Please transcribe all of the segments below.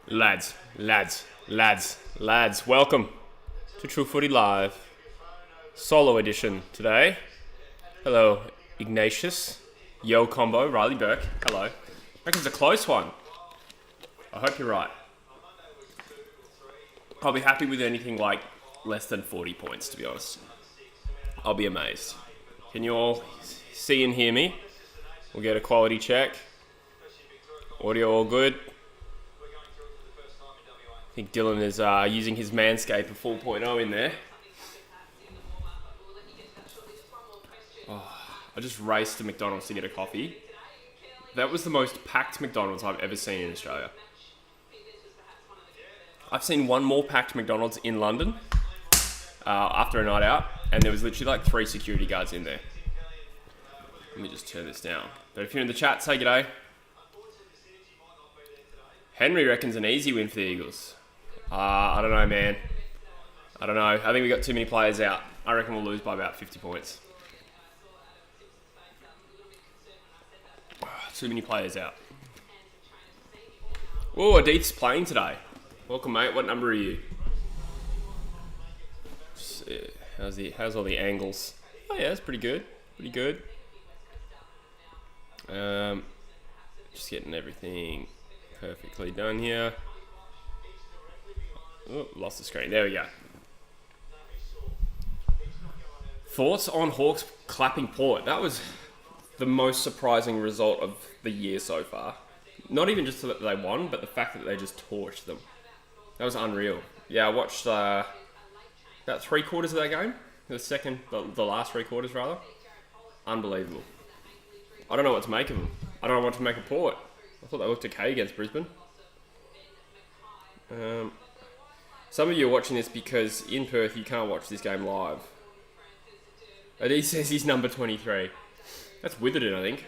Lads, welcome to True Footy Live. Solo edition today. Hello, Ignatius. Yo Combo, Riley Burke. Hello. I reckon it's a close one. I hope you're right. I'll be happy with anything like less than 40 points, to be honest. I'll be amazed. Can you all see and hear me? We'll get a quality check. Audio all good. I think Dylan is using his MANSCAPED 4.0 in there. I just raced to McDonald's to get a coffee. That was the most packed McDonald's I've ever seen in Australia. I've seen one more packed McDonald's in London after a night out, and there was literally like 3 security guards in there. Let me just turn this down. But if you're in the chat, say g'day. Henry reckons an easy win for the Eagles. I don't know, man. I don't know. I think we got too many players out. I reckon we'll lose by about 50 points. Too many players out. Oh, Adith's playing today. Welcome, mate. What number are you? How's all the angles? Oh yeah, it's pretty good. Pretty good. Just getting everything perfectly done here. Oh, lost the screen. There we go. Thoughts on Hawks clapping Port? That was the most surprising result of the year so far. Not even just that they won, but the fact that they just torched them. That was unreal. Yeah, I watched about 3/4 of that game. The last 3/4 rather. Unbelievable. I don't know what to make of them. I don't know what to make of Port. I thought they looked okay against Brisbane. Some of you are watching this because in Perth you can't watch this game live. Adi says he's number 23. That's Witherden, I think.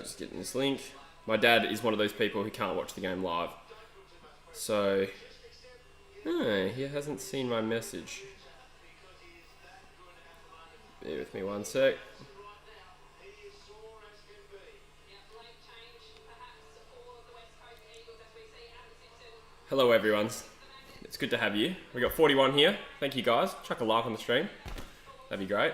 Just getting this link. My dad is one of those people who can't watch the game live. So, he hasn't seen my message. Bear with me one sec. Hello everyone. It's good to have you. We got 41 here. Thank you guys. Chuck a like on the stream. That'd be great.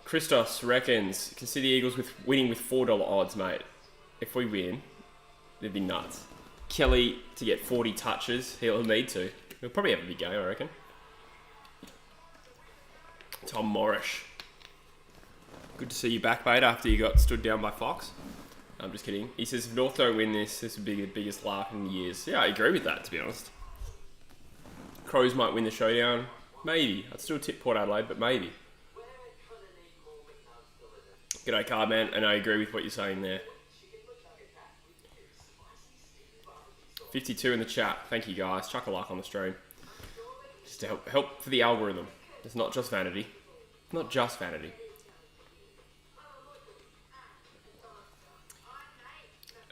Christos reckons, you can see the Eagles winning with $4 odds, mate. If we win, it'd be nuts. Kelly to get 40 touches. He'll need to. He'll probably have a big game, I reckon. Tom Morris. Good to see you back, mate, after you got stood down by Fox. I'm just kidding. He says, if North don't win this would be the biggest laugh in years. Yeah, I agree with that, to be honest. Crows might win the showdown. Maybe. I'd still tip Port Adelaide, but maybe. G'day, Cardman, and I agree with what you're saying there. 52 in the chat. Thank you, guys. Chuck a like on the stream. Just to help for the algorithm. It's not just vanity. Not just vanity.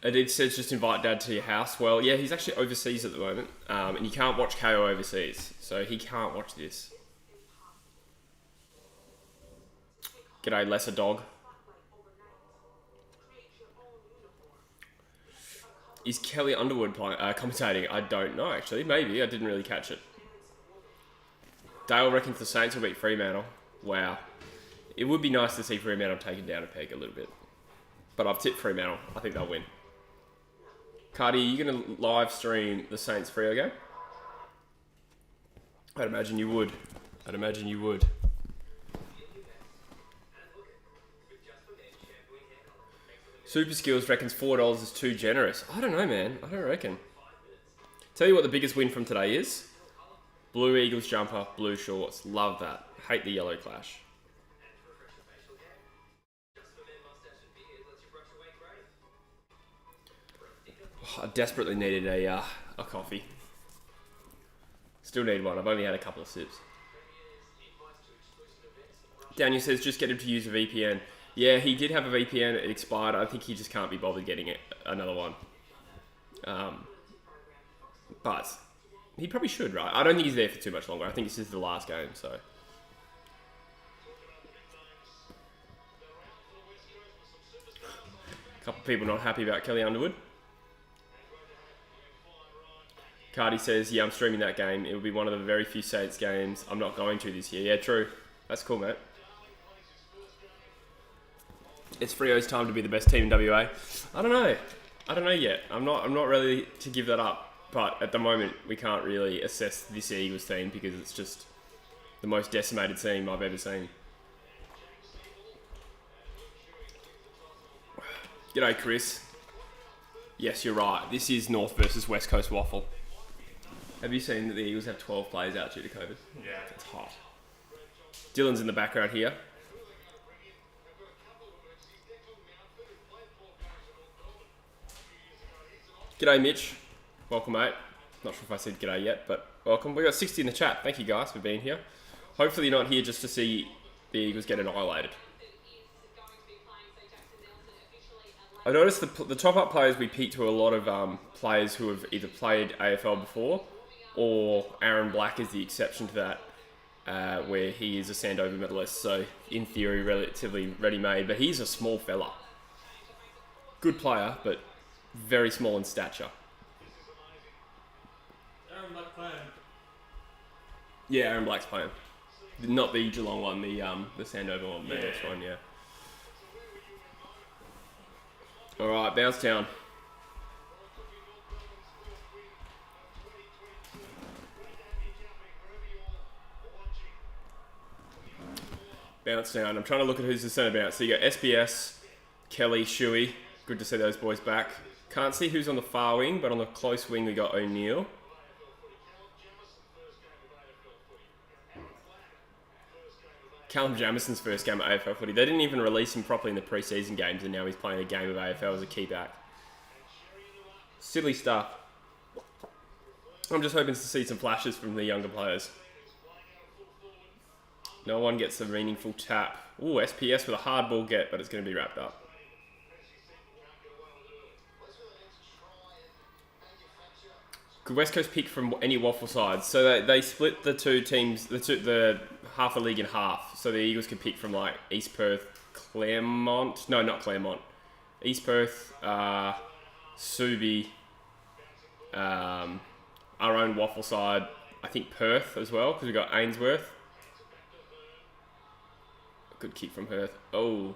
It says just invite Dad to your house. Well, yeah, he's actually overseas at the moment, and you can't watch KO overseas, so he can't watch this. G'day, Lesser Dog. Is Kelly Underwood commentating? I don't know, actually. Maybe. I didn't really catch it. Dale reckons the Saints will beat Fremantle. Wow. It would be nice to see Fremantle taken down a peg a little bit. But I've tipped Fremantle. I think they'll win. Cardi, are you going to live stream the Saints Freo game? I'd imagine you would. Super Skills reckons $4 is too generous. I don't know, man. I don't reckon. Tell you what the biggest win from today is. Blue Eagles jumper, blue shorts. Love that. Hate the yellow clash. I desperately needed a coffee. Still need one. I've only had a couple of sips. Daniel says, just get him to use a VPN. Yeah, he did have a VPN. It expired. I think he just can't be bothered getting another one. But he probably should, right? I don't think he's there for too much longer. I think this is the last game, so... A couple of people not happy about Kelly Underwood. Cardi says, yeah, I'm streaming that game. It will be one of the very few Saints games I'm not going to this year. Yeah, true. That's cool, mate. It's Freo's time to be the best team in WA. I don't know yet. I'm not ready to give that up. But at the moment, we can't really assess this Eagles team because it's just the most decimated team I've ever seen. G'day, Chris. Yes, you're right. This is North versus West Coast waffle. Have you seen that the Eagles have 12 players out due to COVID? Yeah. It's hot. Dylan's in the background here. G'day, Mitch. Welcome, mate. Not sure if I said g'day yet, but welcome. We got 60 in the chat. Thank you, guys, for being here. Hopefully you're not here just to see the Eagles get annihilated. I noticed the top-up players we picked were a lot of players who have either played AFL before, or Aaron Black is the exception to that, where he is a Sandover medalist, so in theory relatively ready-made, but he's a small fella. Good player, but very small in stature. Aaron Black playing. Yeah, Aaron Black's playing. Not the Geelong one, the Sandover one, medalist one, yeah. Alright, bounce down. Bounce down. I'm trying to look at who's the centre bounce. So you got SBS, Kelly, Shuey. Good to see those boys back. Can't see who's on the far wing, but on the close wing we got O'Neill. Callum Jamison's first game at AFL footy. They didn't even release him properly in the pre-season games, and now he's playing a game of AFL as a key back. Silly stuff. I'm just hoping to see some flashes from the younger players. No one gets a meaningful tap. Ooh, SPS with a hard ball get, but it's going to be wrapped up. Could West Coast pick from any waffle sides? So they split the two teams, the half a league in half. So the Eagles could pick from like East Perth, Claremont. No, not Claremont. East Perth, Subi, our own waffle side. I think Perth as well, because we've got Ainsworth. Good kick from Perth. Oh.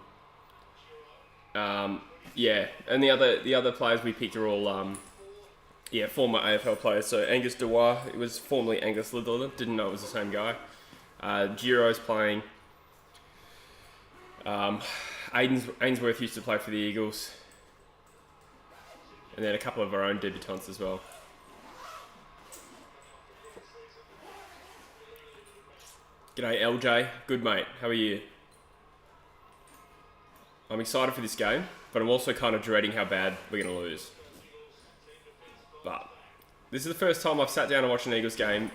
Yeah, and the other players we picked are all former AFL players. So Angus Dewar, it was formerly Angus Little, didn't know it was the same guy. Giro's playing. Ainsworth used to play for the Eagles. And then a couple of our own debutants as well. G'day LJ, good mate, how are you? I'm excited for this game, but I'm also kind of dreading how bad we're going to lose. But this is the first time I've sat down and watched an Eagles game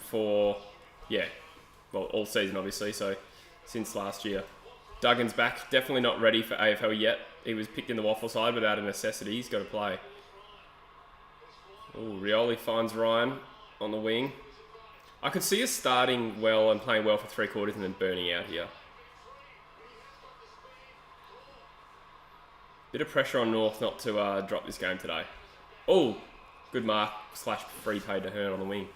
for, all season obviously, so since last year. Duggan's back, definitely not ready for AFL yet. He was picked in the waffle side without a necessity, he's got to play. Ooh, Rioli finds Ryan on the wing. I could see us starting well and playing well for 3 quarters and then burning out here. Bit of pressure on North not to drop this game today. Oh, good mark / free paid to Hearn on the wing.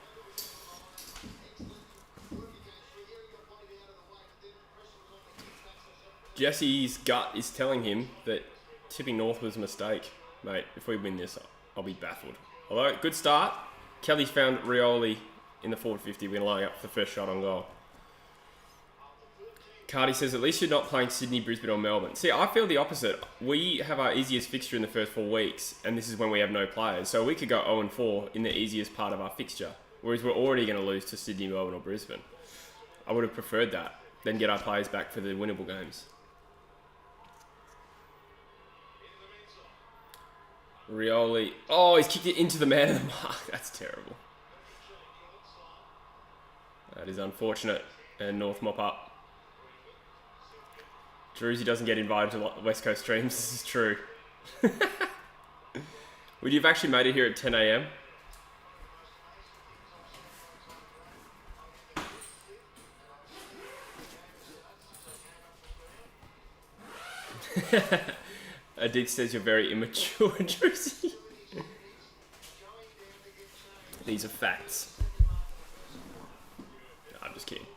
Jesse's gut is telling him that tipping North was a mistake. Mate, if we win this, I'll be baffled. Although, good start. Kelly's found Rioli in the forward 50. We're going to line up for the first shot on goal. Cardi says, at least you're not playing Sydney, Brisbane or Melbourne. See, I feel the opposite. We have our easiest fixture in the first 4 weeks, and this is when we have no players. So we could go 0-4 in the easiest part of our fixture, whereas we're already going to lose to Sydney, Melbourne or Brisbane. I would have preferred that, then get our players back for the winnable games. Rioli. Oh, he's kicked it into the man of the mark. That's terrible. That is unfortunate. And North mop up. Druzy doesn't get invited to West Coast streams. This is true. Would you have actually made it here at 10 a.m? Adith says you're very immature, Druzy. These are facts. No, I'm just kidding.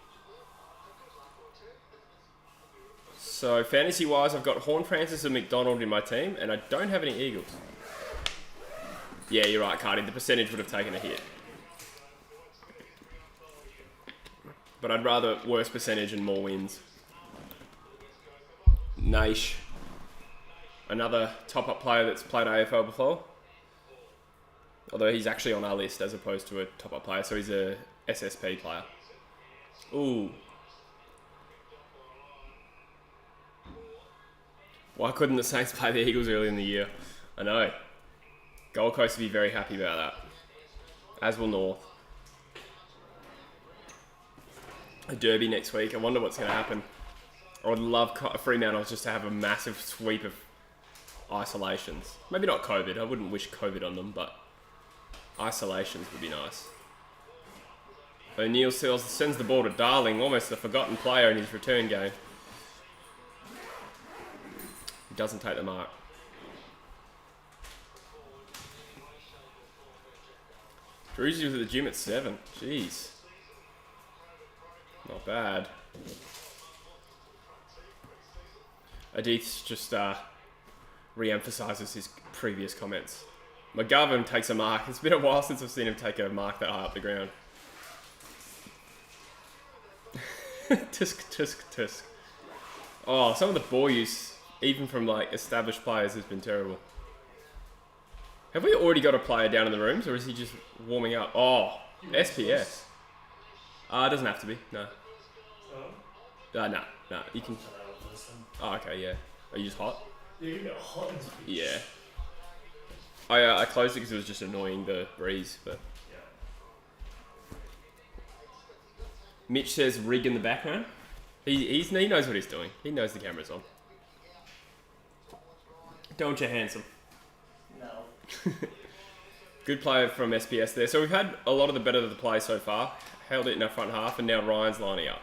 So, fantasy-wise, I've got Horn Francis and McDonald in my team, and I don't have any Eagles. Yeah, you're right, Cardi. The percentage would have taken a hit. But I'd rather worse percentage and more wins. Naish. Another top-up player that's played AFL before. Although he's actually on our list as opposed to a top-up player, so he's a SSP player. Ooh. Why couldn't the Saints play the Eagles early in the year? I know. Gold Coast will be very happy about that. As will North. A derby next week. I wonder what's going to happen. I would love Fremantle just to have a massive sweep of isolations. Maybe not COVID. I wouldn't wish COVID on them, but isolations would be nice. O'Neill sends the ball to Darling, almost a forgotten player in his return game. He doesn't take the mark. Druzy was at the gym at 7. Jeez. Not bad. Adith just re-emphasises his previous comments. McGovern takes a mark. It's been a while since I've seen him take a mark that high up the ground. Tusk. Oh, some of the ball use, even from like established players, has been terrible. Have we already got a player down in the rooms, or is he just warming up? Oh, SPS. It doesn't have to be. No. No. You can. Oh, okay, yeah. Are you just hot? Yeah, you get hot in this bitch. Yeah. I closed it because it was just annoying, the breeze, but... Yeah. Mitch says rig in the background. He knows what he's doing. He knows the camera's on. Don't you, handsome? No. Good player from SPS there. So we've had a lot of the better of the play so far. Held it in our front half, and now Ryan's lining up.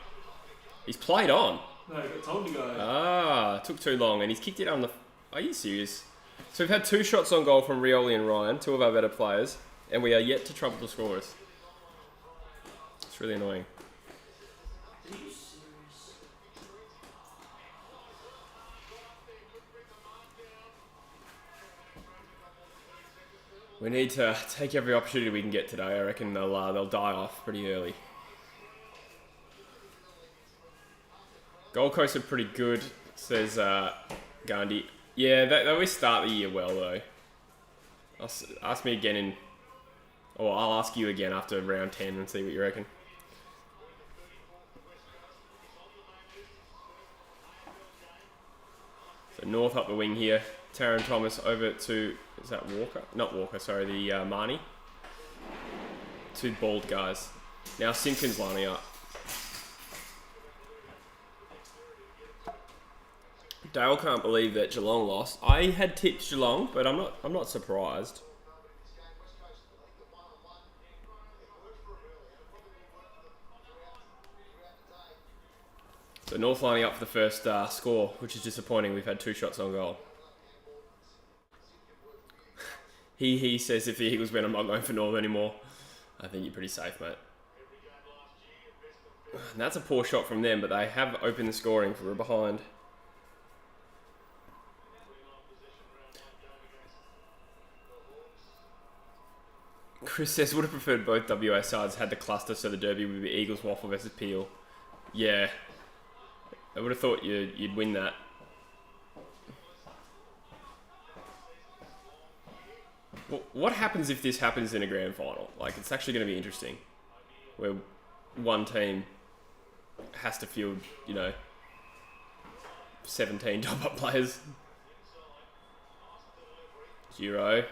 He's played on. No, he got told to go. Took too long, and he's kicked it on the... Are you serious? So we've had 2 shots on goal from Rioli and Ryan, 2 of our better players, and we are yet to trouble the scorers. It's really annoying. Are you serious? We need to take every opportunity we can get today. I reckon they'll die off pretty early. Gold Coast are pretty good, says Gandhi. Yeah, they always start the year well, though. Ask me again I'll ask you again after round 10 and see what you reckon. So North up the wing here. Taron Thomas over to, is that Walker? Not Walker, sorry, the Marnie. 2 bald guys. Now Simpkins lining up. Dale can't believe that Geelong lost. I had tipped Geelong, but I'm not surprised. So North lining up for the first score, which is disappointing. We've had 2 shots on goal. He says if the Eagles win, I'm not going for North anymore. I think you're pretty safe, mate. And that's a poor shot from them, but they have opened the scoring for a behind. Chris says, would have preferred both WA sides had the cluster, so the derby would be Eagles Waffle versus Peel. Yeah. I would have thought you'd win that. What happens if this happens in a grand final? Like, it's actually going to be interesting. Where one team has to field, 17 top-up players. Giro.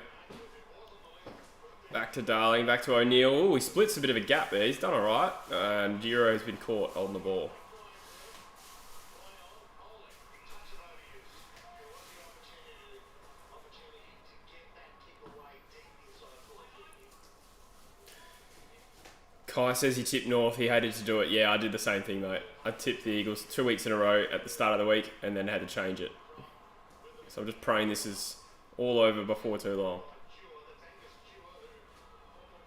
Back to Darling, back to O'Neill. Oh, he splits a bit of a gap there. He's done all right. And Giro has been caught holding the ball. Kai says he tipped North. He hated to do it. Yeah, I did the same thing, mate. I tipped the Eagles 2 weeks in a row at the start of the week and then had to change it. So I'm just praying this is all over before too long.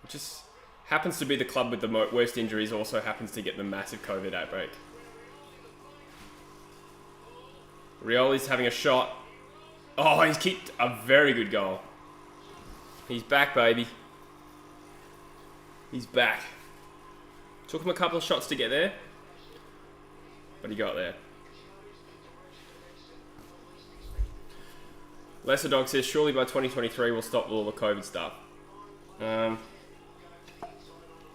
It just happens to be the club with the worst injuries, also happens to get the massive COVID outbreak. Rioli's having a shot. Oh, he's kicked a very good goal. He's back, baby. He's back. Took him a couple of shots to get there, but he got there. Lesser Dog says, surely by 2023 we'll stop all the COVID stuff.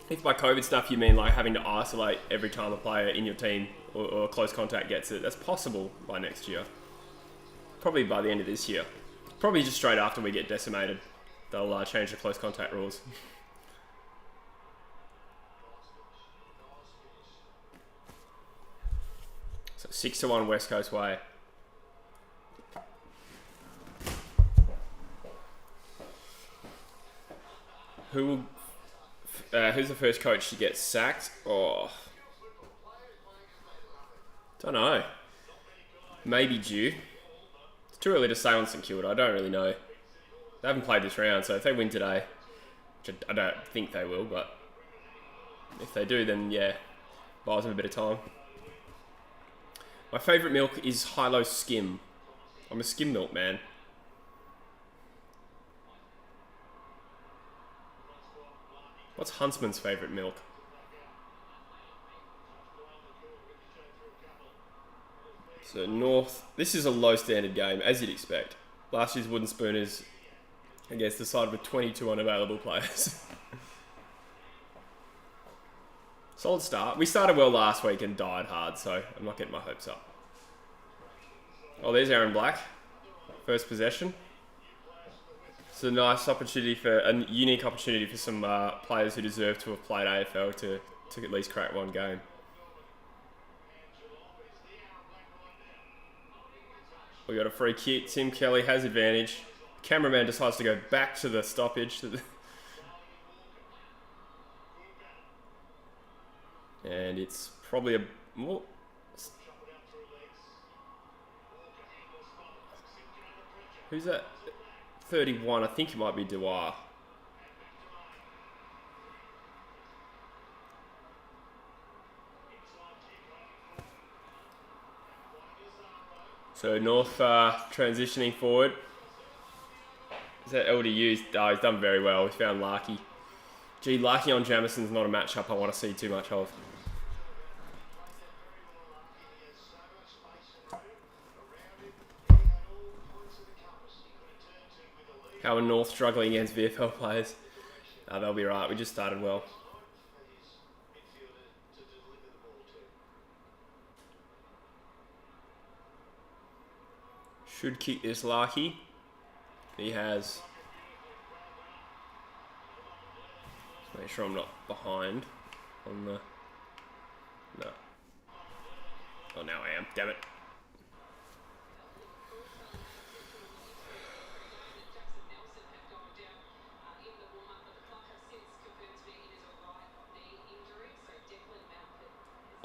If by COVID stuff you mean like having to isolate every time a player in your team or a close contact gets it, that's possible by next year. Probably by the end of this year. Probably just straight after we get decimated. They'll change the close contact rules. So 6-1 West Coast way. Who's the first coach to get sacked? Oh, don't know. Maybe due. It's too early to say on St Kilda. I don't really know. They haven't played this round, so if they win today, which I don't think they will, but if they do, then yeah, buys them a bit of time. My favourite milk is Hilo Skim. I'm a skim milk man. What's Huntsman's favourite milk? So North, this is a low standard game, as you'd expect. Last year's Wooden Spooners against the side with 22 unavailable players. Solid start. We started well last week and died hard, so I'm not getting my hopes up. Oh, there's Aaron Black. First possession. It's a nice opportunity a unique opportunity for some players who deserve to have played AFL to at least crack one game. We got a free kick. Tim Kelly has advantage. Cameraman decides to go back to the stoppage. And it's probably a... Well, who's that? 31. I think it might be Dewar. So North transitioning forward. Is that LDU? Oh, he's done very well. He's found Larky. Gee, Larky on Jamison's not a matchup I want to see too much of. How are North struggling against VFL players? They'll be right. We just started well. Should kick this Larky. He has. Let's make sure I'm not behind on the... No. Oh, now I am. Damn it.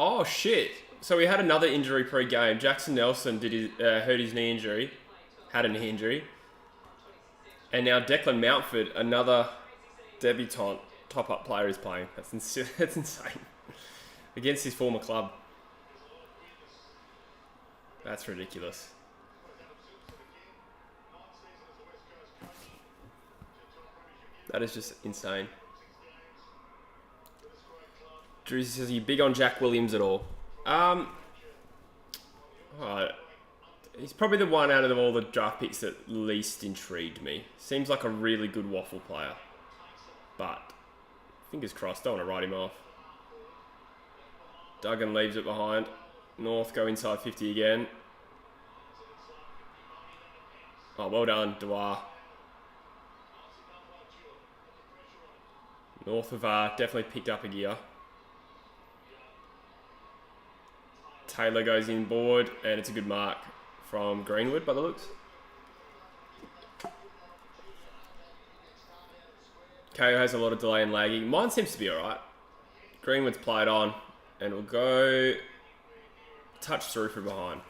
Oh shit! So we had another injury pre-game. Jackson Nelson hurt his knee injury, had a knee injury, and now Declan Mountford, another debutant top-up player, is playing. That's insane. Against his former club. That's ridiculous. That is just insane. Drew says, are you big on Jack Williams at all? He's probably the one out of all the draft picks that least intrigued me. Seems like a really good waffle player. But, fingers crossed, don't want to write him off. Duggan leaves it behind. North go inside 50 again. Oh, well done, Dewar. North have definitely picked up a gear. Taylor goes in board, and it's a good mark from Greenwood by the looks. KO has a lot of delay and lagging. Mine seems to be alright. Greenwood's played on, and we'll go touch through from behind.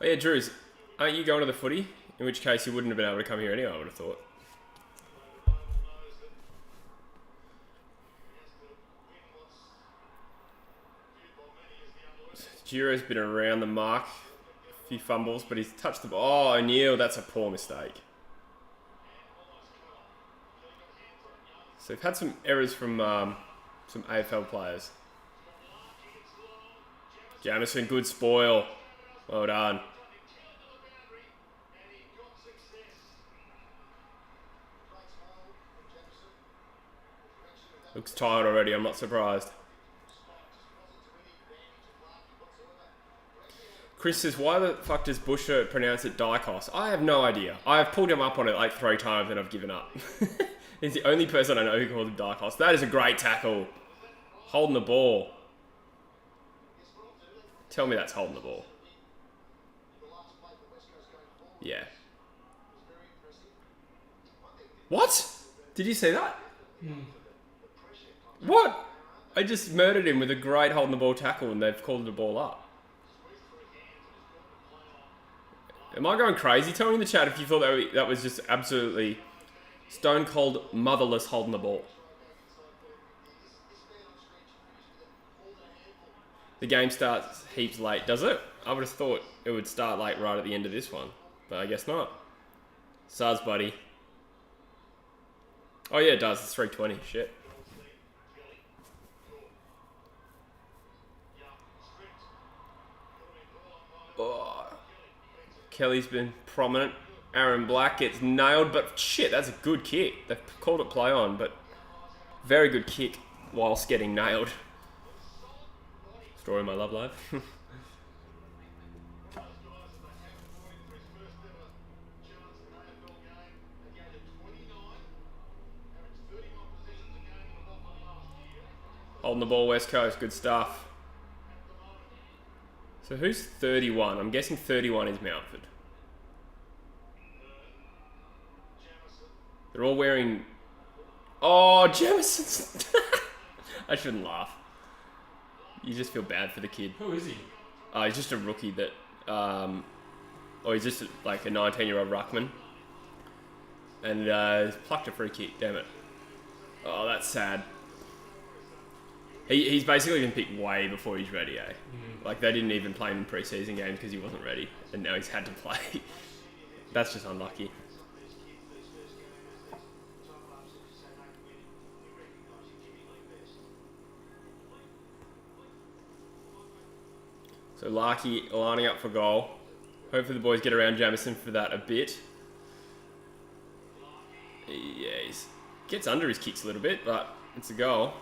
Oh yeah, Drews, aren't you going to the footy? In which case you wouldn't have been able to come here anyway, I would have thought. Giro's been around the mark. A few fumbles, but he's touched the ball. Oh, O'Neill, that's a poor mistake. So we've had some errors from some AFL players. Jamison, good spoil. Well done. Looks tired already, I'm not surprised. Chris says, why the fuck does Busher pronounce it Dicos? I have no idea. I've pulled him up on it like 3 times and I've given up. He's the only person I know who calls him Dicos. That is a great tackle. Holding the ball. Tell me that's holding the ball. Yeah. What? Did you see that? What? I just murdered him with a great holding the ball tackle and they've called the ball up. Am I going crazy? Tell me in the chat if you thought that was just absolutely stone cold motherless holding the ball. The game starts heaps late, does it? I would have thought it would start like right at the end of this one, but I guess not. Suz, buddy. Oh yeah, it does. It's 3:20. Shit. Oh. Kelly's been prominent. Aaron Black gets nailed, but shit, that's a good kick. They've called it play on, but very good kick whilst getting nailed. Story of my love life. Holding the ball, West Coast, good stuff. So who's 31? I'm guessing 31 is Mountford. They're all wearing... Oh, Jameson's... I shouldn't laugh. You just feel bad for the kid. Who is he? He's just a rookie that... or he's just like a 19-year-old ruckman. And he's plucked a free kick, damn it. Oh, that's sad. He's basically been picked way before he's ready, eh? Like, they didn't even play him in pre-season games because he wasn't ready. And now he's had to play. That's just unlucky. So Larky lining up for goal. Hopefully the boys get around Jamison for that a bit. Yeah, he gets under his kicks a little bit, but it's a goal.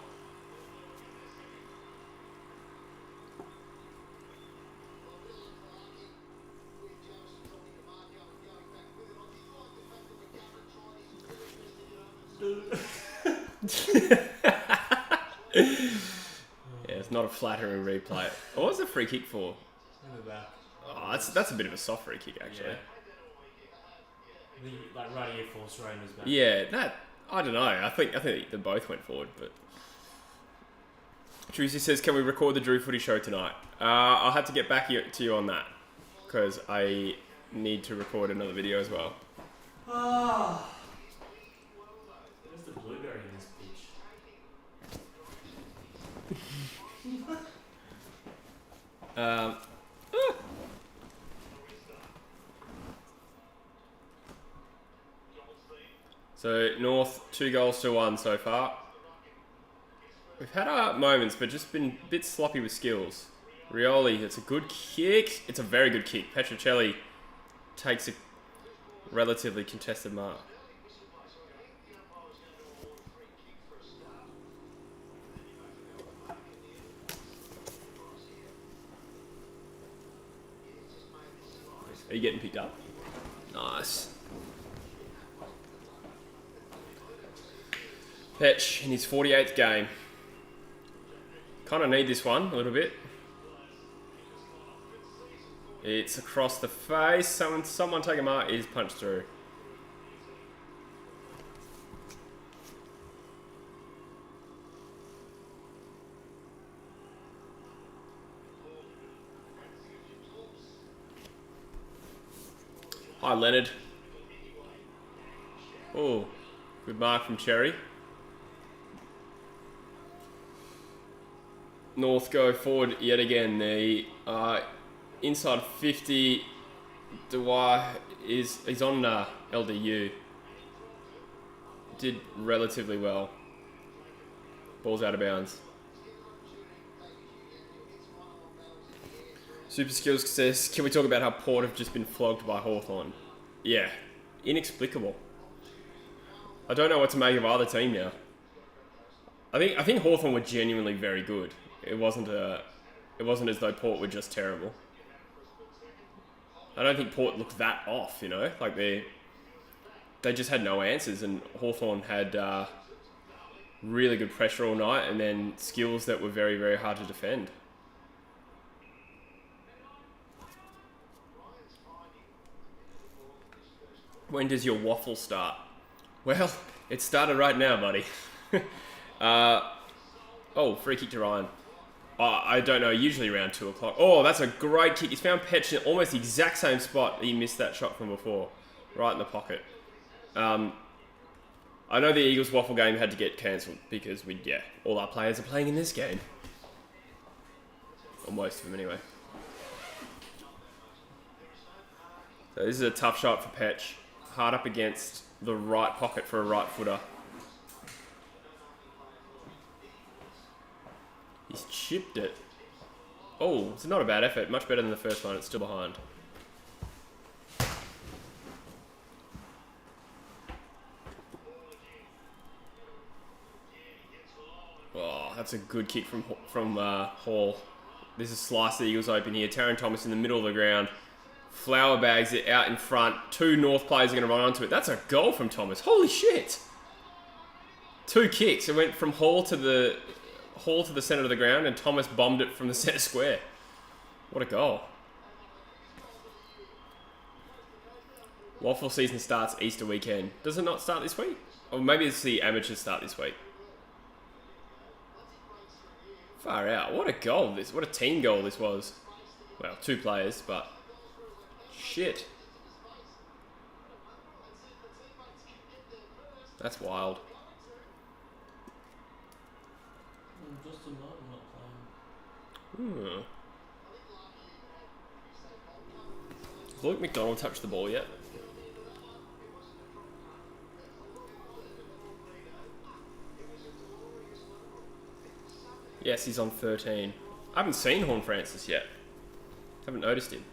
Yeah, it's not a flattering replay. What was the free kick for? In the back. Oh, that's a bit of a soft free kick, actually. Yeah. The like right Air Force Rangers back. Yeah, that I don't know. I think they both went forward, but Trucy says, "Can we record the True Footy show tonight?" I'll have to get back to you on that because I need to record another video as well. Ah. There's the blueberry in this pitch. So North 2-1 so far. We've had our moments, but just been a bit sloppy with skills. Rioli, it's a good kick. It's a very good kick. Petrocelli takes a relatively contested mark. Are you getting picked up? Nice. Petch in his 48th game. Kind of need this one a little bit. It's across the face. Someone take a mark. It is punched through. Hi, Leonard. Oh, good mark from Cherry. North go forward yet again. The inside 50. Dewar he's on LDU. Did relatively well. Ball's out of bounds. Super Skills says, can we talk about how Port have just been flogged by Hawthorn? Yeah, inexplicable. I don't know what to make of either team now. I think Hawthorn were genuinely very good. It wasn't as though Port were just terrible. I don't think Port looked that off, you know? Like they just had no answers, and Hawthorn had really good pressure all night and then skills that were very, very hard to defend. When does your waffle start? Well, it started right now, buddy. Oh, free kick to Ryan. I don't know, usually around 2 o'clock. Oh, that's a great kick. He's found Petch in almost the exact same spot that he missed that shot from before. Right in the pocket. I know the Eagles waffle game had to get cancelled because all our players are playing in this game. Or most of them anyway. So this is a tough shot for Petch. Hard up against the right pocket for a right footer. He's chipped it. Oh, it's not a bad effort. Much better than the first one. It's still behind. Oh, that's a good kick from Hall. This is slice the Eagles open here. Taron Thomas in the middle of the ground. Flower bags it out in front. 2 North players are going to run onto it. That's a goal from Thomas. Holy shit! 2 kicks. It went from Hall to the centre of the ground, and Thomas bombed it from the centre square. What a goal. Waffle season starts Easter weekend. Does it not start this week? Or maybe it's the amateurs start this week. Far out. What a goal this. What a team goal this was. Well, 2 players, but shit. That's wild. Justin Martin not playing. Has Luke McDonald touched the ball yet? Yes, he's on 13. I haven't seen Horn Francis yet. Haven't noticed him.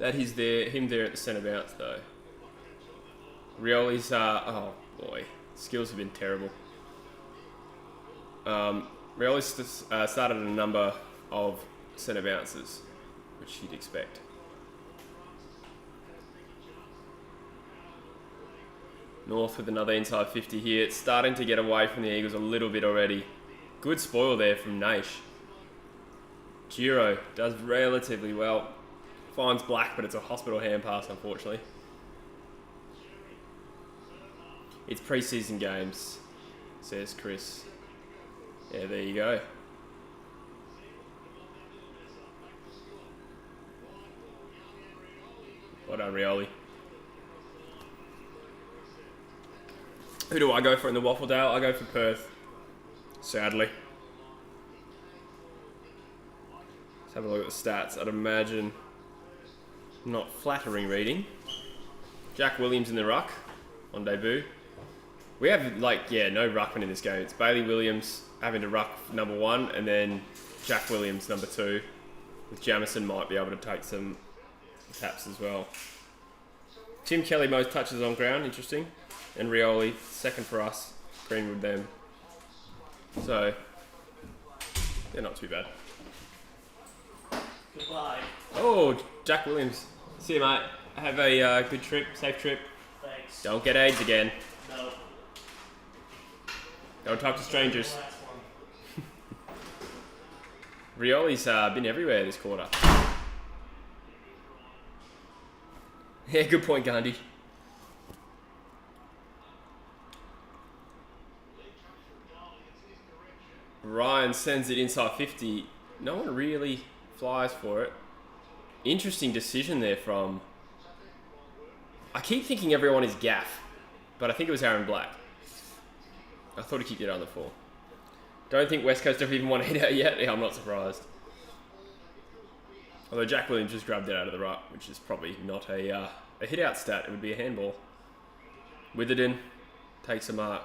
That is him there at the centre bounce though. Rioli's, oh boy, skills have been terrible. Rioli's started a number of centre bounces, which you'd expect. North with another inside 50 here. It's starting to get away from the Eagles a little bit already. Good spoil there from Naish. Giro does relatively well. Finds Black, but it's a hospital hand pass, unfortunately. It's pre-season games, says Chris. Yeah, there you go. Well done, Rioli. Who do I go for in the Waffle Dale? I go for Perth, sadly. Let's have a look at the stats. I'd imagine not flattering reading. Jack Williams in the ruck on debut. We have, no ruckman in this game. It's Bailey Williams having to ruck number 1, and then Jack Williams number 2. With Jamison might be able to take some taps as well. Tim Kelly most touches on ground, interesting. And Rioli, second for us. Greenwood them. So, they're not too bad. Goodbye. Oh, Jack Williams. See you, mate. Have a good trip, safe trip. Thanks. Don't get AIDS again. No. Don't talk to strangers. Last one. Rioli's been everywhere this quarter. Yeah, good point, Gandhi. Ryan sends it inside 50. No one really flies for it. Interesting decision there from... I keep thinking everyone is Gaff, but I think it was Aaron Black. I thought he kicked it on the 4. Don't think West Coast have even won a hit out yet. Yeah, I'm not surprised. Although Jack Williams just grabbed it out of the ruck, which is probably not a hit out stat. It would be a handball. Witherden takes a mark.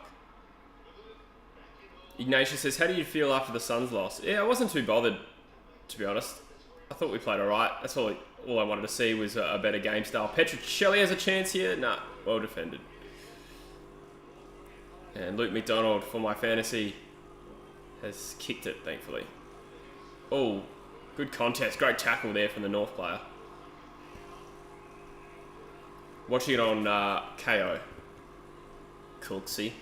Ignatius says, how do you feel after the Suns loss? Yeah, I wasn't too bothered, to be honest. I thought we played alright. That's all I wanted to see was a better game style. Petrocelli has a chance here. Nah, well defended. And Luke McDonald, for my fantasy, has kicked it, thankfully. Oh, good contest. Great tackle there from the North player. Watching it on KO. Cooksey.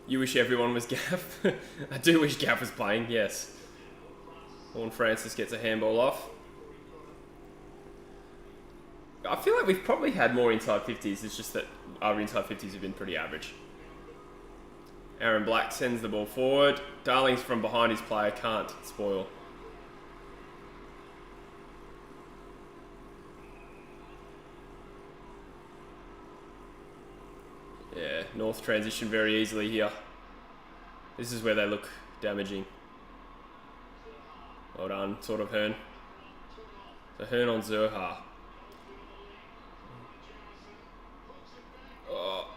You wish everyone was Gaff? I do wish Gaff was playing, yes. Horn Francis gets a handball off. I feel like we've probably had more inside 50s. It's just that our inside 50s have been pretty average. Aaron Black sends the ball forward. Darling's from behind his player, can't spoil. Yeah, North transition very easily here. This is where they look damaging. Well done, sort of Hearn. So Hearn on Zerha. Oh.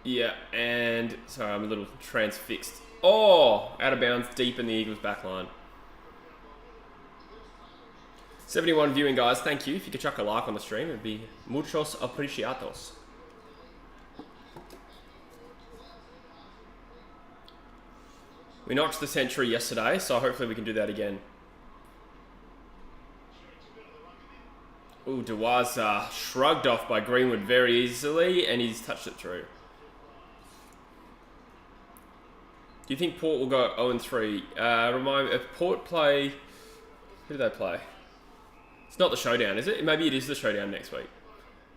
Yeah, and... Sorry, I'm a little transfixed. Oh! Out of bounds, deep in the Eagles' back line. 71 viewing, guys. Thank you. If you could chuck a like on the stream, it'd be muchos apreciados. We knocked the century yesterday, so hopefully we can do that again. Ooh, Dewars shrugged off by Greenwood very easily, and he's touched it through. Do you think Port will go 0-3? Remind me, if Port play... Who do they play? It's not the showdown, is it? Maybe it is the showdown next week.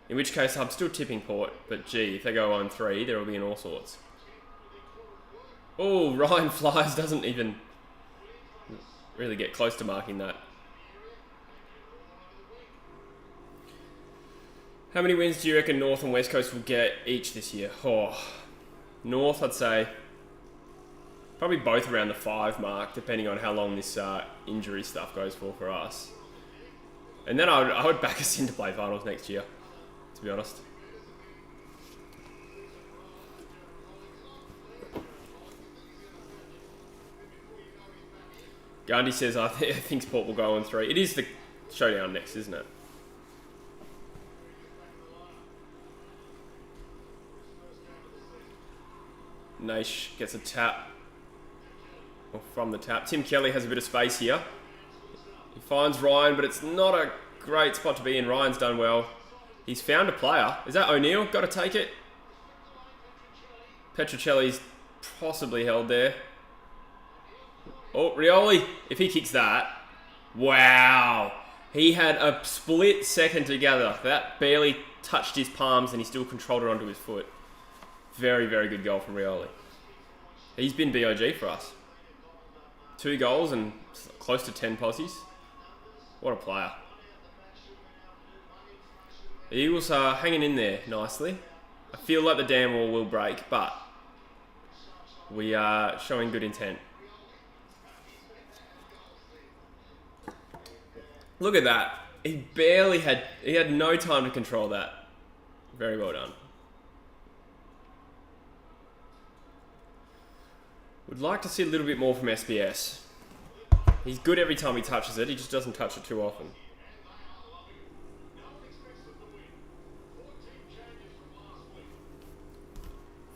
In which case, I'm still tipping Port, but gee, if they go 0-3, there will be in all sorts. Oh, Ryan Flies doesn't even really get close to marking that. How many wins do you reckon North and West Coast will get each this year? Oh, North, I'd say probably both around the 5 mark, depending on how long this injury stuff goes for us. And then I would back us into play finals next year, to be honest. Gandhi says, I think Sport will go 0-3. It is the showdown next, isn't it? Naish gets a tap. Or from the tap. Tim Kelly has a bit of space here. He finds Ryan, but it's not a great spot to be in. Ryan's done well. He's found a player. Is that O'Neill? Got to take it. Petrocelli's possibly held there. Oh, Rioli, if he kicks that, wow. He had a split second together. That barely touched his palms and he still controlled it onto his foot. Very, very good goal from Rioli. He's been BOG for us. 2 goals and close to 10 posies. What a player. The Eagles are hanging in there nicely. I feel like the dam wall will break, but we are showing good intent. Look at that. He had no time to control that. Very well done. Would like to see a little bit more from SBS. He's good every time he touches it, he just doesn't touch it too often.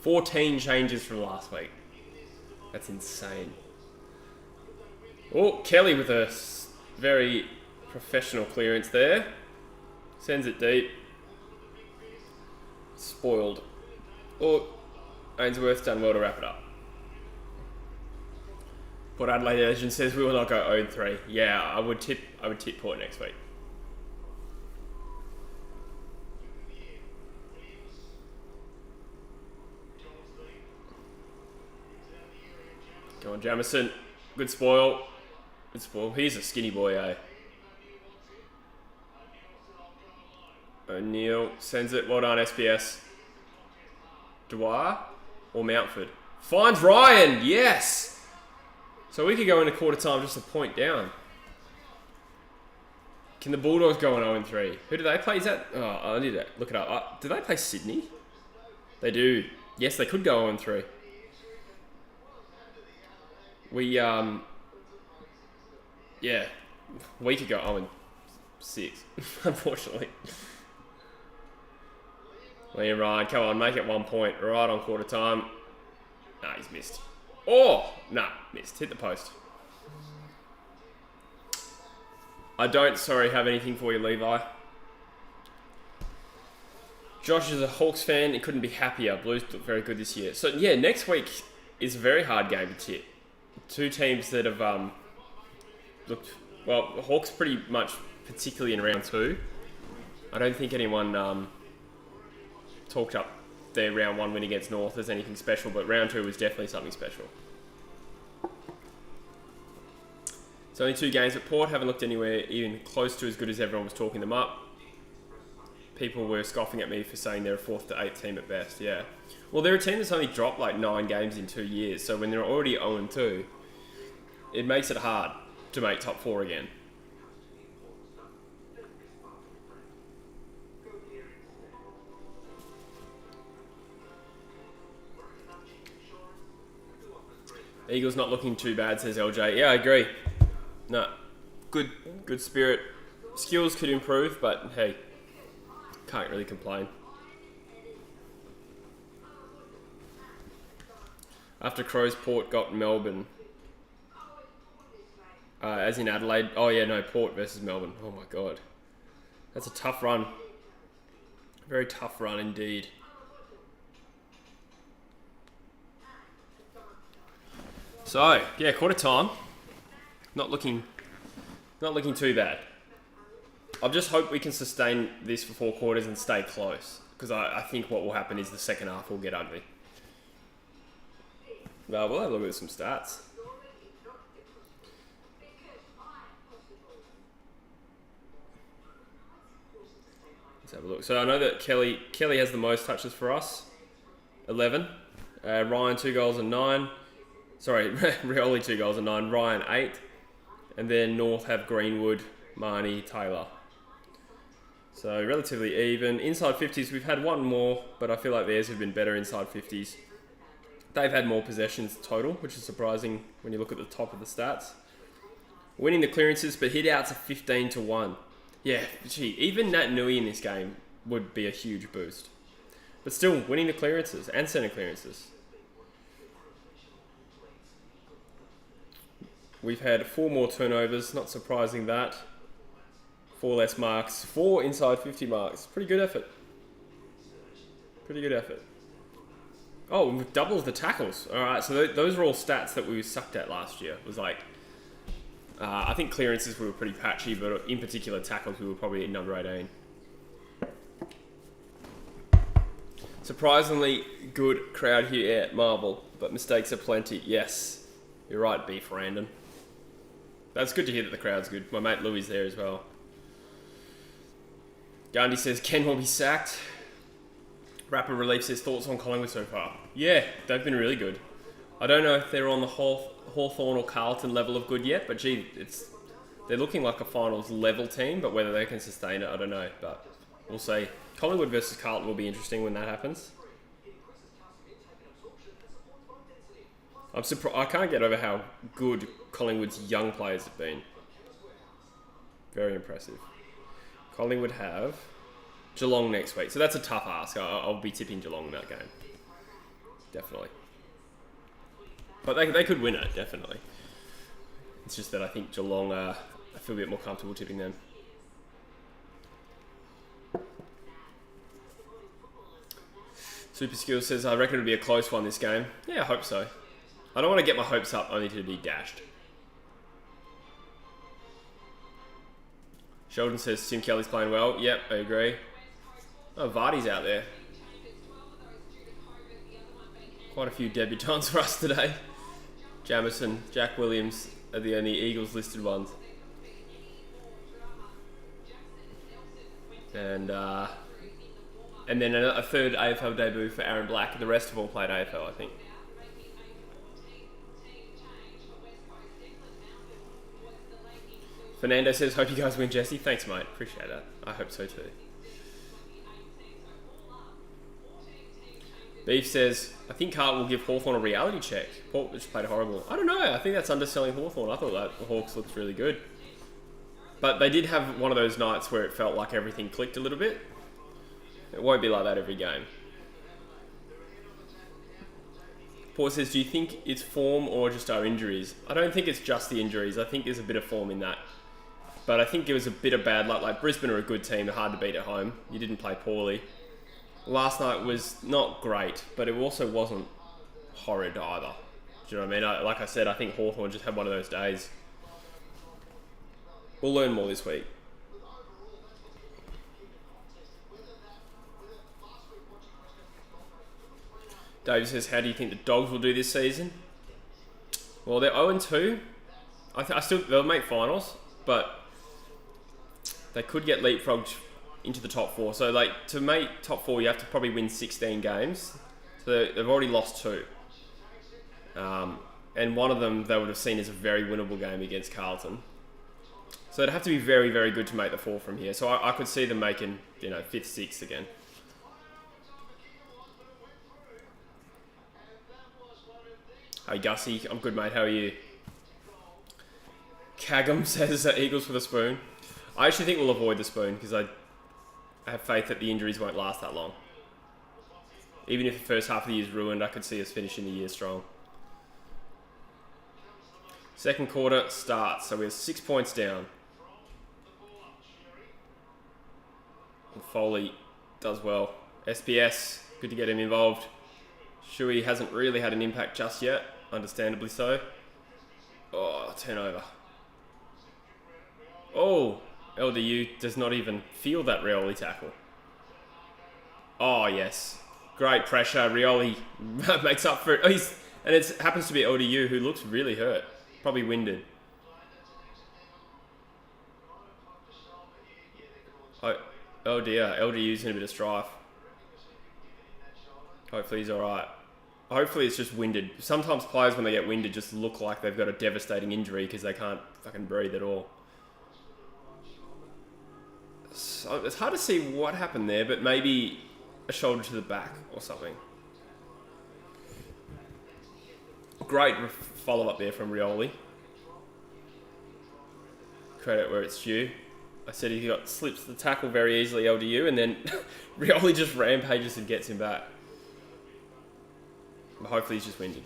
"14 changes from last week. That's insane. Oh, Kelly with a very professional clearance there. Sends it deep. Spoiled. Oh, Ainsworth's done well to wrap it up. Port Adelaide Legend says we will not go 0-3. Yeah, I would tip Port next week. Go on, Jamison. Good spoil. Good spoil. He's a skinny boy, eh? O'Neill sends it. Well done, SPS. Dwyer or Mountford? Finds Ryan. Yes. So we could go into quarter time just a point down. Can the Bulldogs go on 0-3? Who do they play? Is that... Oh, I need to look it up. Do they play Sydney? They do. Yes, they could go 0-3. Yeah. We could go 0-6, unfortunately. Liam Ryan, come on, make it 1 point. Right on quarter time. Nah, he's missed. Oh! Nah, missed. Hit the post. I don't, have anything for you, Levi. Josh is a Hawks fan. He couldn't be happier. Blues look very good this year. So, yeah, next week is a very hard game to tip. Two teams that have looked... Well, the Hawks pretty much, particularly in round 2. I don't think anyone talked up their round 1 win against North as anything special, but round 2 was definitely something special. It's only 2 games at Port. Haven't looked anywhere even close to as good as everyone was talking them up. People were scoffing at me for saying they're a 4th to 8th team at best, yeah. Well, they're a team that's only dropped like 9 games in 2 years, so when they're already 0-2, it makes it hard to make top 4 again. Eagles not looking too bad, says LJ. Yeah, I agree. No, good spirit. Skills could improve, but hey, can't really complain. After Crows, Port got Melbourne. As in Adelaide. Oh yeah, no, Port versus Melbourne. Oh my god. That's a tough run. Very tough run indeed. So, yeah, quarter time. Not looking too bad. I just hope we can sustain this for 4 quarters and stay close. Because I think what will happen is the second half will get ugly. Well, we'll have a look at some stats. Let's have a look. So I know that Kelly has the most touches for us. 11. Ryan 2 goals and 9. Sorry, Rioli 2 goals and 9. Ryan 8. And then North have Greenwood, Marnie, Taylor. So relatively even. Inside 50s, we've had one more, but I feel like theirs have been better inside 50s. They've had more possessions total, which is surprising when you look at the top of the stats. Winning the clearances, but hit outs are 15-1. Yeah, gee, even Nat Nui in this game would be a huge boost. But still, winning the clearances and centre clearances. We've had 4 more turnovers, not surprising that. 4 less marks, 4 inside 50 marks. Pretty good effort. Pretty good effort. Oh, we've doubled the tackles. Alright, so those are all stats that we sucked at last year. It was like, I think clearances we were pretty patchy, but in particular tackles we were probably at number 18. Surprisingly good crowd here at Marvel, but mistakes are plenty. Yes, you're right, Beef Random. That's good to hear that the crowd's good. My mate Louis there as well. Gandhi says Ken will be sacked. Rapper Relief says thoughts on Collingwood so far. Yeah, they've been really good. I don't know if they're on the Hawthorn or Carlton level of good yet, but gee, they're looking like a finals level team, but whether they can sustain it, I don't know. But we'll see. Collingwood versus Carlton will be interesting when that happens. I'm surprised. I can't get over how good Collingwood's young players have been. Very impressive. Collingwood have Geelong next week, so that's a tough ask. I'll be tipping Geelong in that game. Definitely. But they could win it, definitely. It's just that I think Geelong, I feel a bit more comfortable tipping them. Super Skills says, I reckon it'll be a close one this game. Yeah, I hope so. I don't want to get my hopes up only to be dashed. Sheldon says, Tim Kelly's playing well. Yep, I agree. Oh, Vardy's out there. Quite a few debutants for us today. Jamison, Jack Williams are the only Eagles listed ones. And then a third AFL debut for Aaron Black. The rest have all played AFL, I think. Fernando says, hope you guys win, Jesse. Thanks, mate. Appreciate that. I hope so too. Beef says, I think Carlton will give Hawthorn a reality check. Port just played horrible. I don't know. I think that's underselling Hawthorn. I thought that the Hawks looked really good. But they did have one of those nights where it felt like everything clicked a little bit. It won't be like that every game. Paul says, do you think it's form or just our injuries? I don't think it's just the injuries. I think there's a bit of form in that. But I think it was a bit of bad luck. Like, Brisbane are a good team. They're hard to beat at home. You didn't play poorly. Last night was not great, but it also wasn't horrid either. Do you know what I mean? Like I said, I think Hawthorn just had one of those days. We'll learn more this week. Dave says, how do you think the Dogs will do this season? Well, they're 0-2. They'll make finals, but they could get leapfrogged into the top 4. So, like, to make top 4, you have to probably win 16 games. So they've already lost 2. And one of them they would have seen as a very winnable game against Carlton. So it'd have to be very, very good to make the 4 from here. So I could see them making, 5th, 6th again. Hey Gussie, I'm good mate, how are you? Kagum says Eagles for the spoon. I actually think we'll avoid the spoon because I have faith that the injuries won't last that long. Even if the first half of the year is ruined, I could see us finishing the year strong. Second quarter starts, so we're 6 points down. And Foley does well. SPS, good to get him involved. Shuey hasn't really had an impact just yet, understandably so. Oh, turnover. Oh, LDU does not even feel that Rioli tackle. Oh, yes. Great pressure. Rioli makes up for it. And it happens to be LDU who looks really hurt. Probably winded. Oh dear, LDU's in a bit of strife. Hopefully he's alright. Hopefully it's just winded. Sometimes players when they get winded just look like they've got a devastating injury because they can't fucking breathe at all. So it's hard to see what happened there, but maybe a shoulder to the back or something. Great follow-up there from Rioli. Credit where it's due. I said he slips the tackle very easily, LDU, and then Rioli just rampages and gets him back. But hopefully he's just winded.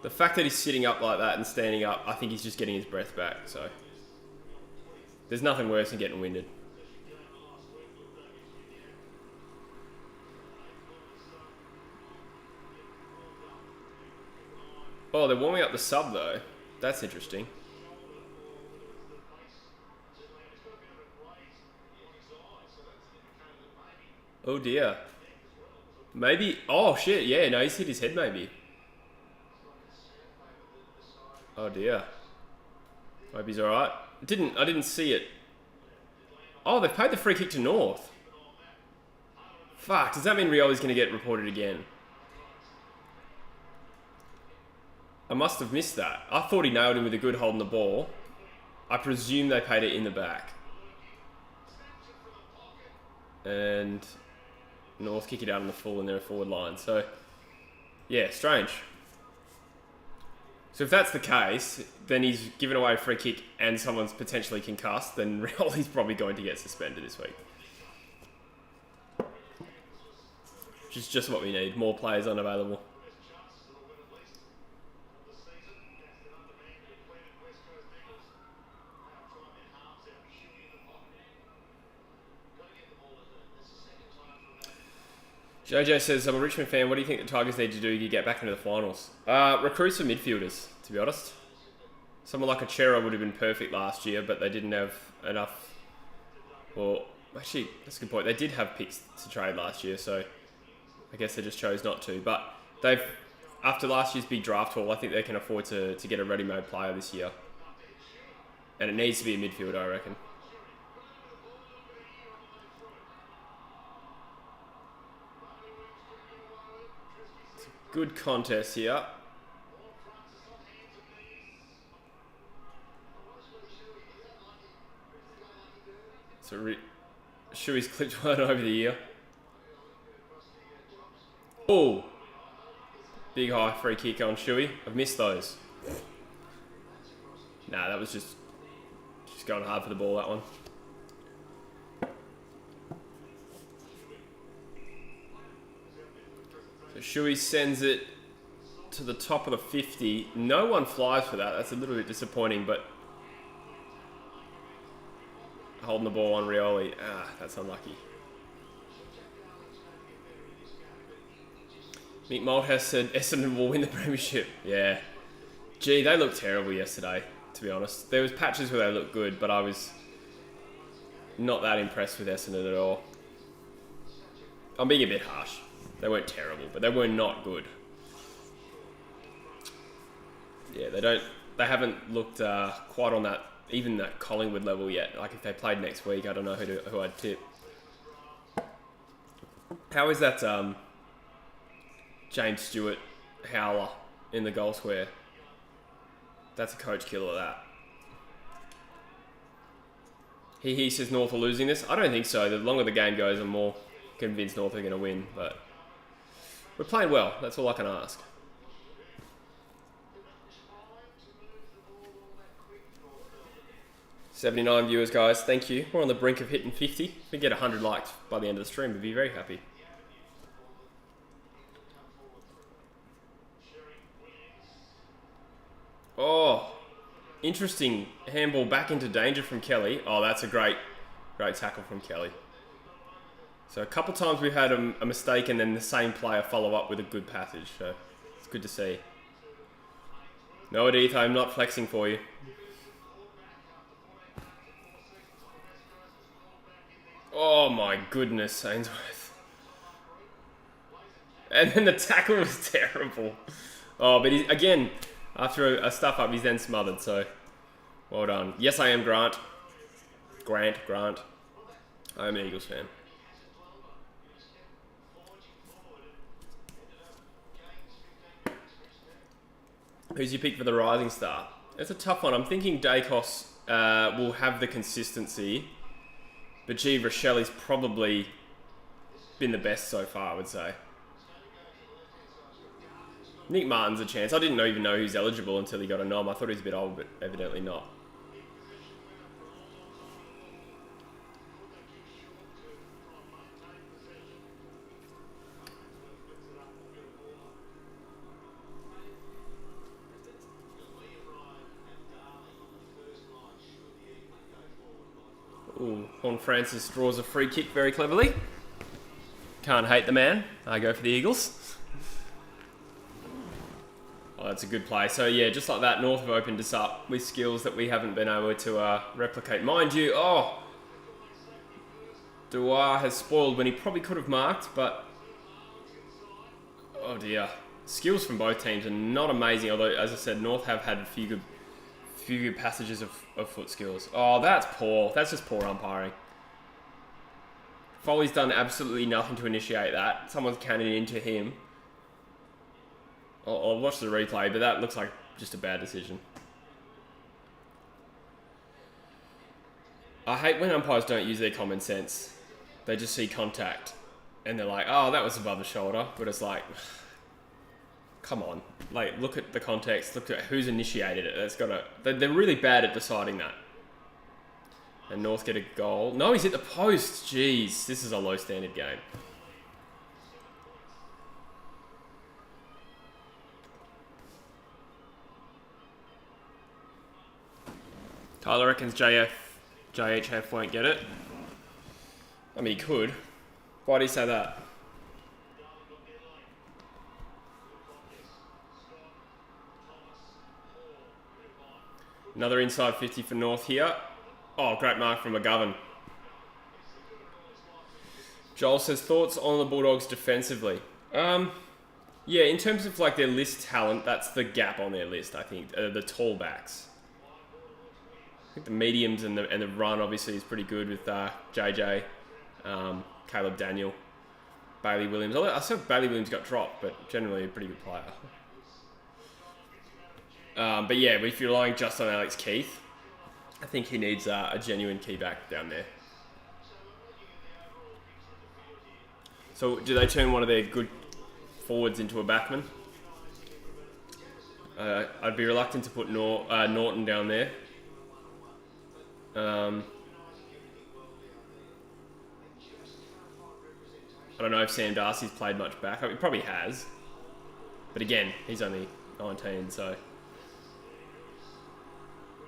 The fact that he's sitting up like that and standing up, I think he's just getting his breath back, so. There's nothing worse than getting winded. Oh, they're warming up the sub though. That's interesting. Oh dear. Maybe. Oh shit. Yeah. No, he's hit his head. Maybe. Oh dear. Hope he's all right. I didn't see it. Oh, they've paid the free kick to North. Fuck. Does that mean Rioli's going to get reported again? I must have missed that. I thought he nailed him with a good hold on the ball. I presume they paid it in the back. And North kick it out in the full and they're a forward line. So, yeah, strange. So if that's the case, then he's given away a free kick and someone's potentially concussed, then Rioli's probably going to get suspended this week. Which is just what we need. More players unavailable. JJ says, I'm a Richmond fan. What do you think the Tigers need to do to get back into the finals? Recruit some midfielders, to be honest. Someone like a Chera would have been perfect last year, but they didn't have enough. Well, actually, that's a good point. They did have picks to trade last year, so I guess they just chose not to. But they've, after last year's big draft haul, I think they can afford to get a ready-made player this year. And it needs to be a midfielder, I reckon. It's a good contest here. So Shuey's clipped one over the ear. Oh! Big high free kick on Shuey. I've missed those. Nah, that was just going hard for the ball, that one. So Shuey sends it to the top of the 50. No one flies for that. That's a little bit disappointing, but holding the ball on Rioli. Ah, that's unlucky. Mick Malthouse said Essendon will win the premiership. Yeah. Gee, they looked terrible yesterday, to be honest. There was patches where they looked good, but I was not that impressed with Essendon at all. I'm being a bit harsh. They weren't terrible, but they were not good. Yeah, they haven't looked quite on that, even that Collingwood level yet. Like if they played next week, I don't know who I'd tip. How is that James Stewart howler in the goal square? That's a coach killer, that. He says North are losing this. I don't think so. The longer the game goes, I'm more convinced North are going to win. But we're playing well. That's all I can ask. $79 viewers, guys. Thank you. We're on the brink of hitting 50. If we get 100 likes by the end of the stream, we'd be very happy. Oh, interesting handball back into danger from Kelly. Oh, that's a great tackle from Kelly. So a couple times we've had a mistake and then the same player follow up with a good passage. So it's good to see. No, Edith, I'm not flexing for you. Oh my goodness, Ainsworth. And then the tackle was terrible. Oh, but again, after a stuff up, he's then smothered, so well done. Yes, I am Grant. Grant. I am an Eagles fan. Who's your pick for the Rising Star? It's a tough one. I'm thinking Dacos will have the consistency, but gee, Rochelli's probably been the best so far, I would say. Nick Martin's a chance. I didn't even know he was eligible until he got a nom. I thought he was a bit old, but evidently not. Ooh, Juan Francis draws a free kick very cleverly. Can't hate the man. I go for the Eagles. Oh, that's a good play. So yeah, just like that, North have opened us up with skills that we haven't been able to replicate. Mind you, Dewar has spoiled when he probably could have marked, but oh dear. Skills from both teams are not amazing, although, as I said, North have had a few good passages of foot skills. Oh, that's poor. That's just poor umpiring. Foley's done absolutely nothing to initiate that. Someone's cannon into him. I'll watch the replay, but that looks like just a bad decision. I hate when umpires don't use their common sense. They just see contact, and they're like, oh, that was above the shoulder. But it's like, come on. Like, look at the context. Look at who's initiated it. They're really bad at deciding that. And North get a goal. No, he's hit the post. Jeez, this is a low standard game. Tyler reckons JHF won't get it. I mean, he could. Why do you say that? Another inside 50 for North here. Oh, great mark from McGovern. Joel says, thoughts on the Bulldogs defensively? Yeah, in terms of like their list talent, that's the gap on their list. I think the tall backs. I think the mediums and the run obviously is pretty good with JJ, Caleb Daniel, Bailey Williams. I saw Bailey Williams got dropped, but generally a pretty good player. But yeah, if you're relying just on Alex Keith, I think he needs a genuine key back down there. So do they turn one of their good forwards into a backman? I'd be reluctant to put Norton down there. I don't know if Sam Darcy's played much back. I mean, he probably has. But again, he's only 19, so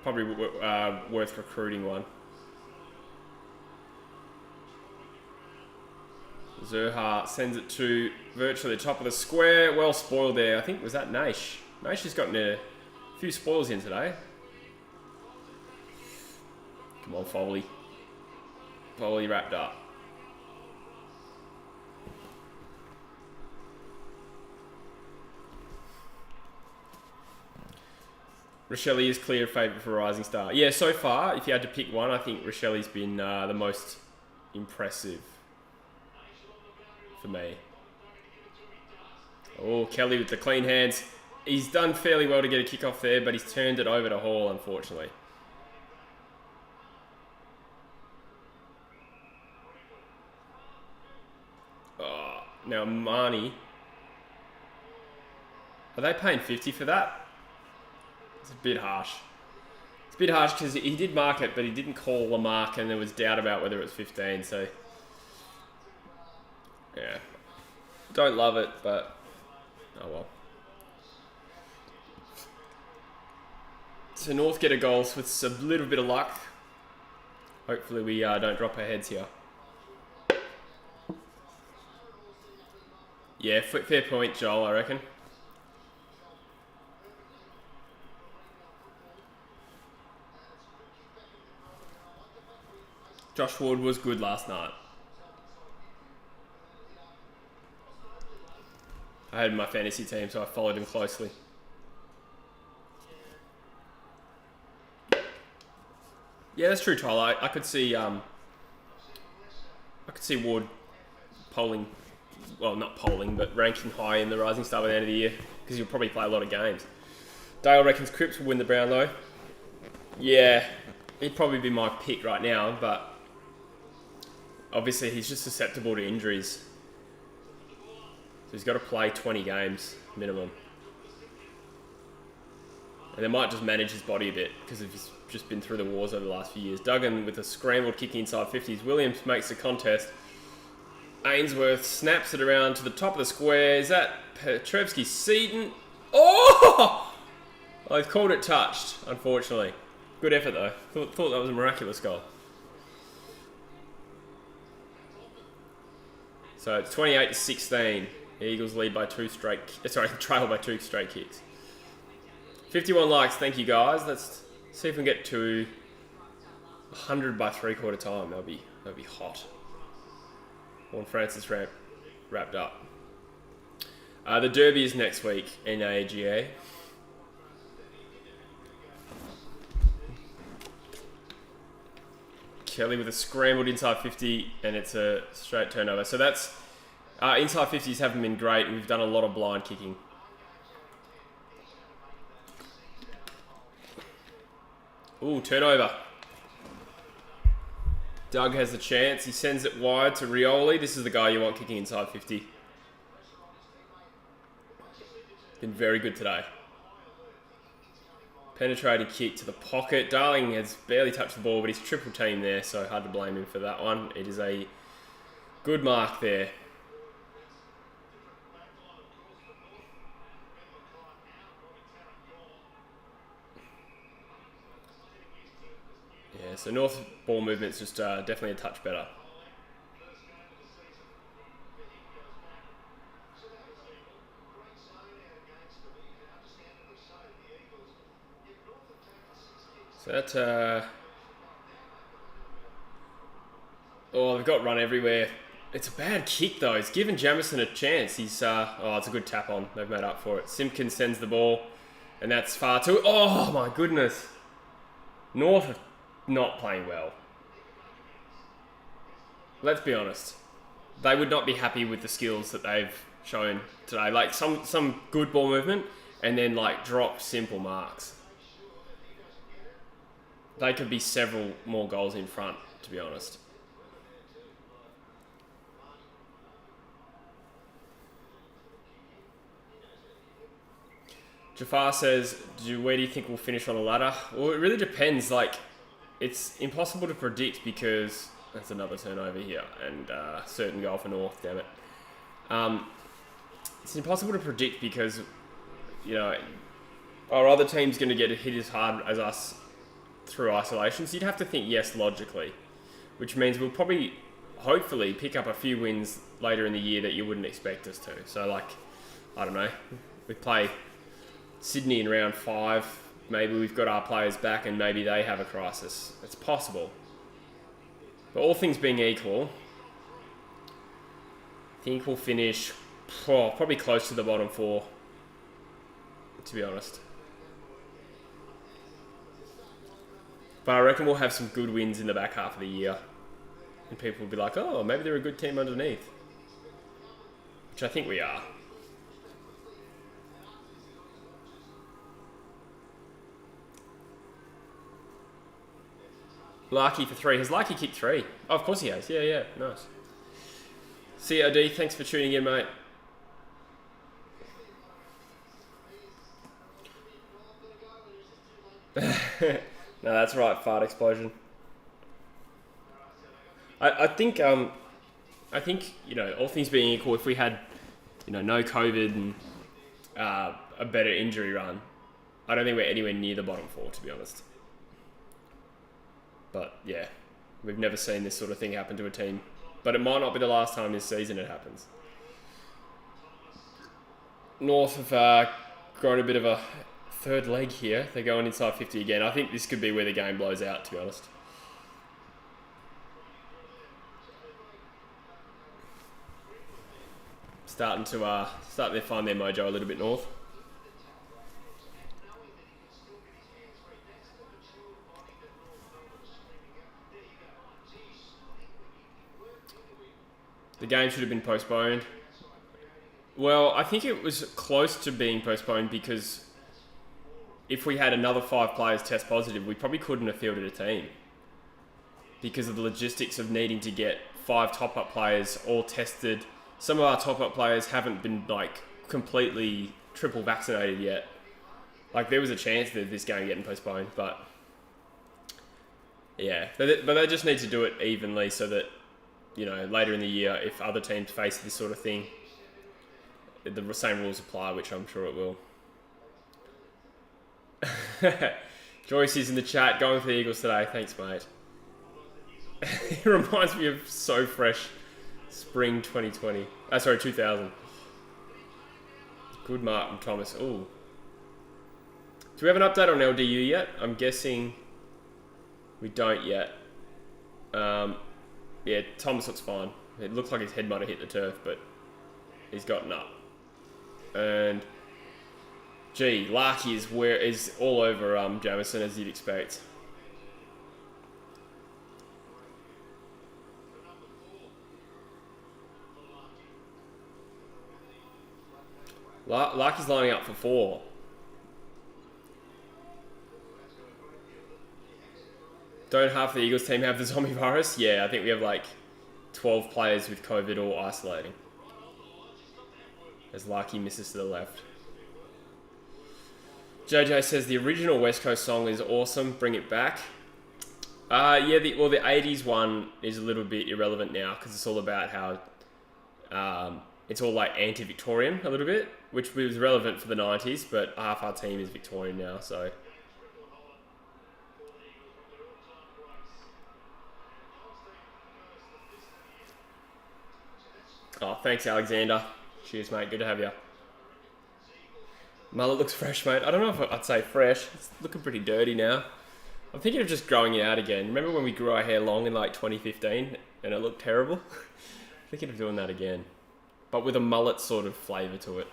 probably worth recruiting one. Zerha sends it to virtually the top of the square. Well spoiled there. I think, was that Naish? Naish has gotten a few spoils in today. Come on, Foley. Foley wrapped up. Rochelle is clear favourite for Rising Star. Yeah, so far, if you had to pick one, I think Rochelle's been the most impressive for me. Oh, Kelly with the clean hands. He's done fairly well to get a kick off there, but he's turned it over to Hall, unfortunately. Oh, now Marnie. Are they paying 50 for that? It's a bit harsh. It's a bit harsh because he did mark it, but he didn't call the mark, and there was doubt about whether it was 15, so yeah. Don't love it, but oh well. So North get a goal with a little bit of luck. Hopefully we don't drop our heads here. Yeah, fair point, Joel, I reckon. Josh Ward was good last night. I had him in my fantasy team, so I followed him closely. Yeah, that's true, Tyler. I could see Ward polling, well, not polling, but ranking high in the Rising Star by the end of the year because he'll probably play a lot of games. Dale reckons Cripps will win the Brownlow. Yeah, he'd probably be my pick right now, but obviously he's just susceptible to injuries. So he's got to play 20 games minimum. And they might just manage his body a bit because he's just been through the wars over the last few years. Duggan with a scrambled kick inside 50s. Williams makes the contest. Ainsworth snaps it around to the top of the square. Is that Petrevsky Seaton? Oh! I've called it touched, unfortunately. Good effort though. Thought that was a miraculous goal. So it's 28-16. The Eagles lead by trail by 2 straight kicks. 51 likes, thank you guys. Let's see if we can get to 100 by 3/4 time. That'd be hot. Warren Francis wrapped up. The Derby is next week, NAGA. Kelly with a scrambled inside 50, and it's a straight turnover. So that's inside 50s haven't been great. We've done a lot of blind kicking. Ooh, turnover. Doug has the chance. He sends it wide to Rioli. This is the guy you want kicking inside 50. Been very good today. Penetrating kick to the pocket. Darling has barely touched the ball, but he's triple teamed there, so hard to blame him for that one. It is a good mark there. Yeah, so North ball movement's just definitely a touch better. So that, oh, they've got run everywhere. It's a bad kick though. It's given Jamison a chance. He's it's a good tap on. They've made up for it. Simpkins sends the ball, and that's far too. Oh my goodness. North are not playing well. Let's be honest. They would not be happy with the skills that they've shown today. Like some good ball movement, and then like drop simple marks. They could be several more goals in front, to be honest. Jafar says, where do you think we'll finish on the ladder? Well, it really depends. Like, it's impossible to predict because... That's another turnover here. And certain goal for North, damn it. It's impossible to predict because, you know, our other team's going to get hit as hard as us through isolation. So you'd have to think yes logically. Which means we'll probably, hopefully, pick up a few wins later in the year that you wouldn't expect us to. So, like, I don't know. We play... Sydney in round 5, maybe we've got our players back and maybe they have a crisis. It's possible. But all things being equal, I think we'll finish probably close to the bottom 4, to be honest. But I reckon we'll have some good wins in the back half of the year. And people will be like, oh, maybe they're a good team underneath. Which I think we are. Larky for 3. Has Larky kicked 3? Oh, of course he has. Yeah. Nice. COD, thanks for tuning in, mate. No, that's right. Fart explosion. I think you know, all things being equal, if we had, you know, no COVID and a better injury run, I don't think we're anywhere near the bottom 4, to be honest. But yeah, we've never seen this sort of thing happen to a team. But it might not be the last time this season it happens. North have grown a bit of a third leg here. They're going inside 50 again. I think this could be where the game blows out, to be honest. Starting to find their mojo a little bit, North. The game should have been postponed. Well, I think it was close to being postponed because if we had another 5 players test positive, we probably couldn't have fielded a team. Because of the logistics of needing to get 5 top-up players all tested. Some of our top-up players haven't been, like, completely triple vaccinated yet. Like, there was a chance of this game getting postponed, but... Yeah, but they just need to do it evenly so that, you know, later in the year, if other teams face this sort of thing, the same rules apply, which I'm sure it will. Joyce is in the chat, going for the Eagles today. Thanks, mate. It reminds me of So Fresh Spring 2020. 2000. Good Martin Thomas. Ooh. Do we have an update on LDU yet? I'm guessing we don't yet. Yeah, Thomas looks fine. It looks like his head might have hit the turf, but he's gotten up. And Larky is all over Jamison, as you'd expect. Larky's lining up for 4. Don't half the Eagles team have the zombie virus? Yeah, I think we have like 12 players with COVID all isolating. As Larky misses to the left. JJ says the original West Coast song is awesome. Bring it back. Yeah, the 80s one is a little bit irrelevant now because it's all about how it's all like anti-Victorian a little bit, which was relevant for the 90s, but half our team is Victorian now, so... Oh, thanks, Alexander. Cheers, mate. Good to have you. Mullet looks fresh, mate. I don't know if I'd say fresh. It's looking pretty dirty now. I'm thinking of just growing it out again. Remember when we grew our hair long in like 2015 and it looked terrible? Thinking of doing that again. But with a mullet sort of flavour to it.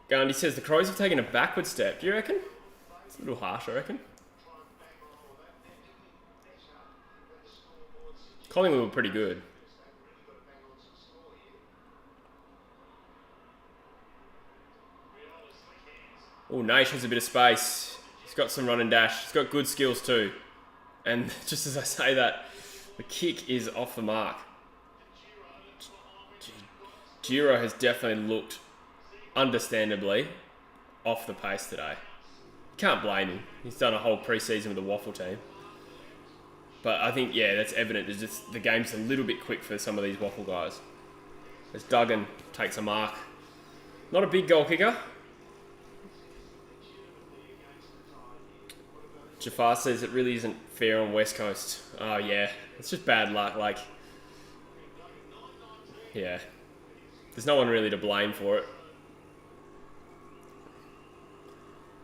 Gandhi says the Crows have taken a backward step. Do you reckon? It's a little harsh, I reckon. Collingwood were pretty good. Oh, Naish has a bit of space. He's got some run and dash. He's got good skills too. And just as I say that, the kick is off the mark. Giro has definitely looked, understandably, off the pace today. Can't blame him. He's done a whole pre-season with the Waffle team. But I think, yeah, that's evident. There's just the game's a little bit quick for some of these Waffle guys. As Duggan takes a mark. Not a big goal kicker. Jafar says it really isn't fair on West Coast. Oh, yeah. It's just bad luck. Like, yeah. There's no one really to blame for it.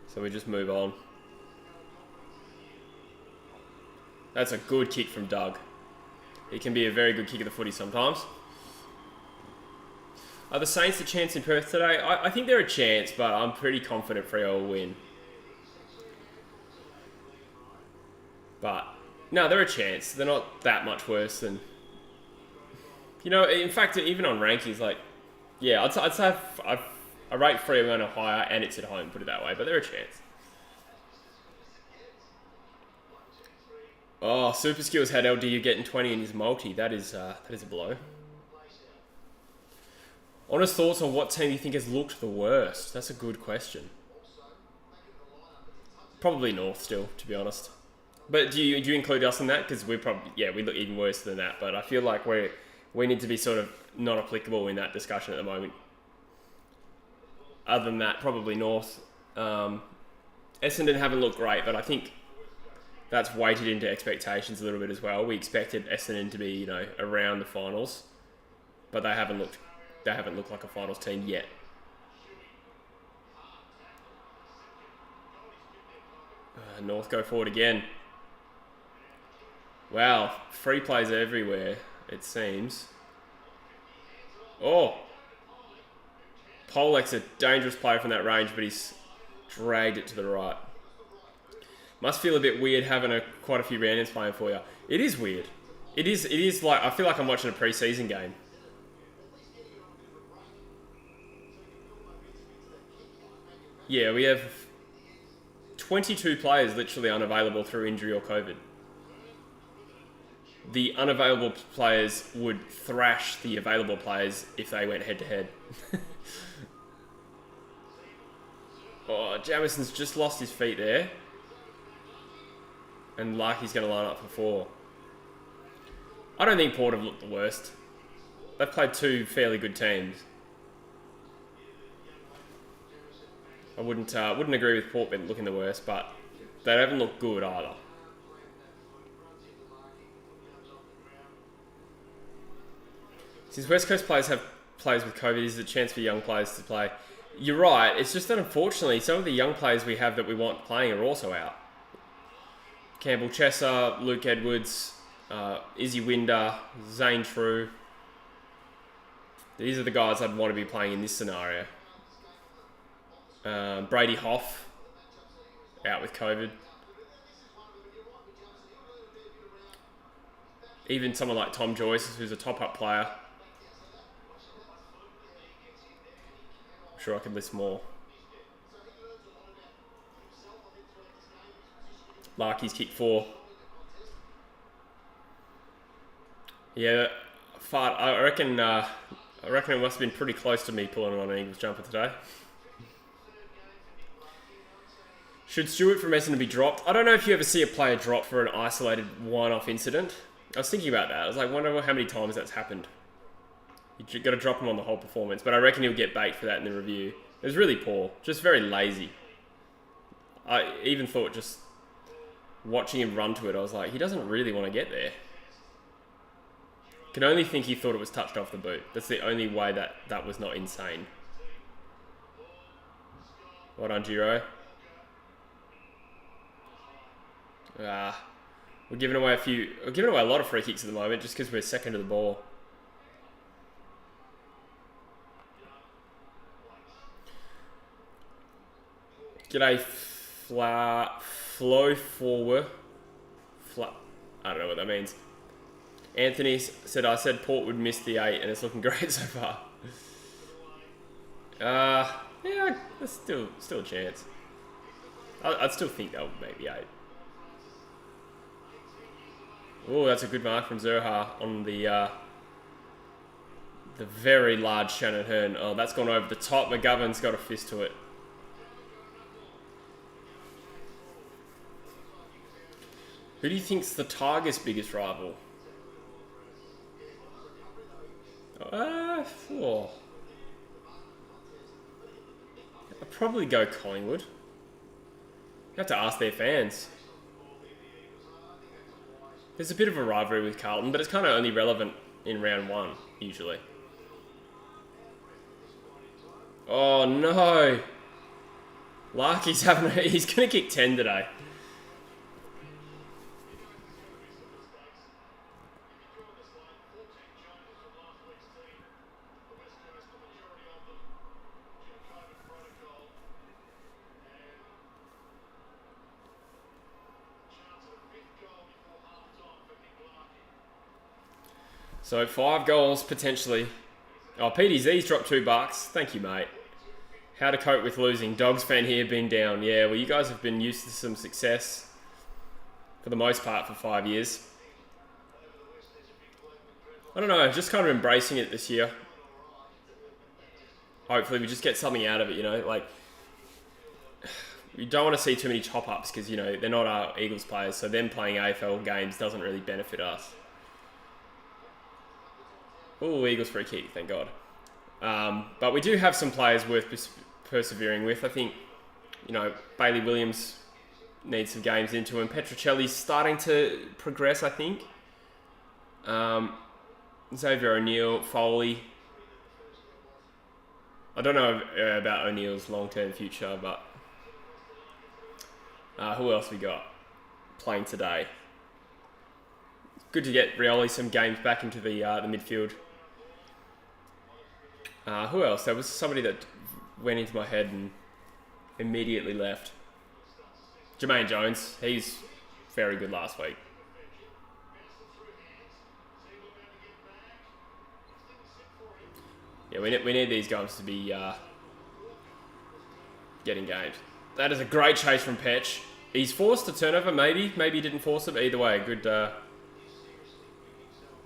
So we just move on. That's a good kick from Doug. He can be a very good kick of the footy sometimes. Are the Saints a chance in Perth today? I think they're a chance, but I'm pretty confident Freo will win. But, no, they're a chance. They're not that much worse than... You know, in fact, even on rankings, like... Yeah, I'd say I rate Freo going higher, and it's at home, put it that way, but they're a chance. Oh, Super Skills had LDU getting 20 in his multi. That is a blow. Honest thoughts on what team you think has looked the worst? That's a good question. Probably North still, to be honest. But do you include us in that? Because we look even worse than that. But I feel like we need to be sort of not applicable in that discussion at the moment. Other than that, probably North. Essendon haven't looked great, but I think that's weighted into expectations a little bit as well. We expected Essendon to be, you know, around the finals, but they haven't looked like a finals team yet. North go forward again. Wow, free plays everywhere, it seems. Oh! Polek's a dangerous player from that range, but he's dragged it to the right. Must feel a bit weird having quite a few randoms playing for you. It is weird. It is like, I feel like I'm watching a pre-season game. Yeah, we have 22 players literally unavailable through injury or COVID. The unavailable players would thrash the available players if they went head-to-head. Oh, Jamison's just lost his feet there. And Larky's going to line up for 4. I don't think Port have looked the worst. They've played 2 fairly good teams. I wouldn't agree with Port looking the worst, but they haven't looked good either. Since West Coast players have players with COVID, is a chance for young players to play. You're right. It's just that unfortunately, some of the young players we have that we want playing are also out. Campbell Chesser, Luke Edwards, Izzy Winder, Zane True. These are the guys I'd want to be playing in this scenario. Brady Hoff, out with COVID. Even someone like Tom Joyce, who's a top-up player. I'm sure I could list more. Larky's kick 4. Yeah, fart. I reckon it must have been pretty close to me pulling on an Eagles jumper today. Should Stewart from Essendon be dropped? I don't know if you ever see a player drop for an isolated one-off incident. I was thinking about that. I was like, wonder how many times that's happened. You've got to drop him on the whole performance, but I reckon he'll get baked for that in the review. It was really poor, just very lazy. I even thought just watching him run to it, I was like, he doesn't really want to get there. Can only think he thought it was touched off the boot. That's the only way that was not insane. Well done, Giro. We're giving away a lot of free kicks at the moment just because we're second to the ball. G'day, flow forward. I don't know what that means. Anthony said, I said Port would miss the 8 and it's looking great so far. Yeah, there's still a chance. I'd still think they'll make the 8. Oh, that's a good mark from Zerha on the very large Shannon Hearn. Oh, that's gone over the top. McGovern's got a fist to it. Who do you think's the Tigers' biggest rival? I'd probably go Collingwood. You have to ask their fans. There's a bit of a rivalry with Carlton, but it's kind of only relevant in round 1, usually. Oh no! Larky's he's going to kick 10 today. So 5 goals potentially. Oh, PDZ's dropped $2. Thank you, mate. How to cope with losing. Dogs fan here, been down. Yeah, well, you guys have been used to some success for the most part for 5 years. I don't know, just kind of embracing it this year. Hopefully we just get something out of it, you know, like we don't want to see too many chop-ups because, you know, they're not our Eagles players, so them playing AFL games doesn't really benefit us. Oh, Eagles free kick, thank God. But we do have some players worth persevering with. I think, you know, Bailey Williams needs some games into him. Petruccelli's starting to progress, I think. Xavier O'Neill, Foley. I don't know about O'Neill's long-term future, but who else we got playing today? Good to get Rioli some games back into the midfield. Who else? There was somebody that went into my head and immediately left. Jermaine Jones. He's very good last week. Yeah, we need these guys to be getting games. That is a great chase from Petch. He's forced a turnover, maybe. Maybe he didn't force it, but either way,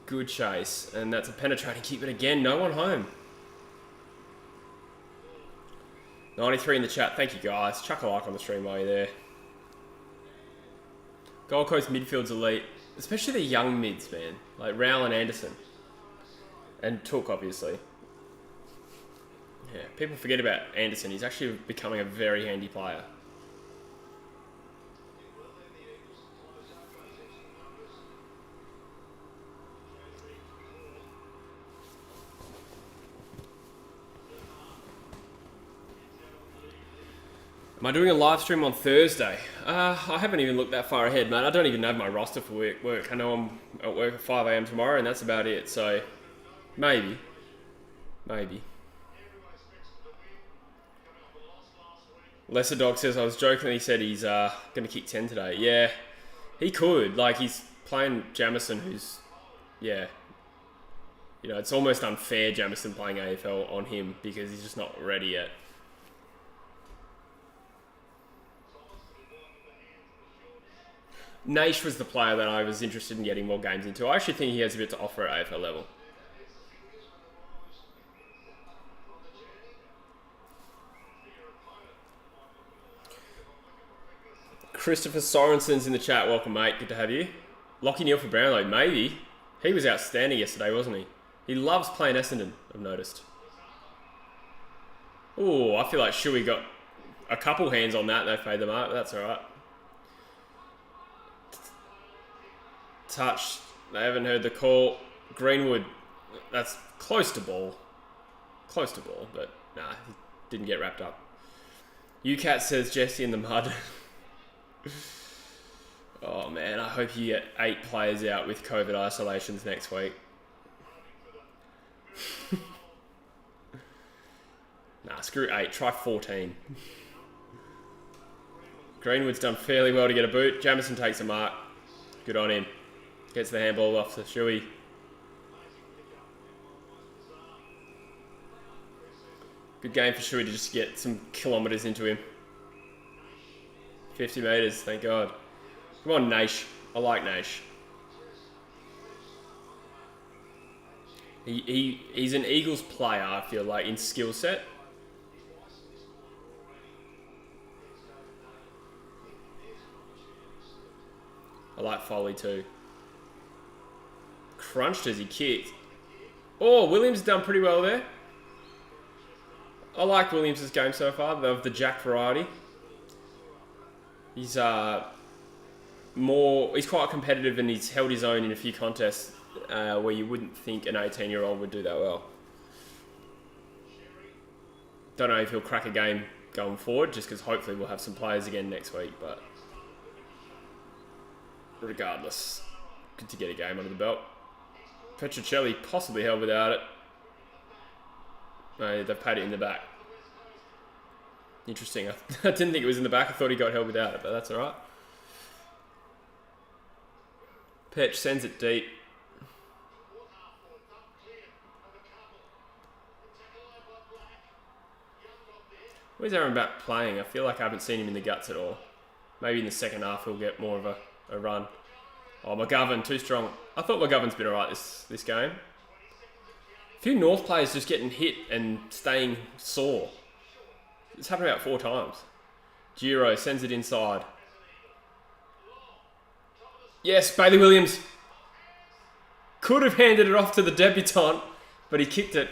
good chase. And that's a penetrating kick, but again, no one home. 93 in the chat. Thank you, guys. Chuck a like on the stream while you're there. Gold Coast midfield's elite. Especially the young mids, man. Like Rowell and Anderson. And Took, obviously. Yeah, people forget about Anderson. He's actually becoming a very handy player. Am I doing a live stream on Thursday? I haven't even looked that far ahead, man. I don't even have my roster for work. I know I'm at work at 5 a.m. tomorrow, and that's about it. So, maybe. Lesser Dog says, I was joking, he said he's going to kick 10 today. Yeah, he could. Like, he's playing Jamison, who's, yeah. You know, it's almost unfair, Jamison playing AFL on him, because he's just not ready yet. Naish was the player that I was interested in getting more games into. I actually think he has a bit to offer at AFL level. Christopher Sorensen's in the chat. Welcome, mate. Good to have you. Lockie Neal for Brownlow. Maybe. He was outstanding yesterday, wasn't he? He loves playing Essendon, I've noticed. Oh, I feel like Shuey got a couple hands on that. They've made them up. That's all right. Touch. They haven't heard the call. Greenwood. That's close to ball. Close to ball, but nah, he didn't get wrapped up. UCat says Jesse in the mud. Oh man, hope you get 8 players out with COVID isolations next week. Nah, screw 8. Try 14. Greenwood's done fairly well to get a boot. Jamison takes a mark. Good on him. Gets the handball off the Shuey. Good game for Shuey to just get some kilometres into him. 50 metres, thank God. Come on, Naish. I like Naish. He's an Eagles player, I feel like, in skill set. I like Foley too. Crunched as he kicked. Oh, Williams done pretty well there. I like Williams' game so far, of the Jack variety. He's quite competitive and he's held his own in a few contests where you wouldn't think an 18-year-old would do that well. Don't know if he'll crack a game going forward, just because hopefully we'll have some players again next week, but regardless, good to get a game under the belt. Petrocelli possibly held without it. No, they've paid it in the back. Interesting. I didn't think it was in the back. I thought he got held without it, but that's all right. Petch sends it deep. Where's Aaron Batt playing? I feel like I haven't seen him in the guts at all. Maybe in the second half he'll get more of a run. Oh, McGovern, too strong. I thought McGovern's been alright this game. A few North players just getting hit and staying sore. It's happened about 4 times. Giro sends it inside. Yes, Bailey Williams. Could have handed it off to the debutant, but he kicked it.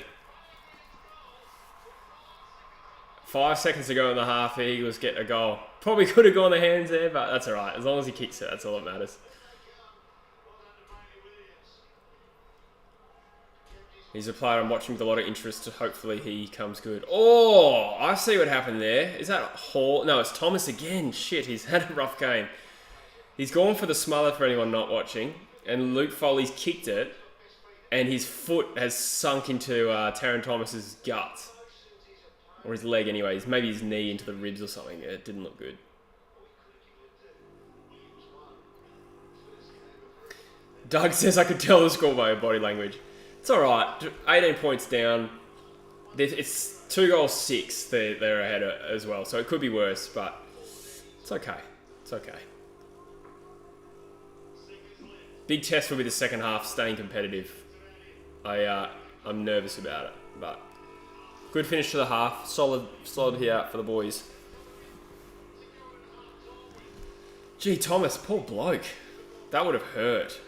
5 seconds to go in the half, the Eagles get a goal. Probably could have gone the hands there, but that's alright. As long as he kicks it, that's all that matters. He's a player I'm watching with a lot of interest. Hopefully he comes good. Oh, I see what happened there. Is that Hall? No, it's Thomas again. Shit, he's had a rough game. He's gone for the smother for anyone not watching. And Luke Foley's kicked it. And his foot has sunk into Taron Thomas's gut. Or his leg anyways. Maybe his knee into the ribs or something. It didn't look good. Doug says I could tell the score by your body language. It's alright. 18 points down. It's 2 goals 6 they're ahead as well. So it could be worse, but it's okay. It's okay. Big test will be the second half, staying competitive. I'm nervous about it, but good finish to the half. Solid here for the boys. Gee, Thomas, poor bloke. That would have hurt.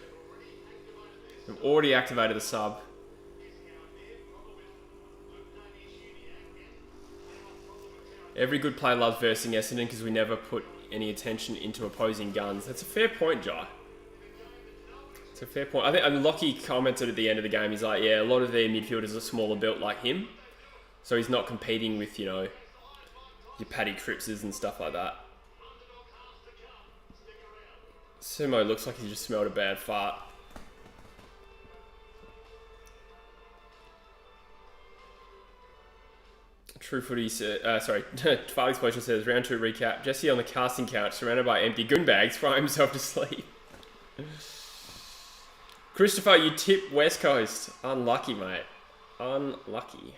We've already activated the sub. Every good player loves versing Essendon because we never put any attention into opposing guns. That's a fair point, Jai. It's a fair point. I think Lockie commented at the end of the game, he's like, yeah, a lot of their midfielders are smaller built like him. So he's not competing with, you know, your Paddy Crippses and stuff like that. Sumo looks like he just smelled a bad fart. True Footy says, File Explosion says, round 2 recap. Jesse on the casting couch, surrounded by empty goon bags, crying himself to sleep. Christopher, you tip West Coast. Unlucky, mate. Unlucky.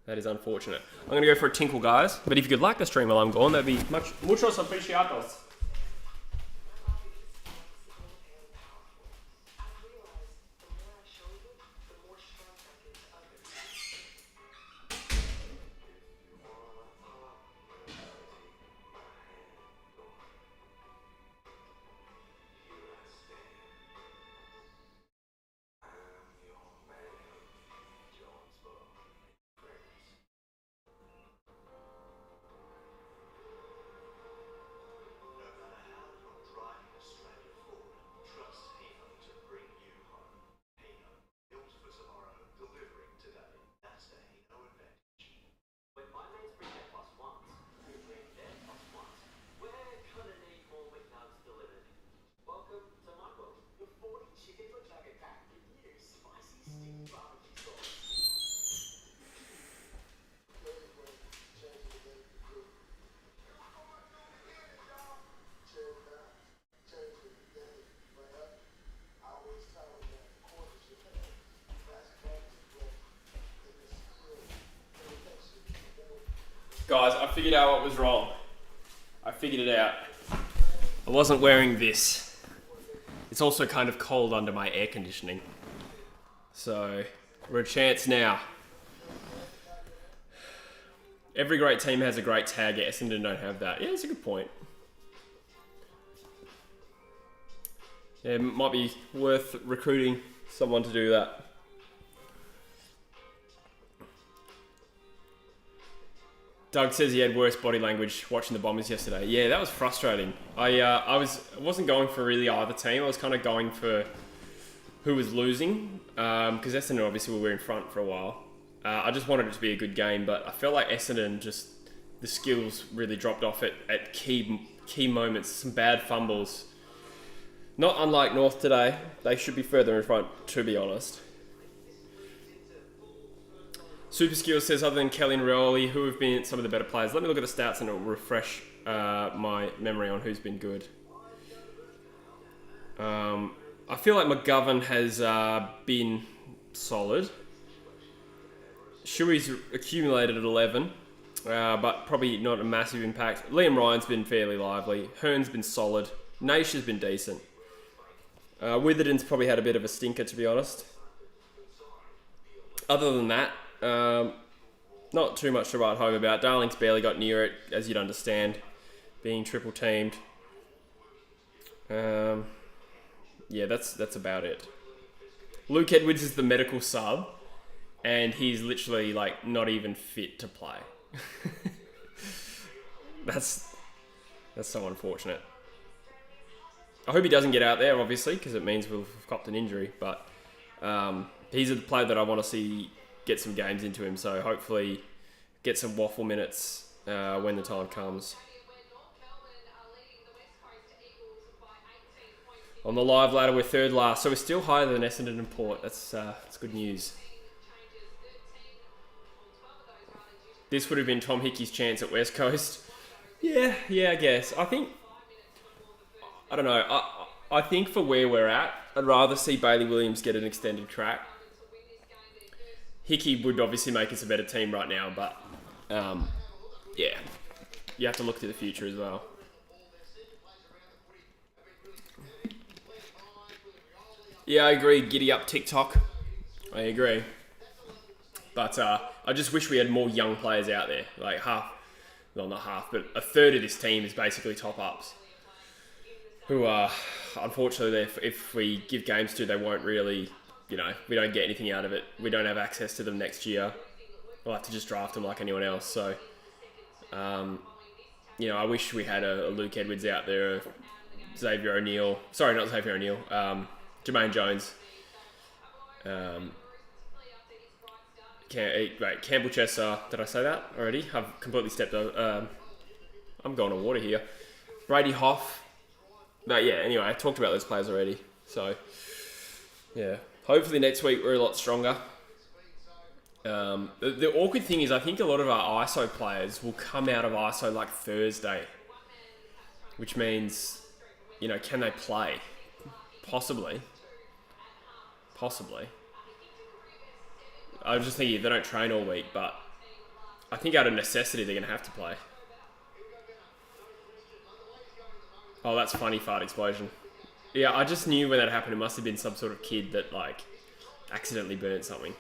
That is unfortunate. I'm going to go for a tinkle, guys. But if you could like the stream while I'm gone, that'd be muchos apreciados. figured out what was wrong. I figured it out. I wasn't wearing this. It's also kind of cold under my air conditioning. So, we're a chance now. Every great team has a great tag. Essendon don't have that. Yeah, that's a good point. Yeah, it might be worth recruiting someone to do that. Doug says he had worse body language watching the Bombers yesterday. Yeah, that was frustrating. I wasn't going for really either team. I was kind of going for who was losing, because Essendon obviously were in front for a while. I just wanted it to be a good game, but I felt like Essendon the skills really dropped off at key moments. Some bad fumbles. Not unlike North today. They should be further in front, to be honest. Super Skills says, other than Kelly and Rioli, who have been some of the better players? Let me look at the stats and it'll refresh my memory on who's been good. I feel like McGovern has been solid. Shuey's accumulated at 11, but probably not a massive impact. Liam Ryan's been fairly lively. Hearn's been solid. Naish has been decent. Witherden's probably had a bit of a stinker, to be honest. Other than that, not too much to write home about. Darling's barely got near it, as you'd understand, being triple teamed. Yeah, that's about it. Luke Edwards is the medical sub, and he's literally like not even fit to play. That's so unfortunate. I hope he doesn't get out there, obviously, because it means we've copped an injury. But he's a player that I want to see get some games into him. So hopefully get some waffle minutes when the time comes. On the live ladder, we're third last, so we're still higher than Essendon and Port. That's good news. This would have been Tom Hickey's chance at West Coast. Yeah, I guess. I don't know. I think for where we're at, I'd rather see Bailey Williams get an extended track. Hickey would obviously make us a better team right now, but yeah, you have to look to the future as well. Yeah, I agree. Giddy up TikTok. I agree. But I just wish we had more young players out there. Like half, well not half, but a third of this team is basically top-ups. Who are, unfortunately, if we give games to, they won't really, we don't get anything out of it. We don't have access to them next year. We'll have to just draft them like anyone else. So, I wish we had a Luke Edwards out there, Xavier O'Neill. Sorry, not Xavier O'Neill. Jermaine Jones. Campbell Chester. Did I say that already? I've completely stepped over. I'm going on water here. Brady Hoff. But yeah, anyway, I talked about those players already. So, yeah. Hopefully next week we're a lot stronger. The awkward thing is I think a lot of our ISO players will come out of ISO like Thursday. Which means, can they play? Possibly. I was just thinking they don't train all week, but I think out of necessity they're going to have to play. Oh, that's funny, fart explosion. Yeah, I just knew when that happened. It must have been some sort of kid that, accidentally burnt something.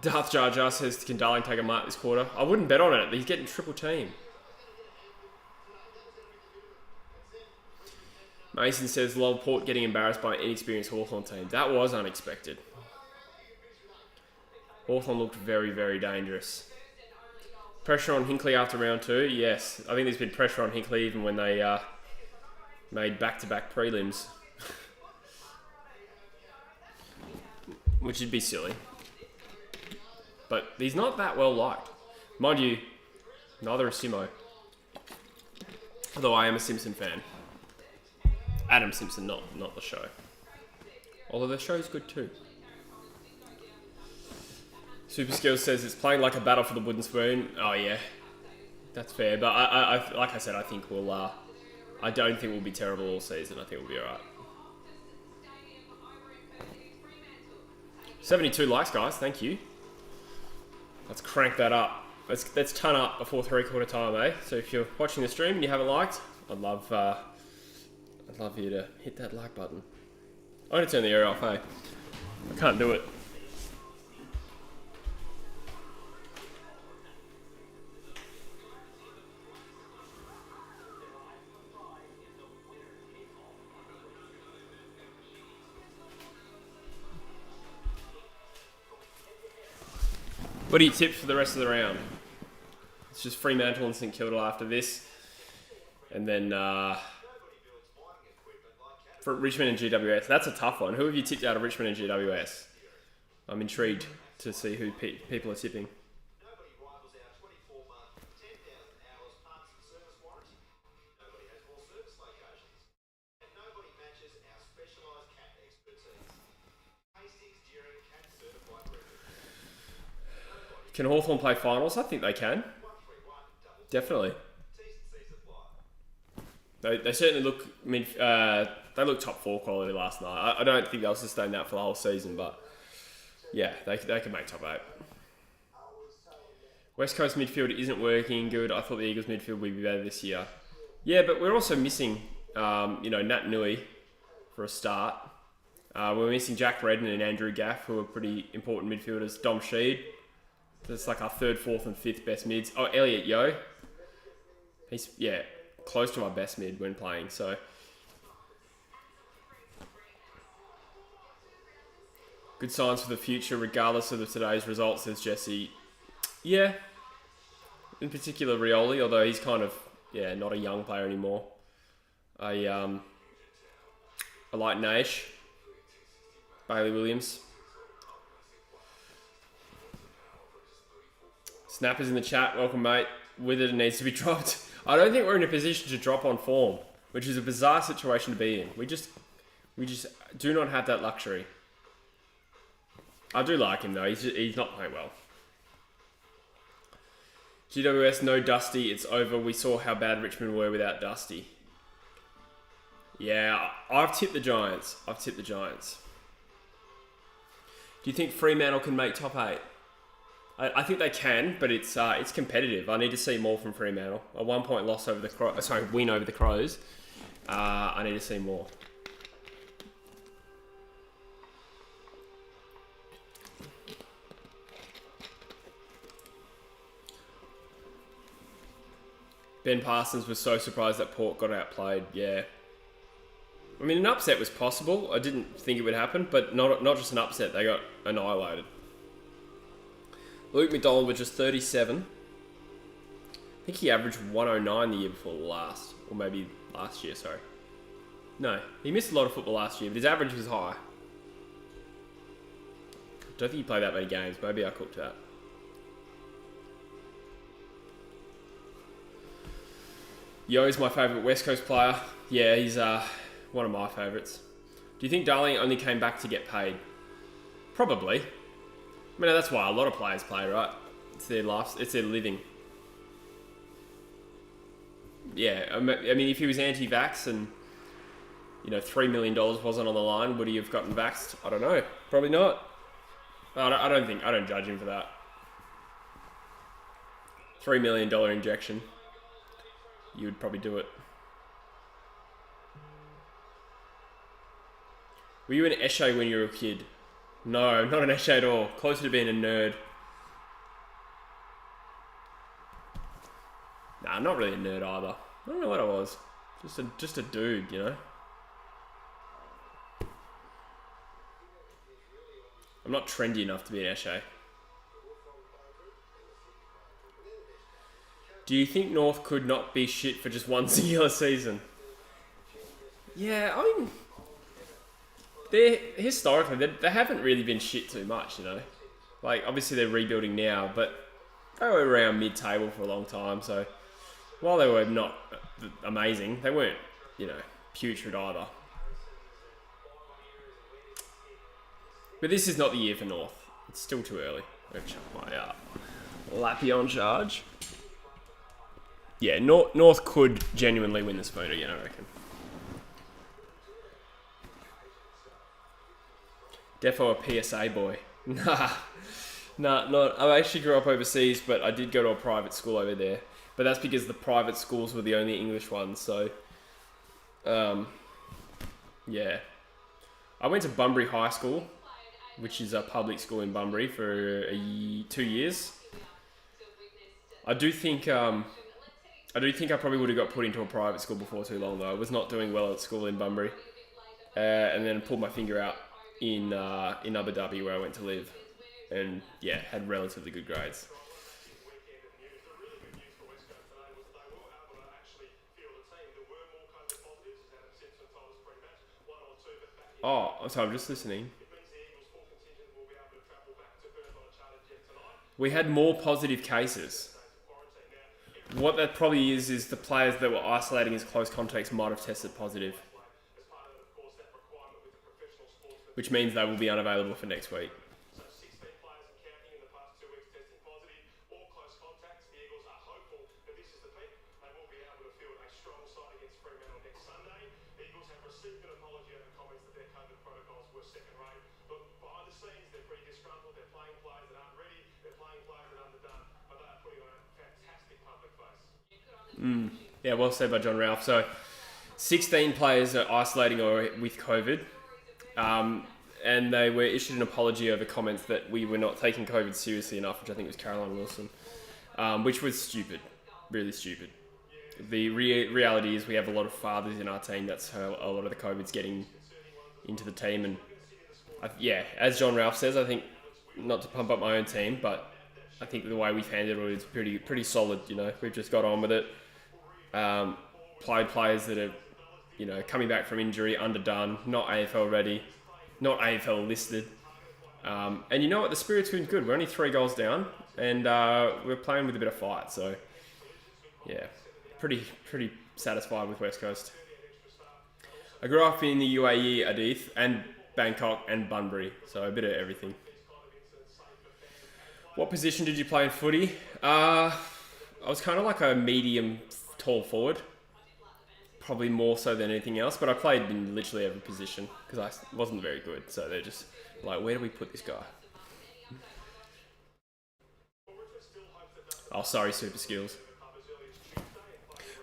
Darth Jar Jar says, can Darling take a mark this quarter? I wouldn't bet on it. He's getting triple team. Mason says, lol, Port getting embarrassed by an inexperienced Hawthorn team. That was unexpected. Hawthorn looked very, very dangerous. Pressure on Hinkley after round 2? Yes. I think there's been pressure on Hinkley even when they made back-to-back prelims. Which would be silly. But he's not that well liked. Mind you, neither is Simo. Although I am a Simpson fan. Adam Simpson, not the show. Although the show's good too. Super Skills says it's playing like a battle for the wooden spoon. Oh yeah, that's fair. But I like I said, I think we'll. I don't think we'll be terrible all season. I think we'll be alright. 72 likes, guys. Thank you. Let's crank that up. Let's ton up before 3/4 time, eh? So if you're watching the stream and you haven't liked, I'd love you to hit that like button. I'm gonna turn the air off, eh? I can't do it. What do you tip for the rest of the round? It's just Fremantle and St Kilda after this. And then for Richmond and GWS. That's a tough one. Who have you tipped out of Richmond and GWS? I'm intrigued to see who people are tipping. Can Hawthorn play finals? I think they can. Definitely. They certainly look they look top 4 quality last night. I don't think they'll sustain that for the whole season, but yeah, they can make top 8. West Coast midfield isn't working good. I thought the Eagles midfield would be better this year. Yeah, but we're also missing, Nat Nui for a start. We're missing Jack Redden and Andrew Gaff, who are pretty important midfielders. Dom Sheed. That's like our 3rd, 4th and 5th best mids. Oh, Elliot Yeo. He's, close to our best mid when playing, so. Good signs for the future, regardless of today's results, says Jesse. Yeah. In particular, Rioli, although he's kind of, not a young player anymore. I like Naish. Bailey Williams. Snappers in the chat, welcome mate. Withered needs to be dropped. I don't think we're in a position to drop on form, which is a bizarre situation to be in. We just do not have that luxury. I do like him though, he's not playing well. GWS, no Dusty, it's over. We saw how bad Richmond were without Dusty. Yeah, I've tipped the Giants. Do you think Fremantle can make top 8? I think they can, but it's competitive. I need to see more from Fremantle. A 1-point loss over the win over the Crows. I need to see more. Ben Parsons was so surprised that Port got outplayed. Yeah. I mean, an upset was possible. I didn't think it would happen, but not just an upset. They got annihilated. Luke McDonald was just 37. I think he averaged 109 the year before last. Or maybe last year, sorry. No, he missed a lot of football last year, but his average was high. Don't think he played that many games. Maybe I cooked that. Yo's my favourite West Coast player. Yeah, he's one of my favourites. Do you think Darling only came back to get paid? Probably. I mean, that's why a lot of players play, right? It's their life, it's their living. Yeah, I mean, if he was anti-vax and, $3 million wasn't on the line, would he have gotten vaxxed? I don't know. Probably not. I don't judge him for that. $3 million injection. You would probably do it. Were you an Eshe when you were a kid? No, not an Eshe at all. Closer to being a nerd. Nah, not really a nerd either. I don't know what I was. Just a dude, I'm not trendy enough to be an Eshe. Do you think North could not be shit for just one singular season? Yeah, I mean, historically, they haven't really been shit too much, Like, obviously they're rebuilding now, but they were around mid-table for a long time, so while they were not amazing, they weren't, putrid either. But this is not the year for North. It's still too early. I'm going to chuck my Lappy on charge. Yeah, North could genuinely win the Spoon again, I reckon. Defo a PSA boy. Nah. Nah, not. I actually grew up overseas, but I did go to a private school over there. But that's because the private schools were the only English ones. So, um, yeah. I went to Bunbury High School, which is a public school in Bunbury for 2 years. I do think I probably would have got put into a private school before too long though. I was not doing well at school in Bunbury, and then pulled my finger out in Abu Dhabi where I went to live, and yeah, had relatively good grades. Oh, sorry, I'm just listening. We had more positive cases. What that probably is the players that were isolating as close contacts might have tested positive, which means they will be unavailable for next week. Yeah, well said by John Ralph. So, 16 players are isolating or with COVID, and they were issued an apology over comments that we were not taking COVID seriously enough, which I think was Caroline Wilson, which was stupid, really stupid. The reality is we have a lot of fathers in our team. That's how a lot of the COVID's getting into the team, and yeah, as John Ralph says, I think not to pump up my own team, but I think the way we've handled it is pretty solid. You know, we've just got on with it. Played players that are, you know, coming back from injury, underdone, not AFL ready, not AFL listed. And you know what? The spirit's been good. We're only 3 goals down, and we're playing with a bit of fight. So, yeah, pretty satisfied with West Coast. I grew up in the UAE, Adith, and Bangkok and Bunbury, so a bit of everything. What position did you play in footy? I was kind of like a medium tall forward, probably more so than anything else, but I played in literally every position because I wasn't very good, so they're just like, where do we put this guy? Oh, sorry, super skills.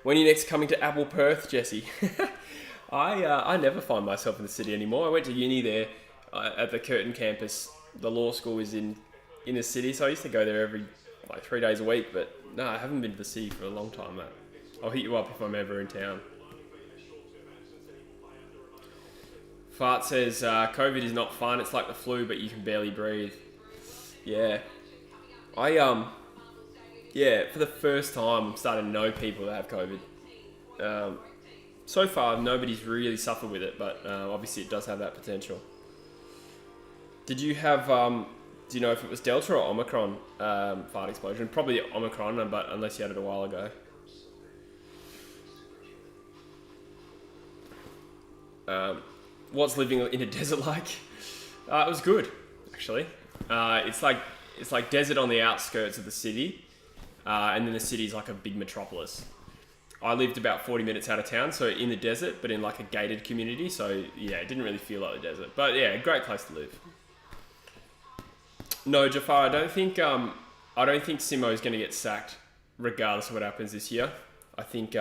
When are you next coming to Apple Perth, Jesse? I never find myself in the city anymore. I went to uni there at the Curtin campus. The law school is in the city, so I used to go there every 3 days a week, but no, I haven't been to the city for a long time, mate. I'll hit you up if I'm ever in town. Fart says, COVID is not fun, it's like the flu, but you can barely breathe. Yeah. For the first time, I'm starting to know people that have COVID. So far, nobody's really suffered with it, but obviously it does have that potential. Did you have, do you know if it was Delta or Omicron fart explosion? Probably Omicron, but unless you had it a while ago. What's living in a desert like? It was good, actually. It's like desert on the outskirts of the city, and then the city's like a big metropolis. I lived about 40 minutes out of town, so in the desert, but in like a gated community. So yeah, it didn't really feel like the desert, but yeah, great place to live. No, Jafar, I don't think Simo's going to get sacked, regardless of what happens this year. I think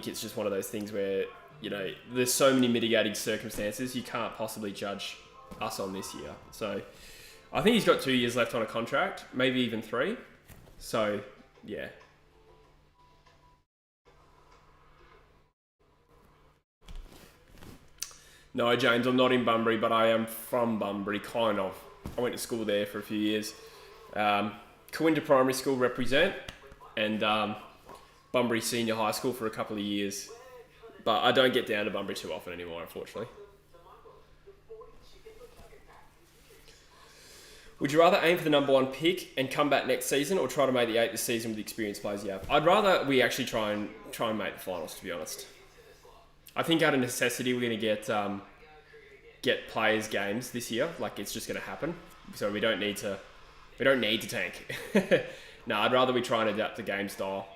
it's just one of those things where, you know, there's so many mitigating circumstances, you can't possibly judge us on this year. So I think he's got 2 years left on a contract, maybe even 3. So yeah. No, James, I'm not in Bunbury, but I am from Bunbury, kind of. I went to school there for a few years. Corinda Primary School represent, and Bunbury Senior High School for a couple of years. But I don't get down to Bunbury too often anymore, unfortunately. Would you rather aim for the number 1 pick and come back next season, or try to make the 8th this season with the experienced players you have? I'd rather we actually try and make the finals, to be honest. I think out of necessity we're going to get players games this year. Like, it's just going to happen. So we don't need to tank. No, I'd rather we try and adapt the game style.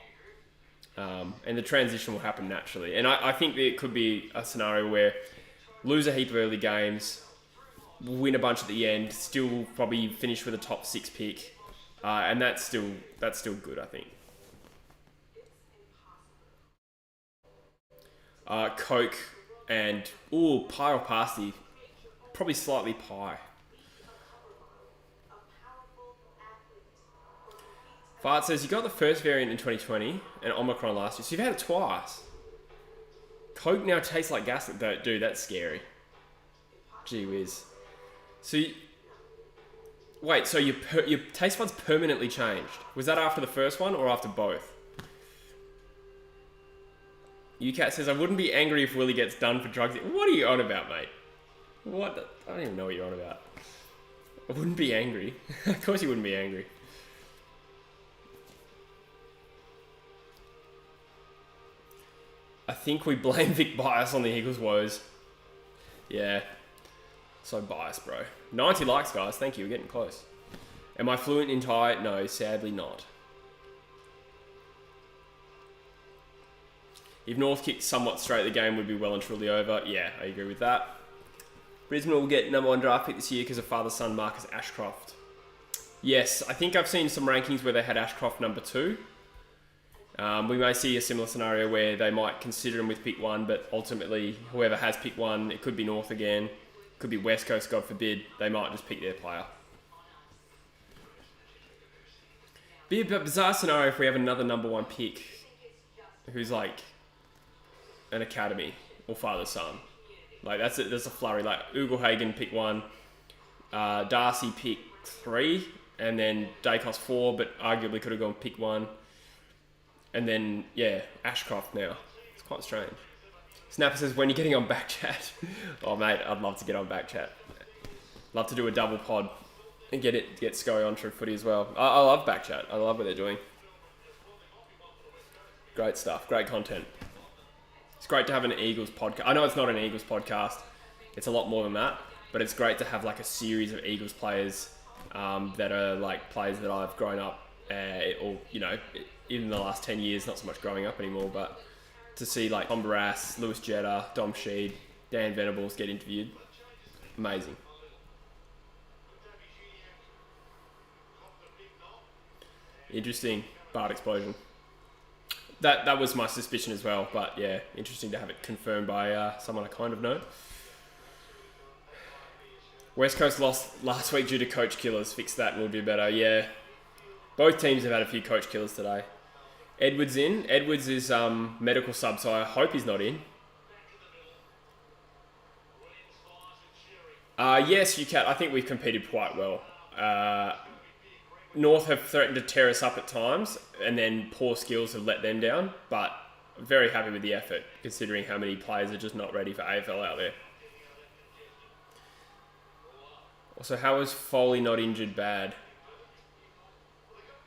And the transition will happen naturally. And I think there could be a scenario where lose a heap of early games, win a bunch at the end, still probably finish with a top 6 pick, and that's still good, I think. Coke and pie or pasty, probably slightly pie. Fart says you got the first variant in 2020 and Omicron last year, so you've had it twice. Coke now tastes like gas. Dude, that's scary. Gee whiz. So, so your taste buds permanently changed. Was that after the first one or after both? UCat says, I wouldn't be angry if Willie gets done for drugs. What are you on about, mate? What? I don't even know what you're on about. I wouldn't be angry. Of course you wouldn't be angry. I think we blame Vic Bias on the Eagles' woes. Yeah. So biased, bro. 90 likes, guys. Thank you. We're getting close. Am I fluent in Thai? No, sadly not. If North kicked somewhat straight, the game would be well and truly over. Yeah, I agree with that. Brisbane will get number 1 draft pick this year because of father-son Marcus Ashcroft. Yes, I think I've seen some rankings where they had Ashcroft number 2. We may see a similar scenario where they might consider him with pick 1, but ultimately, whoever has pick 1, it could be North again, could be West Coast, God forbid, they might just pick their player. Be a bizarre scenario if we have another number 1 pick who's like an academy or father-son. Like that's a flurry. Like Ugelhagen pick 1, Darcy pick 3, and then Dacos 4, but arguably could have gone pick 1. And then, yeah, Ashcroft now. It's quite strange. Snapper says, when you're getting on Backchat? Oh, mate, I'd love to get on Backchat. Love to do a double pod and get Scully on True Footy as well. I love Backchat. I love what they're doing. Great stuff. Great content. It's great to have an Eagles podcast. I know it's not an Eagles podcast. It's a lot more than that. But it's great to have like a series of Eagles players that are like players that I've grown up or, you know, in the last 10 years, not so much growing up anymore, but to see like Tom Barras, Lewis Jetta, Dom Sheed, Dan Venables get interviewed, amazing. Interesting, Bart explosion. That was my suspicion as well, but yeah, interesting to have it confirmed by someone I kind of know. West Coast lost last week due to coach killers. Fix that and we'll do better. Yeah, both teams have had a few coach killers today. Edwards in. Edwards is medical sub, so I hope he's not in. Yes, UCAT. I think we've competed quite well. North have threatened to tear us up at times, and then poor skills have let them down. But I'm very happy with the effort, considering how many players are just not ready for AFL out there. Also, how was Foley not injured bad?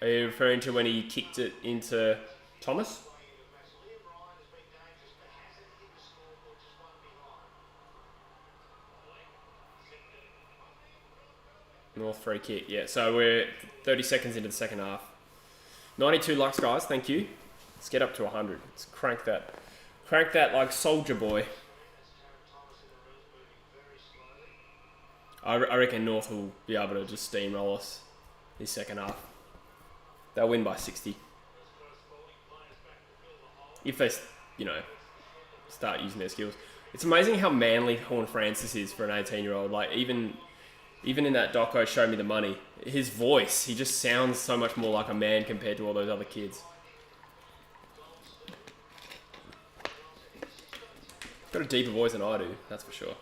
Are you referring to when he kicked it into Thomas? North free kick, yeah. So we're 30 seconds into the second half. 92 likes, guys. Thank you. Let's get up to 100. Let's crank that. Crank that like Soldier Boy. I reckon North will be able to just steamroll us this second half. They'll win by 60. If they, you know, start using their skills. It's amazing how manly Horn Francis is for an 18-year-old. Like, even in that doco, Show Me the Money, his voice, he just sounds so much more like a man compared to all those other kids. Got a deeper voice than I do, that's for sure.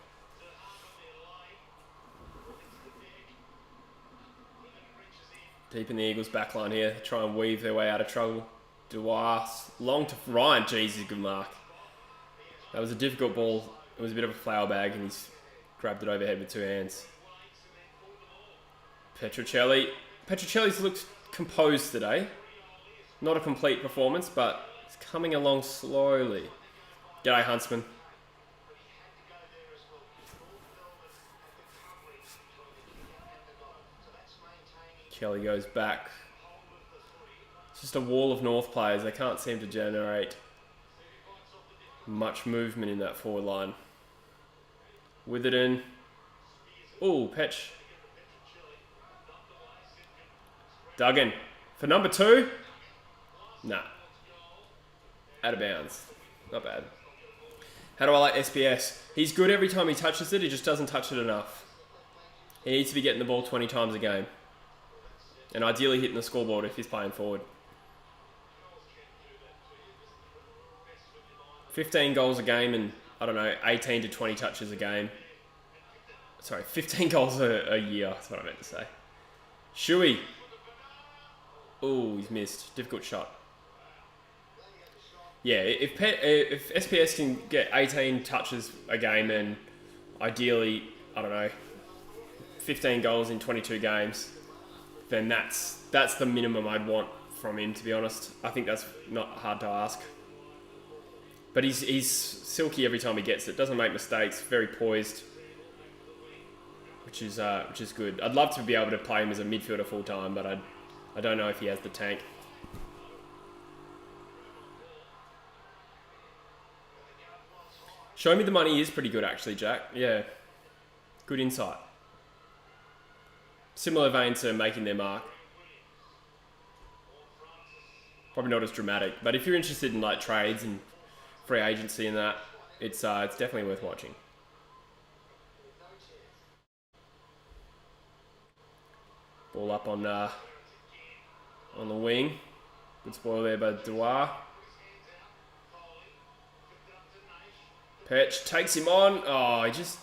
Deep in the Eagles' backline here, try and weave their way out of trouble. Duas, long to Ryan. Jeez, good mark. That was a difficult ball. It was a bit of a flower bag, and he's grabbed it overhead with 2 hands. Petruccelli's looked composed today. Not a complete performance, but it's coming along slowly. G'day, Huntsman. Kelly goes back. It's just a wall of North players. They can't seem to generate much movement in that forward line. Witherden. Ooh, Petch. Duggan. For number 2? Nah. Out of bounds. Not bad. How do I like SPS? He's good every time he touches it, he just doesn't touch it enough. He needs to be getting the ball 20 times a game. And ideally hitting the scoreboard if he's playing forward. 15 goals a game and, I don't know, 18 to 20 touches a game. Sorry, 15 goals a year, that's what I meant to say. Shuey. Ooh, he's missed. Difficult shot. Yeah, if SPS can get 18 touches a game and ideally, I don't know, 15 goals in 22 games, then that's the minimum I'd want from him, to be honest. I think that's not hard to ask. But he's silky every time he gets it. Doesn't make mistakes. Very poised, which is good. I'd love to be able to play him as a midfielder full time, but I don't know if he has the tank. Show me the money is pretty good, actually, Jack. Yeah, good insight. Similar vein to making their mark. Probably not as dramatic, but if you're interested in like trades and free agency and that, it's definitely worth watching. Ball up on the wing. Good spoil there by Dewar. Petch takes him on. Oh, he just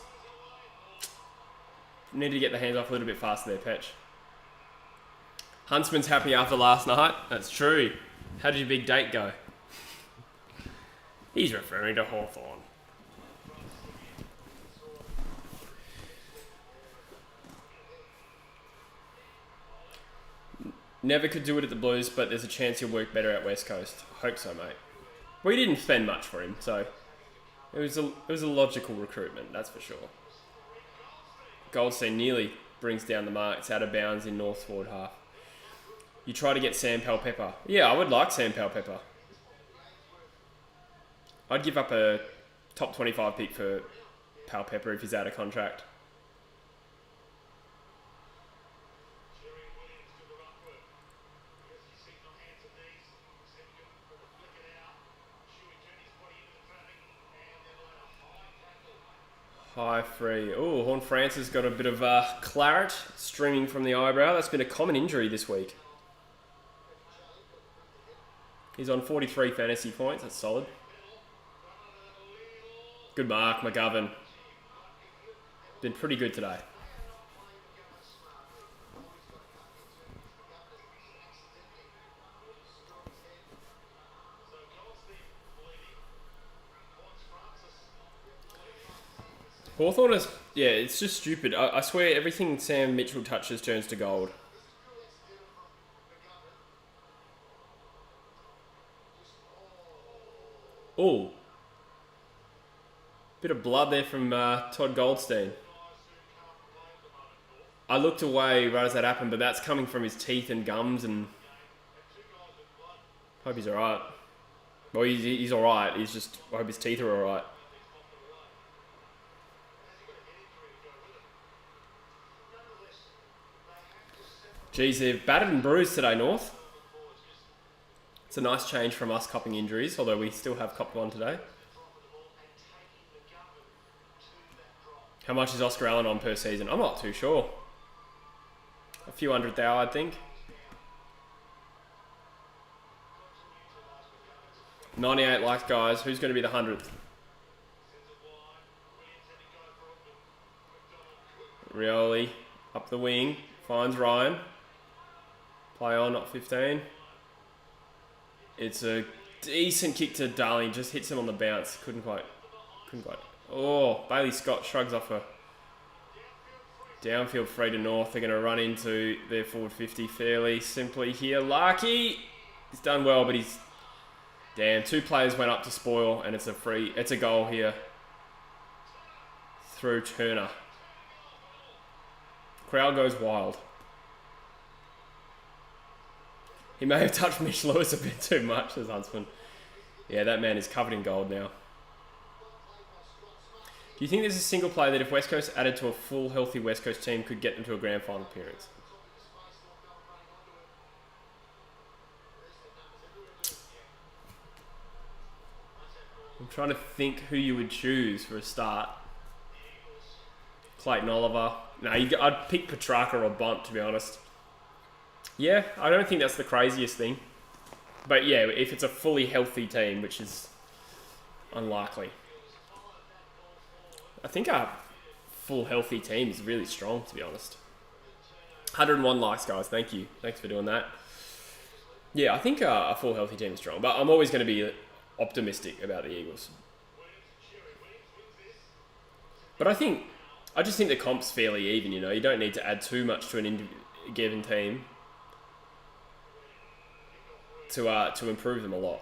needed to get the hands off a little bit faster there, Petch. Huntsman's happy after last night. That's true. How did your big date go? He's referring to Hawthorn. Never could do it at the Blues, but there's a chance he'll work better at West Coast. Hope so, mate. We didn't spend much for him, so it was a logical recruitment, that's for sure. Goldstein nearly brings down the mark. It's out of bounds in North forward half. You try to get Sam Powell-Pepper. Yeah, I would like Sam Powell-Pepper. I'd give up a top 25 pick for Powell-Pepper if he's out of contract. High free. Oh, Horn Francis got a bit of claret streaming from the eyebrow. That's been a common injury this week. He's on 43 fantasy points. That's solid. Good mark, McGovern. Been pretty good today. Hawthorn is, yeah, it's just stupid. I swear everything Sam Mitchell touches turns to gold. Oh. Bit of blood there from Todd Goldstein. I looked away right as that happened, but that's coming from his teeth and gums, and hope he's alright. Well, he's alright. He's just, I hope his teeth are alright. Geez, they've battered and bruised today, North. It's a nice change from us copping injuries, although we still have copped one today. How much is Oscar Allen on per season? I'm not too sure. A few $100,000, I think. 98 likes, guys. Who's going to be the 100th? Rioli up the wing. Finds Ryan. Play on, not 15. It's a decent kick to Darling. Just hits him on the bounce. Couldn't quite. Oh, Bailey Scott shrugs off a downfield free to North. They're going to run into their forward 50 fairly simply here. Larky, he's done well, but he's... Damn, 2 players went up to spoil, and it's a goal here. Through Turner. Crowd goes wild. He may have touched Mitch Lewis a bit too much, says Huntsman. Yeah, that man is covered in gold now. Do you think there's a single player that if West Coast added to a full healthy West Coast team could get them to a grand final appearance? I'm trying to think who you would choose for a start. Clayton Oliver. No, I'd pick Petrarca or Bunt, to be honest. Yeah, I don't think that's the craziest thing. But yeah, if it's a fully healthy team, which is unlikely. I think our full healthy team is really strong, to be honest. 101 likes, guys. Thank you. Thanks for doing that. Yeah, I think a full healthy team is strong. But I'm always going to be optimistic about the Eagles. But I just think the comp's fairly even, you know. You don't need to add too much to an given team to improve them a lot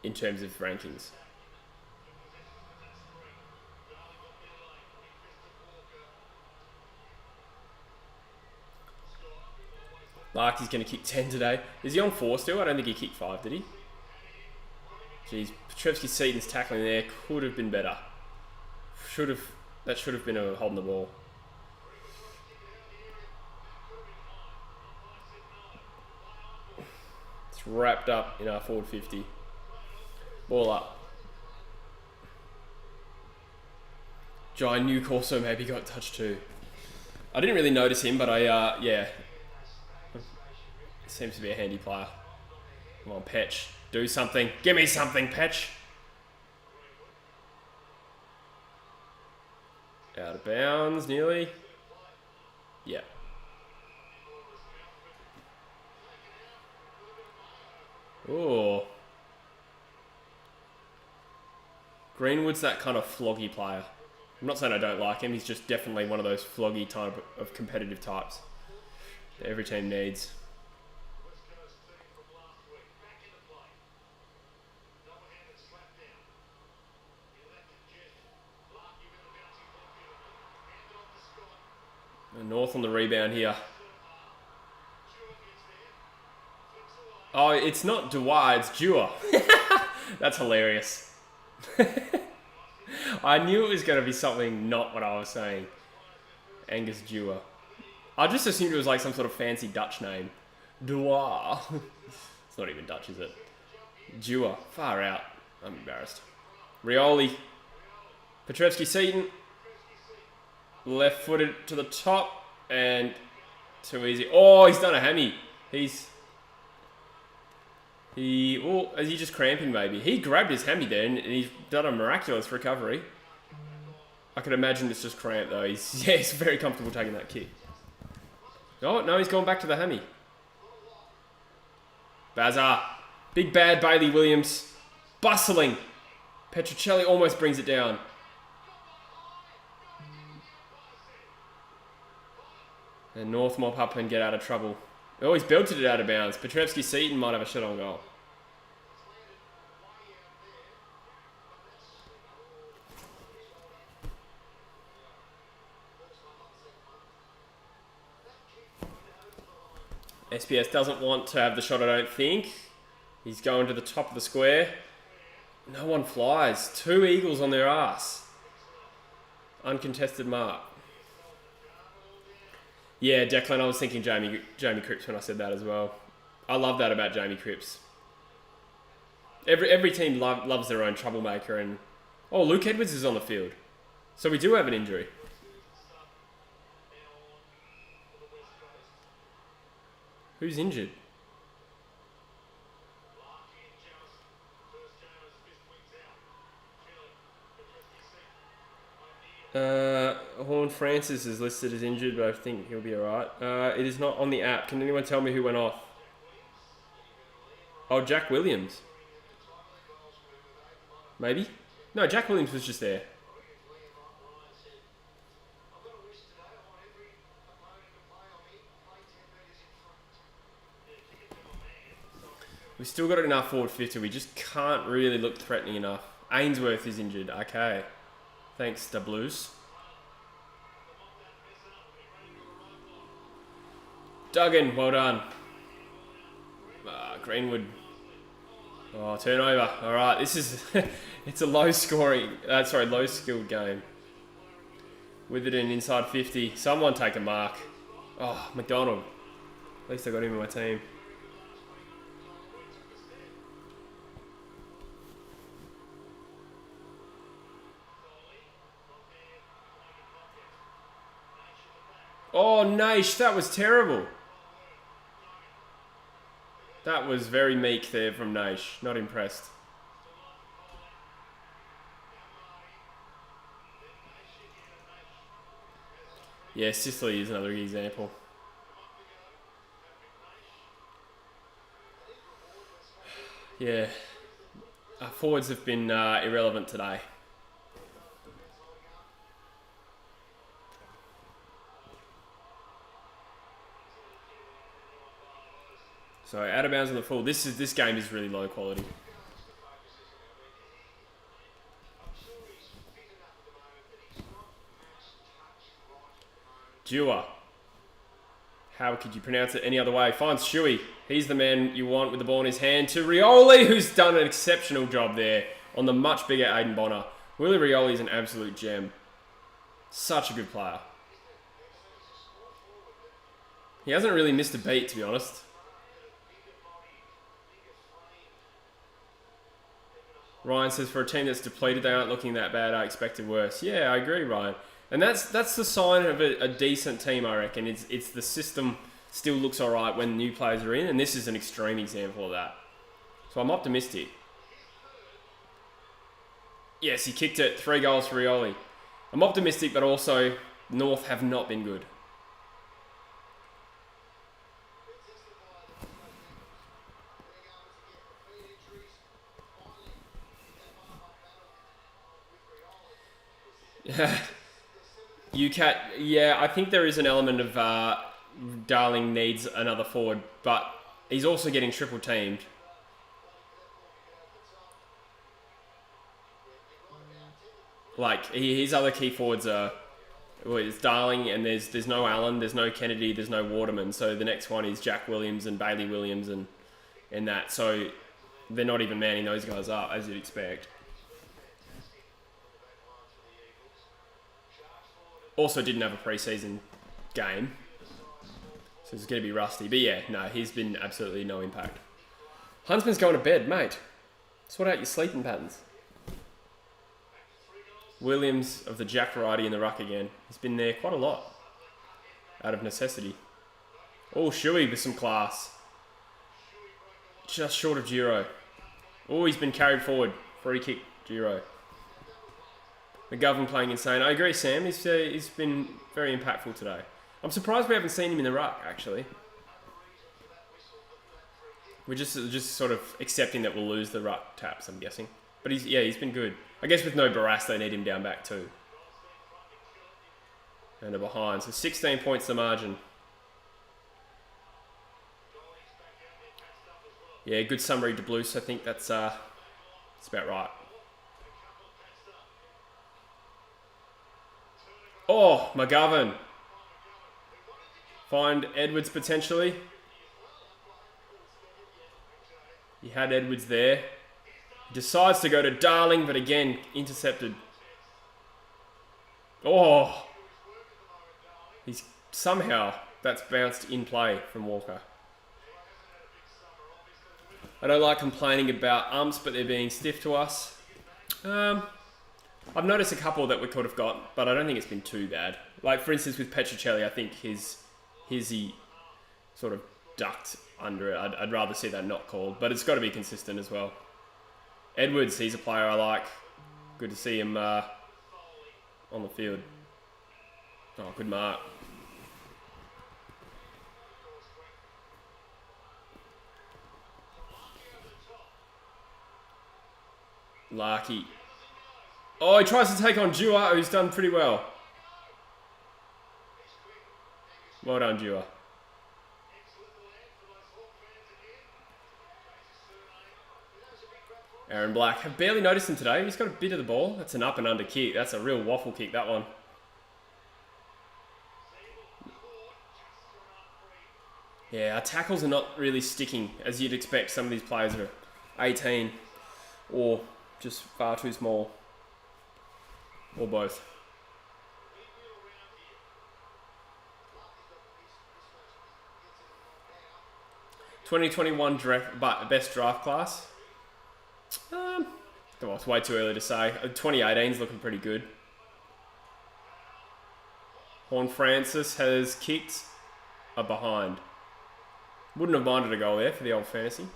in terms of rankings. Larky's going to kick 10 today. Is he on 4 still? I don't think he kicked 5, did he? Jeez, Petrevsky-Seaton's tackling there could have been better. That should have been a holding the ball. It's wrapped up in our forward 50. Ball up. Jai Nuke also maybe got touched too. I didn't really notice him, but yeah. Seems to be a handy player. Come on, Petch. Do something. Give me something, Petch. Out of bounds, nearly. Yeah. Oh. Greenwood's that kind of floggy player. I'm not saying I don't like him. He's just definitely one of those floggy type of competitive types that every team needs. North on the rebound here. Oh, it's not Dewar, it's Dewar. That's hilarious. I knew it was going to be something not what I was saying. Angus Dewar. I just assumed it was like some sort of fancy Dutch name. Dewar. It's not even Dutch, is it? Dewar. Far out. I'm embarrassed. Rioli. Petrevsky-Seaton. Left-footed to the top, and too easy. Oh, he's done a hammy. Is he just cramping maybe? He grabbed his hammy there, and he's done a miraculous recovery. I can imagine it's just cramp though. He's very comfortable taking that kick. Oh, no, he's gone back to the hammy. Bazar. Big bad Bailey Williams. Bustling. Petrocelli almost brings it down. And North mop up and get out of trouble. Oh, he's belted it out of bounds. Petrevsky-Seaton might have a shot on goal. SPS doesn't want to have the shot, I don't think. He's going to the top of the square. No one flies. 2 Eagles on their ass. Uncontested mark. Yeah, Declan, I was thinking Jamie Cripps when I said that as well. I love that about Jamie Cripps. Every team loves their own troublemaker. And oh, Luke Edwards is on the field. So we do have an injury. Who's injured? Horn Francis is listed as injured, but I think he'll be alright. It is not on the app. Can anyone tell me who went off? Oh, Jack Williams. Maybe? No, Jack Williams was just there. We've still got it in our forward 50. We just can't really look threatening enough. Ainsworth is injured. Okay. Thanks, the Blues. Duggan, well done. Greenwood. Oh, turnover. All right, this is it's a low skilled game. With it in inside 50, someone take a mark. Oh, McDonald. At least I got him in my team. Oh, Naish, that was terrible. That was very meek there from Naish. Not impressed. Yeah, Sicily is another example. Yeah. Forwards have been irrelevant today. So out of bounds on the full. This game is really low quality. Dewar. How could you pronounce it any other way? Finds Shuey. He's the man you want with the ball in his hand to Rioli, who's done an exceptional job there on the much bigger Aiden Bonner. Willie Rioli is an absolute gem. Such a good player. He hasn't really missed a beat, to be honest. Ryan says, for a team that's depleted, they aren't looking that bad. I expected worse. Yeah, I agree, Ryan. And that's the sign of a decent team, I reckon. It's the system still looks all right when new players are in, and this is an extreme example of that. So I'm optimistic. Yes, he kicked it. 3 goals for Rioli. I'm optimistic, but also North have not been good. UCAT, yeah, I think there is an element of Darling needs another forward, but he's also getting triple teamed. Like, his other key forwards are, well, it's Darling, and there's no Allen, there's no Kennedy, there's no Waterman, so the next one is Jack Williams and Bailey Williams and that, so they're not even manning those guys up, as you'd expect. Also didn't have a pre-season game, so it's going to be rusty. But yeah, no, he's been absolutely no impact. Huntsman's going to bed, mate. Sort out your sleeping patterns. Williams of the Jack variety in the ruck again. He's been there quite a lot, out of necessity. Oh, Shuey with some class. Just short of Giro. Oh, he's been carried forward. Free kick, Giro. McGovern playing insane. I agree, Sam. He's been very impactful today. I'm surprised we haven't seen him in the ruck, actually. We're just sort of accepting that we'll lose the ruck taps, I'm guessing. But he's been good. I guess with no Barras, they need him down back too. And they're behind. So 16 points the margin. Yeah, good summary to Blues. I think that's about right. Oh, McGovern. Find Edwards potentially. He had Edwards there. He decides to go to Darling, but again, intercepted. Oh. Somehow, that's bounced in play from Walker. I don't like complaining about umps, but they're being stiff to us. I've noticed a couple that we could have got, but I don't think it's been too bad. Like, for instance, with Petrocelli, I think he sort of ducked under it. I'd rather see that not called, but it's got to be consistent as well. Edwards, he's a player I like. Good to see him on the field. Oh, good mark. Larky. Oh, he tries to take on Dewar, who's done pretty well. Well done, Dewar. Aaron Black. I've barely noticed him today. He's got a bit of the ball. That's an up and under kick. That's a real waffle kick, that one. Yeah, our tackles are not really sticking, as you'd expect. Some of these players are 18, or just far too small, or both. $2021 best draft class. Well, it's way too early to say. 2018's looking pretty good. Horn Francis has kicked a behind. Wouldn't have minded a goal there for the old fantasy.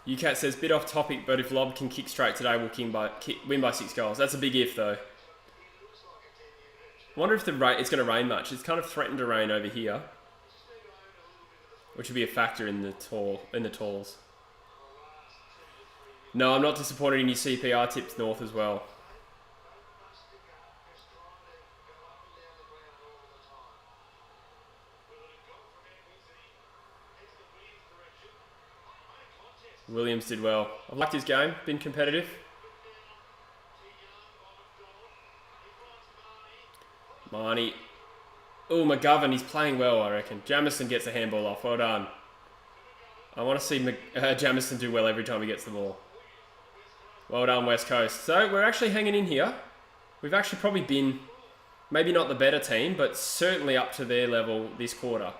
UCAT says, bit off topic, but if Lob can kick straight today, we'll win by 6 goals. That's a big if, though. I wonder if it's going to rain much. It's kind of threatened to rain over here, which would be a factor in the talls. No, I'm not disappointed in your CPR tips, North, as well. Williams did well. I've liked his game, been competitive. Marnie. Oh, McGovern, he's playing well, I reckon. Jamison gets a handball off. Well done. I want to see Jamison do well every time he gets the ball. Well done, West Coast. So, we're actually hanging in here. We've actually probably been, maybe not the better team, but certainly up to their level this quarter.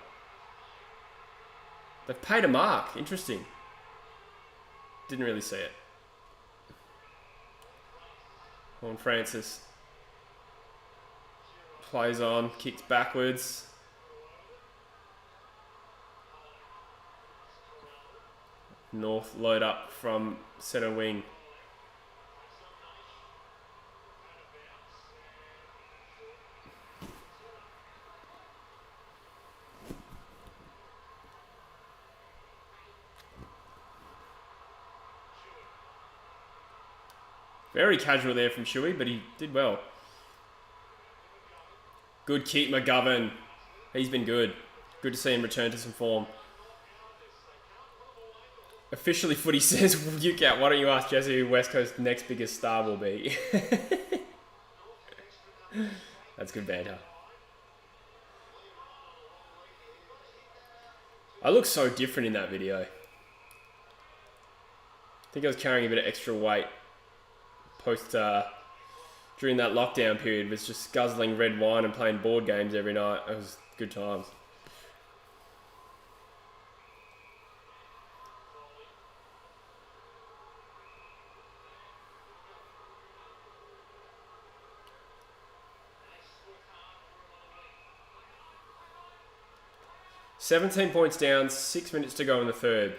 They've paid a mark. Interesting. Didn't really see it. Horn Francis plays on, kicks backwards. North load up from centre wing. Very casual there from Shuey, but he did well. Good kick, McGovern. He's been good. Good to see him return to some form. Officially, Footy says, UCAT, why don't you ask Jesse who West Coast's next biggest star will be? That's good banter. I look so different in that video. I think I was carrying a bit of extra weight. During that lockdown period, was just guzzling red wine and playing board games every night. It was good times. $17 points down, 6 minutes to go in the third.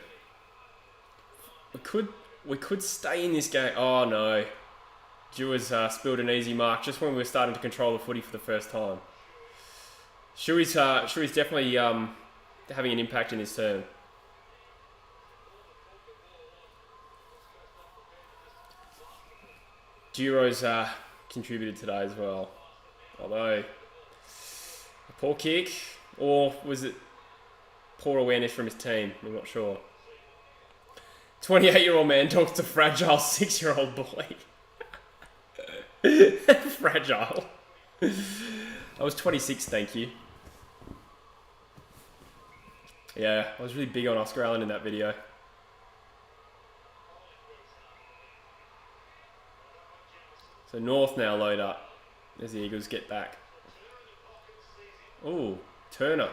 We could stay in this game. Oh no. Dewar's spilled an easy mark just when we were starting to control the footy for the first time. Shuey's definitely having an impact in this term. Giro's contributed today as well. Although, a poor kick, or was it poor awareness from his team? I'm not sure. 28-year-old man talks to fragile 6-year-old boy. Fragile. I was 26, thank you. Yeah, I was really big on Oscar Allen in that video. So North now load up as the Eagles get back. Ooh, Turner.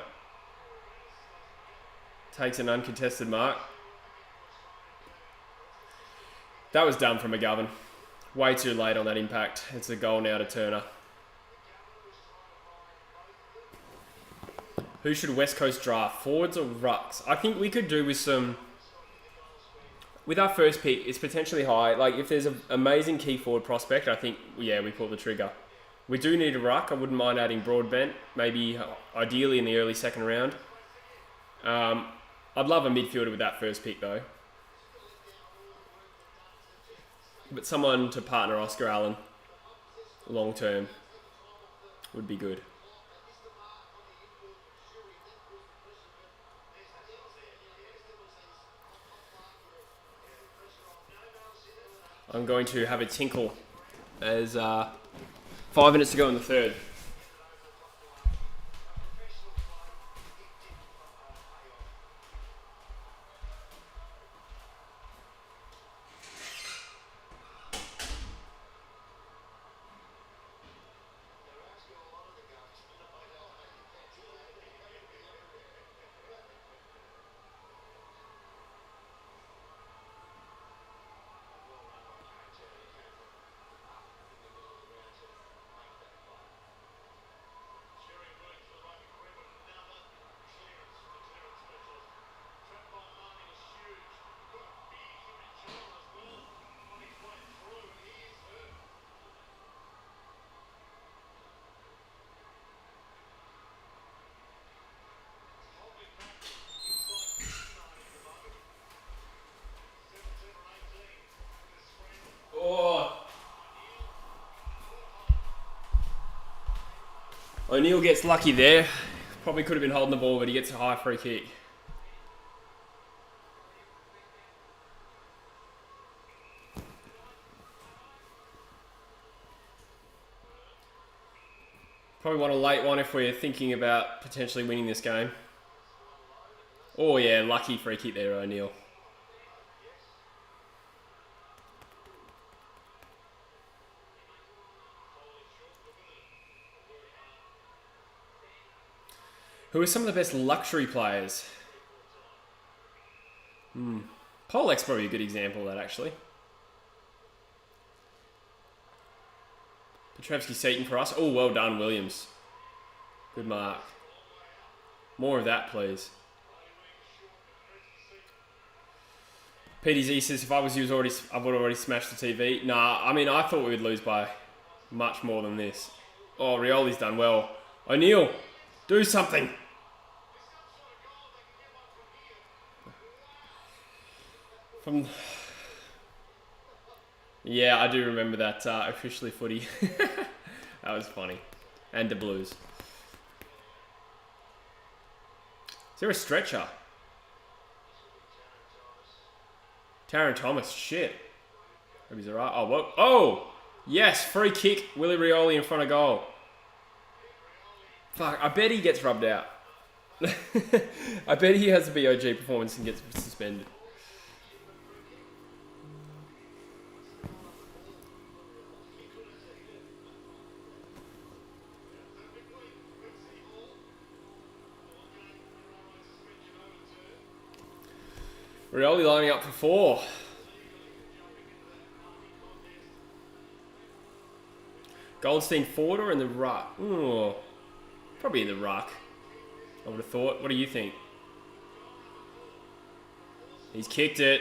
Takes an uncontested mark. That was done from McGovern. Way too late on that impact. It's a goal now to Turner. Who should West Coast draft? Forwards or rucks? I think we could do with some... With our first pick, it's potentially high. Like, if there's an amazing key forward prospect, I think, yeah, we pull the trigger. We do need a ruck. I wouldn't mind adding Broadbent. Maybe, ideally, in the early second round. I'd love a midfielder with that first pick, though. But someone to partner Oscar Allen long term would be good. I'm going to have a tinkle as 5 minutes to go in the third. O'Neill gets lucky there. Probably could have been holding the ball, but he gets a high free kick. Probably want a late one if we're thinking about potentially winning this game. Oh yeah, lucky free kick there, O'Neill. Who are some of the best luxury players? Polek's probably a good example of that, actually. Petrevsky-Seaton for us. Oh, well done, Williams. Good mark. More of that, please. PDZ says, if I was you, I would have already smashed the TV. Nah, I mean, I thought we would lose by much more than this. Oh, Rioli's done well. O'Neill, do something. Yeah, I do remember that officially footy. That was funny. And the Blues. Is there a stretcher? Taron Thomas, shit. Hope he's alright. Oh, whoa. Oh! Yes, free kick. Willie Rioli in front of goal. Fuck, I bet he gets rubbed out. I bet he has a BOG performance and gets suspended. Rioli lining up for 4. Goldstein forward or in the ruck? Ooh, probably in the ruck, I would have thought. What do you think? He's kicked it.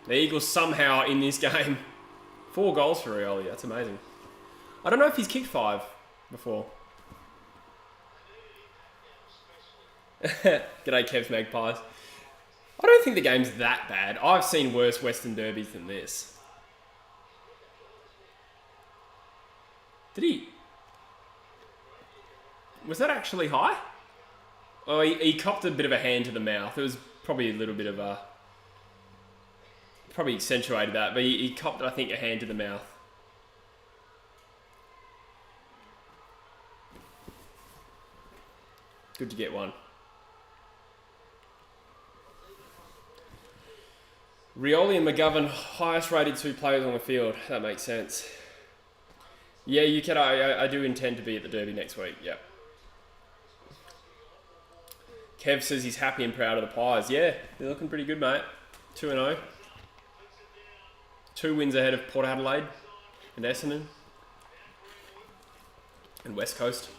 The Eagles somehow in this game. 4 goals for Rioli. That's amazing. I don't know if he's kicked 5 before. G'day, Kev's Magpies. I don't think the game's that bad. I've seen worse Western Derbies than this. Did he? Was that actually high? Oh, he copped a bit of a hand to the mouth. It was probably a little bit of a... Probably accentuated that, but he copped, I think, a hand to the mouth. Good to get one. Rioli and McGovern, highest rated 2 players on the field. That makes sense. Yeah, you can. I do intend to be at the Derby next week. Yep. Kev says he's happy and proud of the Pies. Yeah, they're looking pretty good, mate. 2-0. 2 wins ahead of Port Adelaide and Essendon and West Coast.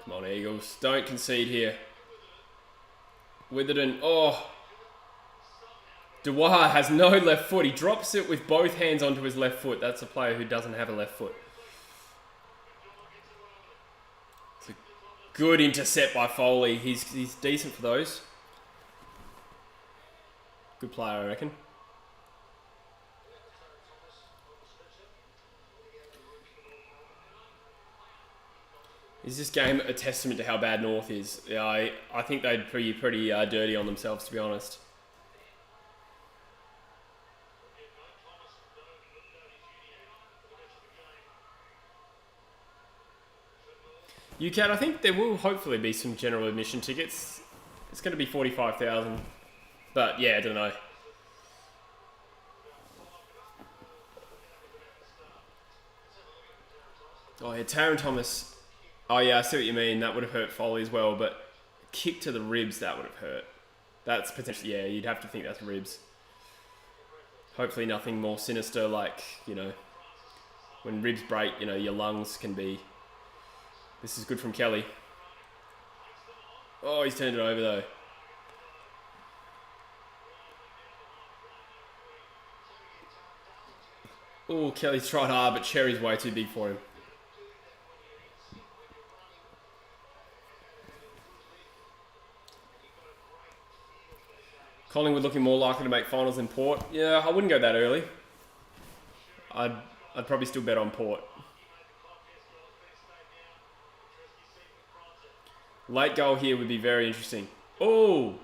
Come on, Eagles. Don't concede here. Witherden. Oh. Dewar has no left foot. He drops it with both hands onto his left foot. That's a player who doesn't have a left foot. It's a good intercept by Foley. He's decent for those. Good player, I reckon. Is this game a testament to how bad North is? Yeah, I think they'd be pretty dirty on themselves, to be honest. UCAT, I think there will hopefully be some general admission tickets. It's going to be 45,000. But yeah, I don't know. Oh yeah, Taron Thomas. Oh yeah, I see what you mean. That would have hurt Foley as well, but kick to the ribs, that would have hurt. That's potentially, yeah, you'd have to think that's ribs. Hopefully nothing more sinister like, you know, when ribs break, you know, your lungs can be... This is good from Kelly. Oh, he's turned it over though. Oh, Kelly's tried hard, but Cherry's way too big for him. Collingwood looking more likely to make finals than Port. Yeah, I wouldn't go that early. I'd probably still bet on Port. Late goal here would be very interesting. Oh!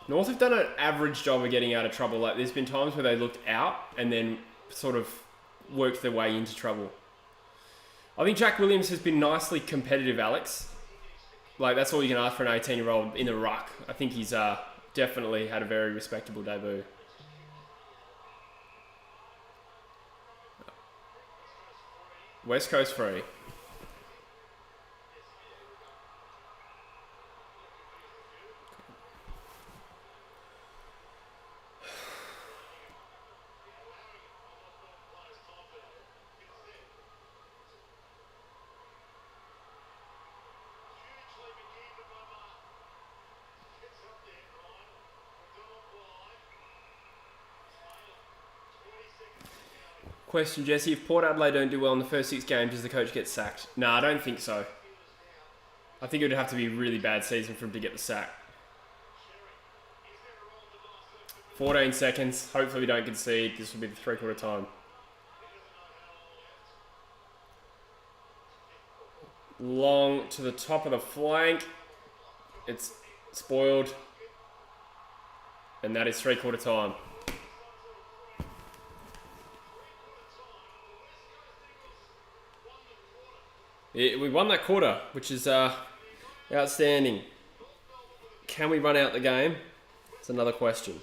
North have done an average job of getting out of trouble. Like, there's been times where they looked out and then sort of worked their way into trouble. I think Jack Williams has been nicely competitive, Alex. Like, that's all you can ask for an 18-year-old in the ruck. I think he's definitely had a very respectable debut. West Coast free. Question, Jesse, if Port Adelaide don't do well in the first 6 games, does the coach get sacked? No, I don't think so. I think it would have to be a really bad season for him to get the sack. 14 seconds. Hopefully we don't concede. This will be the 3/4 time. Long to the top of the flank. It's spoiled. And that is 3/4 time. Yeah, we won that quarter, which is outstanding. Can we run out the game? It's another question.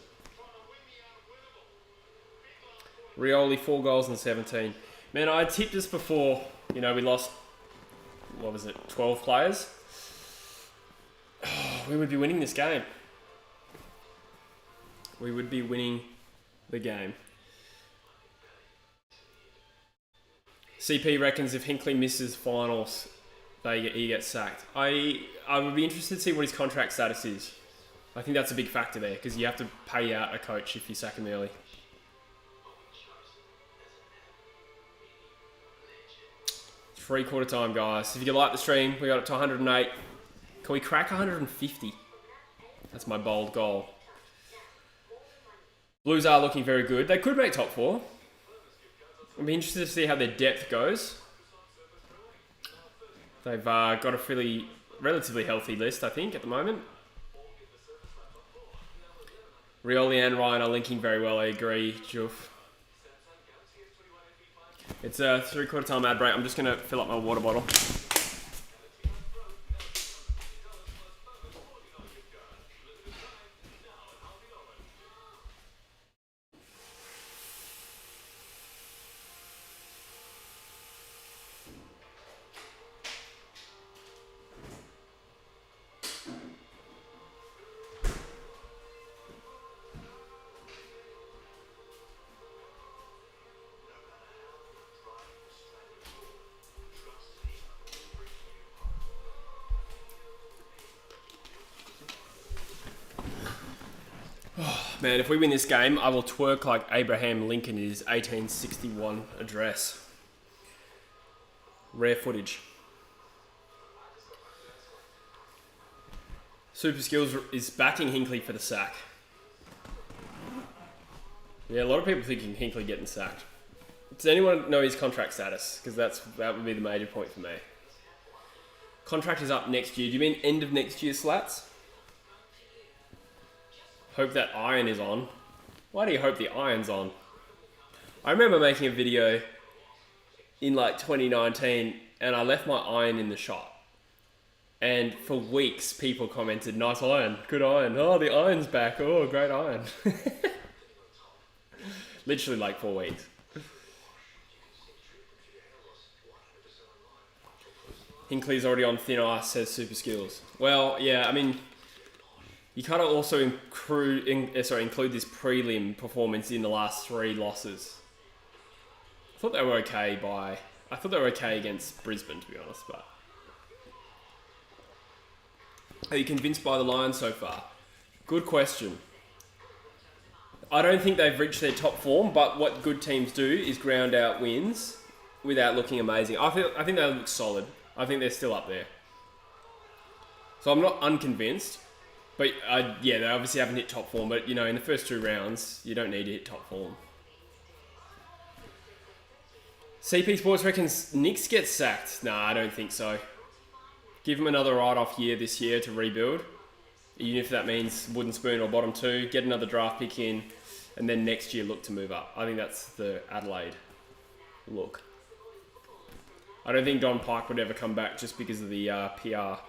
Rioli, 4 goals in 17. Man, I tipped this before. You know, we lost, what was it, 12 players? Oh, we would be winning this game. We would be winning the game. CP reckons if Hinkley misses finals, he gets sacked. I would be interested to see what his contract status is. I think that's a big factor there, because you have to pay out a coach if you sack him early. Three-quarter time, guys. If you like the stream, we got it to 108. Can we crack 150? That's my bold goal. Blues are looking very good. They could make top 4. I'd be interested to see how their depth goes. They've got a relatively healthy list, I think, at the moment. Rioli and Ryan are linking very well, I agree, Juf. It's a 3/4 time ad break. I'm just going to fill up my water bottle. Man, if we win this game, I will twerk like Abraham Lincoln in his 1861 address. Rare footage. Super Skills is backing Hinkley for the sack. Yeah, a lot of people thinking Hinkley getting sacked. Does anyone know his contract status? Because that would be the major point for me. Contract is up next year. Do you mean end of next year, Slats? Hope that iron is on. Why do you hope the iron's on? I remember making a video in like 2019 and I left my iron in the shop. And for weeks people commented, nice iron, good iron. Oh, the iron's back. Oh, great iron. Literally like 4 weeks. Hinkley's already on thin ice, says Super Skills. Well, yeah, I mean, you kind of also include this prelim performance in the last 3 losses. I thought they were okay against Brisbane, to be honest. But are you convinced by the Lions so far? Good question. I don't think they've reached their top form, but what good teams do is ground out wins without looking amazing. I think they look solid. I think they're still up there. So I'm not unconvinced. But yeah, they obviously haven't hit top form. But, you know, in the first 2 rounds, you don't need to hit top form. CP Sports reckons Knicks get sacked. Nah, I don't think so. Give them another write-off year this year to rebuild. Even if that means wooden spoon or bottom 2. Get another draft pick in. And then next year look to move up. I think that's the Adelaide look. I don't think Don Pike would ever come back just because of the PR.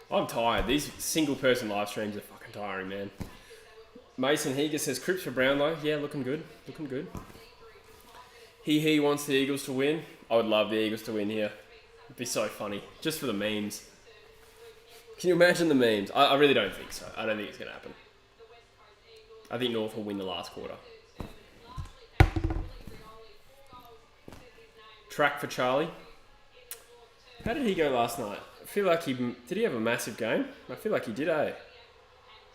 I'm tired. These single-person live streams are fucking tiring, man. Mason Heger says, Cripps for Brownlow. Yeah, looking good. Looking good. He wants the Eagles to win. I would love the Eagles to win here. It'd be so funny. Just for the memes. Can you imagine the memes? I really don't think so. I don't think it's going to happen. I think North will win the last quarter. Track for Charlie. How did he go last night? I feel like did he have a massive game? I feel like he did, eh?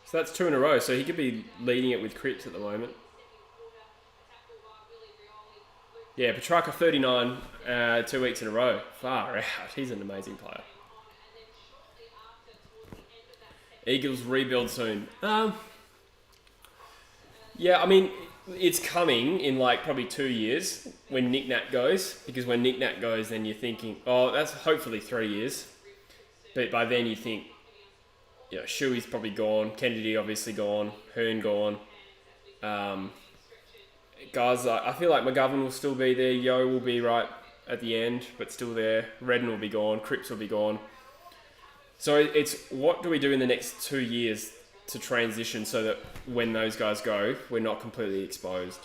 So that's 2 in a row, so he could be leading it with Cripps at the moment. Yeah, Petrarca 39, 2 weeks in a row. Far out. He's an amazing player. Eagles rebuild soon. Yeah, I mean, it's coming in like probably 2 years when Nick Nat goes. Because when Nick Nat goes, then you're thinking, oh, that's hopefully 3 years. But by then you think, you know, Shuey's probably gone. Kennedy obviously gone. Hearn gone. Guys, I feel like McGovern will still be there. Yo will be right at the end, but still there. Redden will be gone. Cripps will be gone. So it's what do we do in the next 2 years to transition so that when those guys go, we're not completely exposed.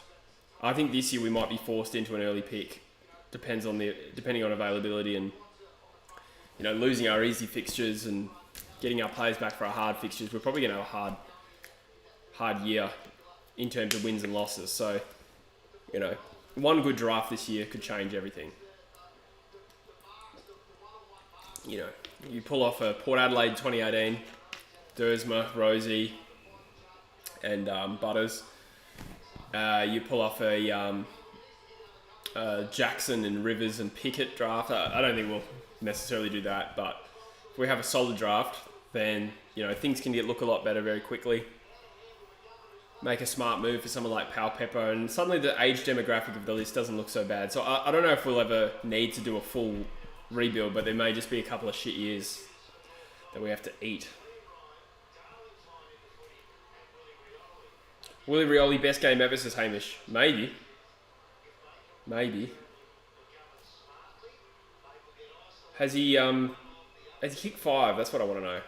I think this year we might be forced into an early pick. Depending on availability and, you know, losing our easy fixtures and getting our players back for our hard fixtures. We're probably going to have a hard year in terms of wins and losses. So, you know, one good draft this year could change everything. You know, you pull off a Port Adelaide 2018, Dersma, Rosie, and Butters. You pull off a Jackson and Rivers and Pickett draft. I don't think we'll necessarily do that, but if we have a solid draft, then, you know, things can look a lot better very quickly. Make a smart move for someone like Pal Pepper, and suddenly the age demographic of the list doesn't look so bad. So I don't know if we'll ever need to do a full rebuild, but there may just be a couple of shit years that we have to eat. Willie Rioli, best game ever, says Hamish. Maybe. Has he kicked 5? That's what I want to know.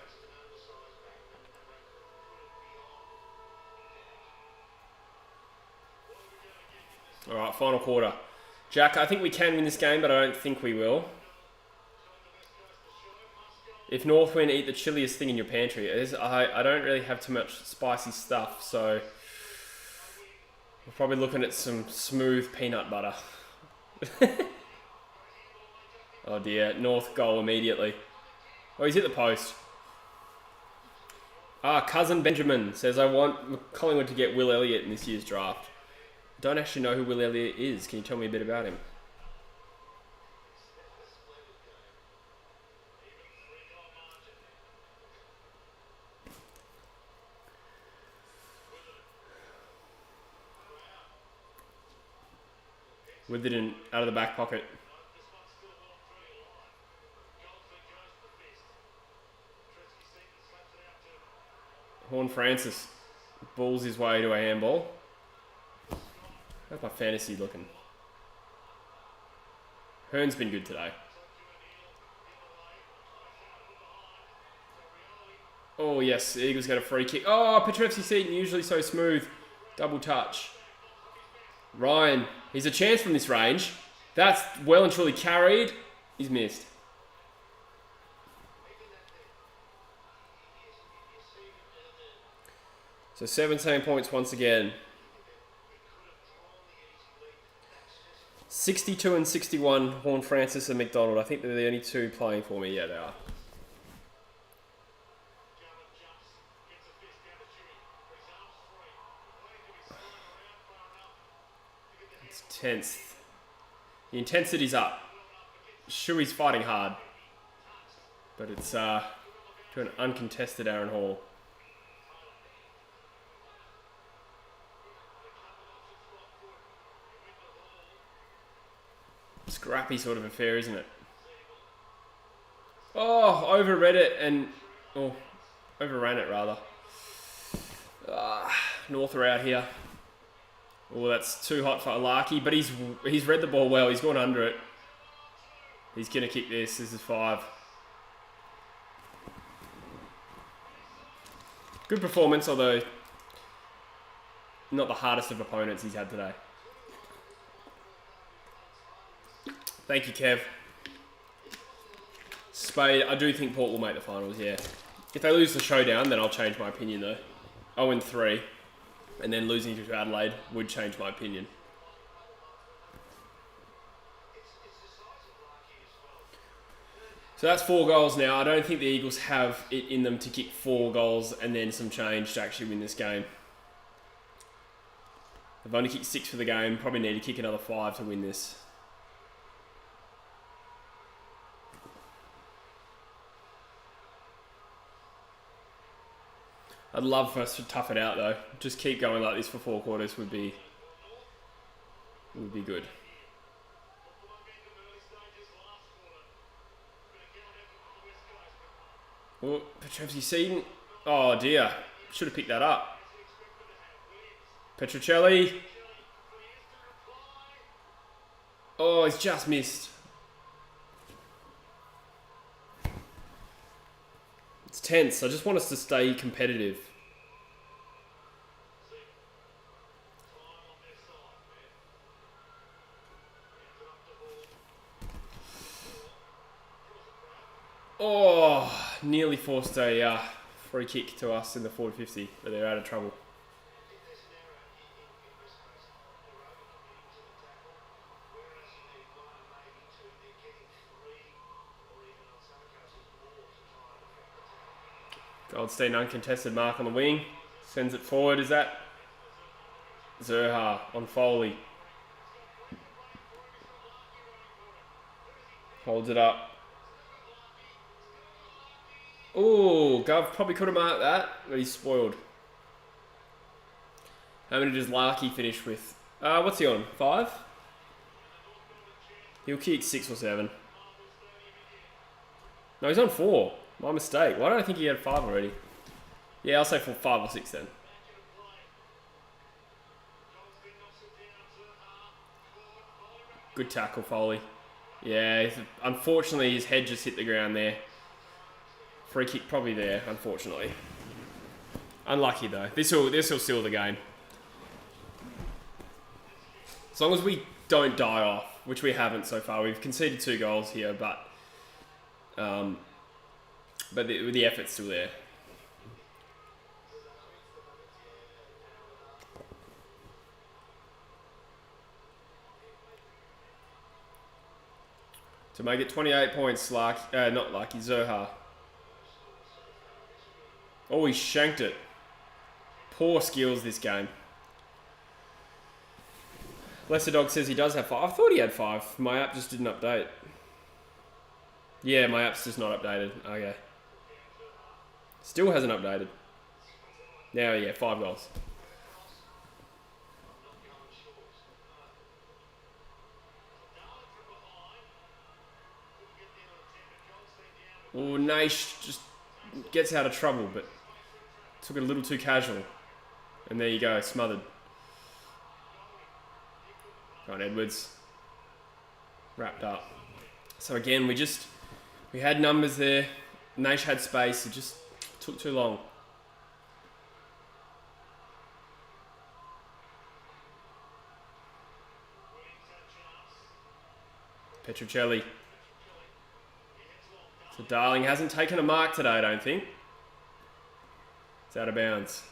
Alright, final quarter. Jack, I think we can win this game, but I don't think we will. If North win, eat the chilliest thing in your pantry. I don't really have too much spicy stuff, so we're probably looking at some smooth peanut butter. Oh dear, North goal immediately. Oh, he's hit the post. Cousin Benjamin says, I want Collingwood to get Will Elliott in this year's draft. Don't actually know who Will Elliott is. Can you tell me a bit about him? With it out of the back pocket. Horn Francis balls his way to a handball. How's my fantasy looking? Hearn's been good today. Oh yes, the Eagles got a free kick. Oh, Petrevski-Seton, usually so smooth. Double touch. Ryan, he's a chance from this range. That's well and truly carried. He's missed. So 17 points once again. 62 and 61, Horn Francis and McDonald. I think they're the only two playing for me. Yeah, they are. 10th. The intensity's up. Shuey's fighting hard. But it's to an uncontested Aaron Hall. Scrappy sort of affair, isn't it? Oh, overread it and... Oh, overran it rather. North are out here. Oh, that's too hot for Larky, but he's read the ball well. He's gone under it. He's going to kick this. This is 5. Good performance, although not the hardest of opponents he's had today. Thank you, Kev. Spade, I do think Port will make the finals, yeah. If they lose the showdown, then I'll change my opinion, though. 0-3, and then losing to Adelaide would change my opinion. So that's 4 goals now. I don't think the Eagles have it in them to kick 4 goals and then some change to actually win this game. They've only kicked 6 for the game. Probably need to kick another 5 to win this. I'd love for us to tough it out though. Just keep going like this for 4 quarters would be good. Oh, Petrovski-Seaton. Oh dear. Should have picked that up. Petruccelli. Oh, he's just missed. It's tense. I just want us to stay competitive. Oh, nearly forced a free kick to us in the forward 50, but they're out of trouble. Goldstein uncontested mark on the wing. Sends it forward. Is that Zerha on Foley? Holds it up. Oh, Gov probably could have marked that, but he's spoiled. How many does Larky finish with? What's he on? 5? He'll kick 6 or 7. No, he's on 4. My mistake. Why don't I think he had 5 already? Yeah, I'll say 5 or 6 then. Good tackle, Foley. Yeah, unfortunately his head just hit the ground there. Free kick probably there, unfortunately. Unlucky though. This will seal the game. As long as we don't die off, which we haven't so far. We've conceded 2 goals here, but the effort's still there. To make it 28 points, not Lucky, Zerha. Oh, he shanked it. Poor skills this game. Lesser Dog says he does have 5. I thought he had 5. My app just didn't update. Yeah, my app's just not updated. Okay. Still hasn't updated. Now, yeah, 5 goals. Oh, Naish just gets out of trouble, but took it a little too casual. And there you go, smothered. Go on, Edwards. Wrapped up. So again, we had numbers there. Naish had space, it just took too long. Petruccelli. So Darling hasn't taken a mark today, I don't think. It's out of bounds.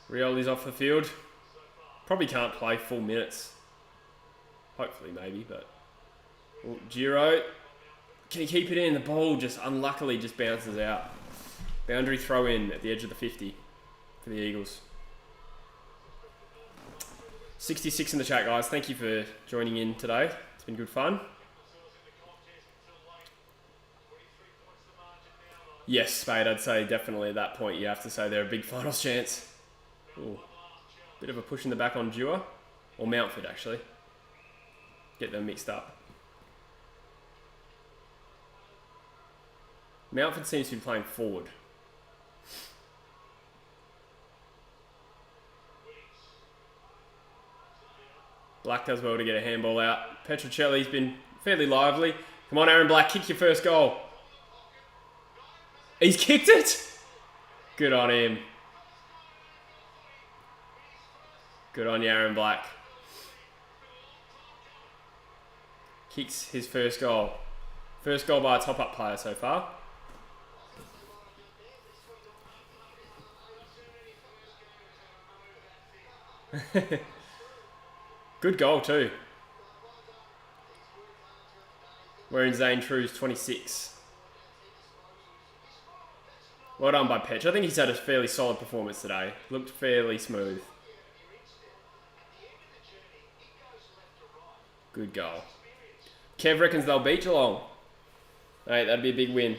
Rioli's off the field. Probably can't play full minutes. Hopefully, maybe, but Oh, Giro. Can he keep it in? The ball just unluckily just bounces out. Boundary throw in at the edge of the 50 for the Eagles. 66 in the chat, guys. Thank you for joining in today. It's been good fun. Yes, Spade, I'd say definitely at that point you have to say they're a big finals chance. Ooh. Bit of a push in the back on Dewar. Or Mountford, actually. Get them mixed up. Mountford seems to be playing forward. Black does well to get a handball out. Petrocelli's been fairly lively. Come on, Aaron Black, kick your first goal. He's kicked it! Good on him. Good on you, Aaron Black. Kicks his first goal. First goal by a top-up player so far. Good goal too. Wearing Zane True's 26. Well done by Petch. I think he's had a fairly solid performance today. Looked fairly smooth. Good goal. Kev reckons they'll beat Geelong. Hey, that'd be a big win.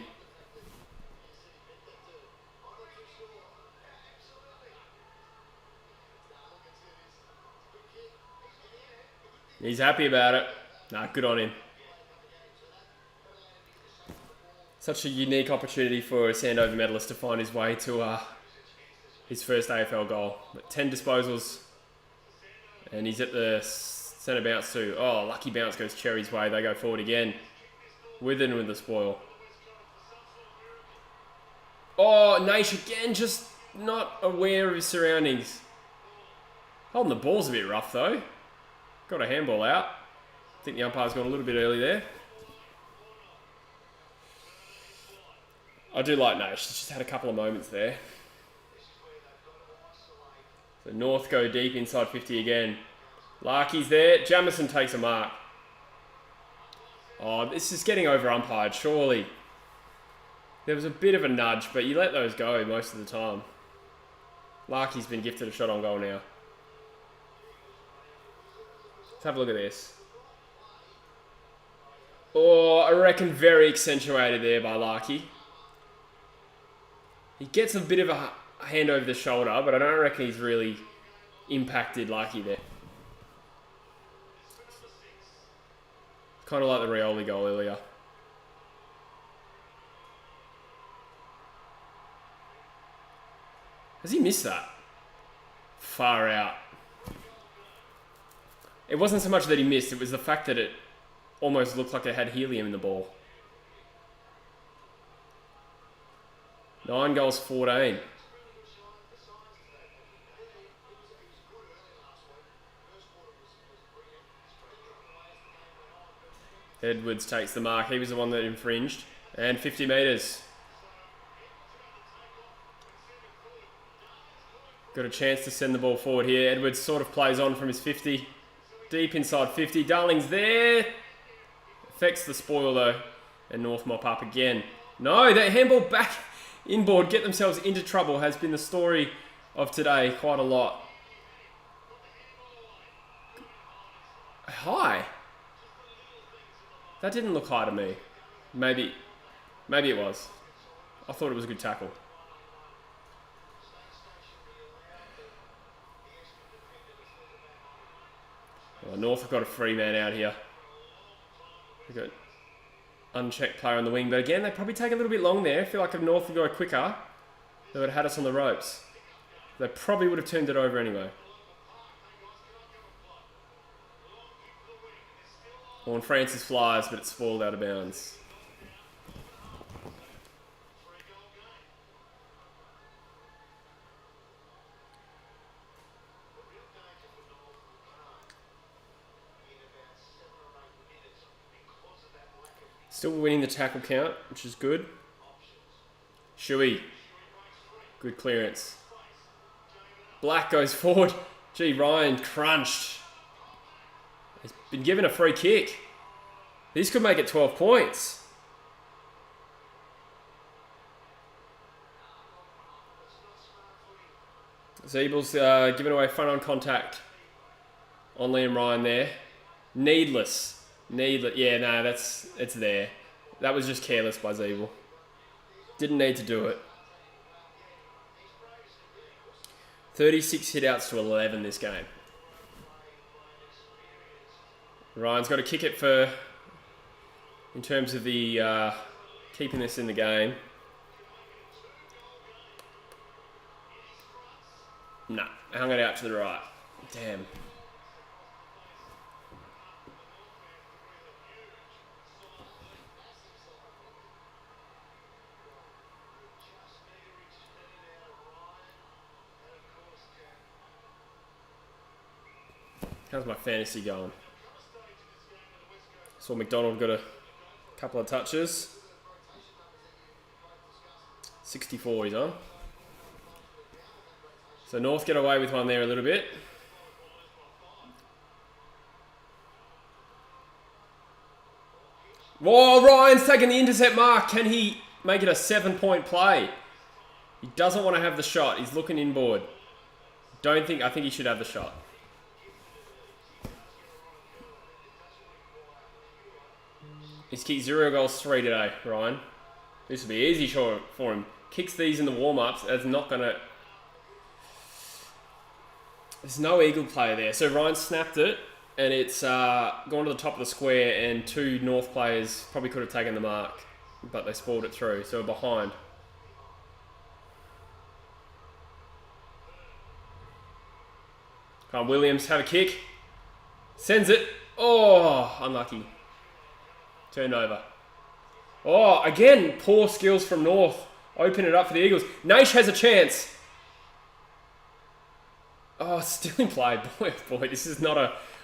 He's happy about it. Nah, good on him. Such a unique opportunity for a Sandover medalist to find his way to his first AFL goal. But 10 disposals. And he's at the centre bounce too. Oh, lucky bounce goes Cherry's way. They go forward again. Within with the spoil. Oh, Naish again, just not aware of his surroundings. Holding the ball's a bit rough though. Got a handball out. I think the umpire's gone a little bit early there. I do like Naish. He's just had a couple of moments there. So North go deep inside 50 again. Larky's there. Jamison takes a mark. Oh, this is getting over umpired, surely. There was a bit of a nudge, but you let those go most of the time. Larky's been gifted a shot on goal now. Let's have a look at this. Oh, I reckon very accentuated there by Larky. He gets a bit of a hand over the shoulder, but I don't reckon he's really impacted Larky there. Kind of like the Rioli goal earlier. Has he missed that? Far out. It wasn't so much that he missed, it was the fact that it almost looked like it had helium in the ball. 9 goals, 14. Edwards takes the mark. He was the one that infringed. And 50 metres. Got a chance to send the ball forward here. Edwards sort of plays on from his 50. Deep inside 50. Darling's there. Affects the spoil though. And North mop up again. No, they handball back inboard. Get themselves into trouble has been the story of today quite a lot. High. That didn't look high to me. Maybe it was. I thought it was a good tackle. Well, North have got a free man out here. They've got unchecked player on the wing, but again, they probably take a little bit long there. I feel like if North would go quicker, they would have had us on the ropes. They probably would have turned it over anyway. Horn Francis flies, but it's spoiled out of bounds. Still winning the tackle count, which is good. Shuey. Good clearance. Black goes forward. Gee, Ryan crunched. He's been given a free kick. This could make it 12 points. Zeebel's giving away front on contact on Liam Ryan there. Needless. Yeah, no, it's there. That was just careless by Zeebel. Didn't need to do it. 36 hitouts to 11 this game. Ryan's got to kick it for, in terms of the keeping this in the game. Nah, hung it out to the right. Damn. How's my fantasy going? Saw McDonald got a couple of touches. 64 he's on. So North get away with one there a little bit. Whoa, Ryan's taking the intercept mark. Can he make it a 7-point play? He doesn't want to have the shot. He's looking inboard. I think he should have the shot. He's kicked 0 goals 3 today, Ryan. This will be easy for him. Kicks these in the warm-ups. That's not going to... There's no Eagle player there. So Ryan snapped it, and it's gone to the top of the square, and 2 North players probably could have taken the mark, but they spoiled it through, so we're behind. Come on, Williams, have a kick. Sends it. Oh, unlucky. Turnover. Oh, again, poor skills from North. Open it up for the Eagles. Naish has a chance. Oh, still in play. Boy, this is not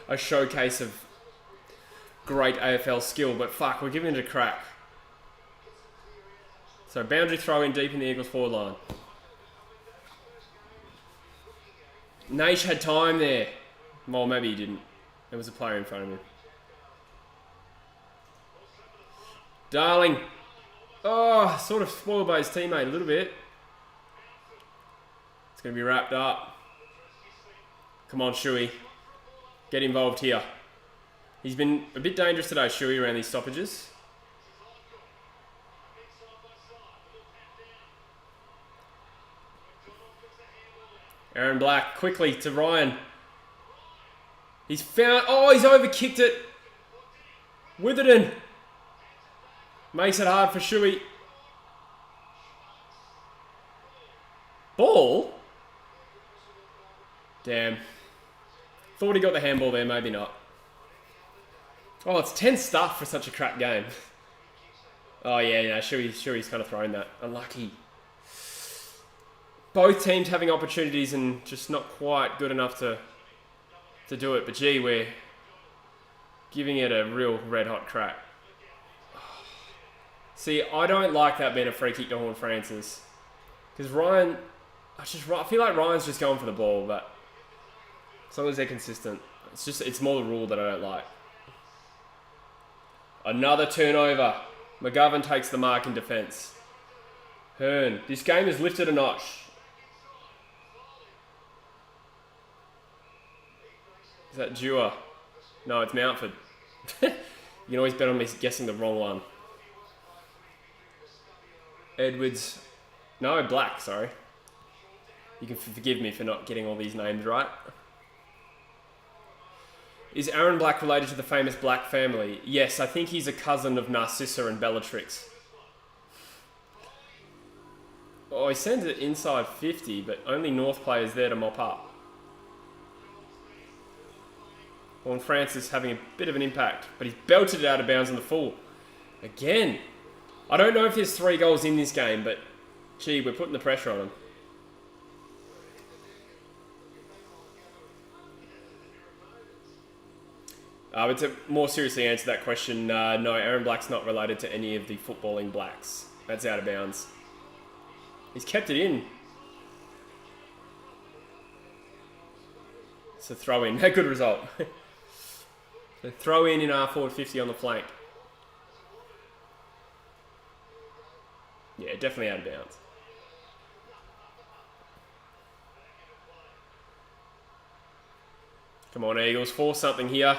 a showcase of great AFL skill, but fuck, we're giving it a crack. So boundary throw in deep in the Eagles forward line. Naish had time there. Well, maybe he didn't. There was a player in front of him. Darling. Oh, sort of spoiled by his teammate a little bit. It's going to be wrapped up. Come on, Shuey. Get involved here. He's been a bit dangerous today, Shuey, around these stoppages. Aaron Black, quickly to Ryan. He's found... Oh, he's overkicked it. Witherden. Makes it hard for Shuey. Ball? Damn. Thought he got the handball there, maybe not. Oh, it's tense stuff for such a crap game. Oh, yeah, Shuey's kind of thrown that. Unlucky. Both teams having opportunities and just not quite good enough to do it. But gee, we're giving it a real red-hot crack. See, I don't like that being a free kick to Horn Francis. Because Ryan... I feel like Ryan's just going for the ball, but... As long as they're consistent. It's more the rule that I don't like. Another turnover. McGovern takes the mark in defence. Hearn. This game has lifted a notch. Is that Dewar? No, it's Mountford. You can always bet on me guessing the wrong one. Edwards. No, Black, sorry. You can forgive me for not getting all these names right. Is Aaron Black related to the famous Black family? Yes, I think he's a cousin of Narcissa and Bellatrix. Oh, he sends it inside 50, but only North players there to mop up. Horn Francis having a bit of an impact, but he's belted it out of bounds on the full. Again. I don't know if there's 3 goals in this game, but gee, we're putting the pressure on them. But to more seriously answer that question, no, Aaron Black's not related to any of the footballing Blacks. That's out of bounds. He's kept it in. It's a throw in. A good result. So throw in our forward 50 on the flank. Yeah, definitely out of bounds. Come on, Eagles, force something here.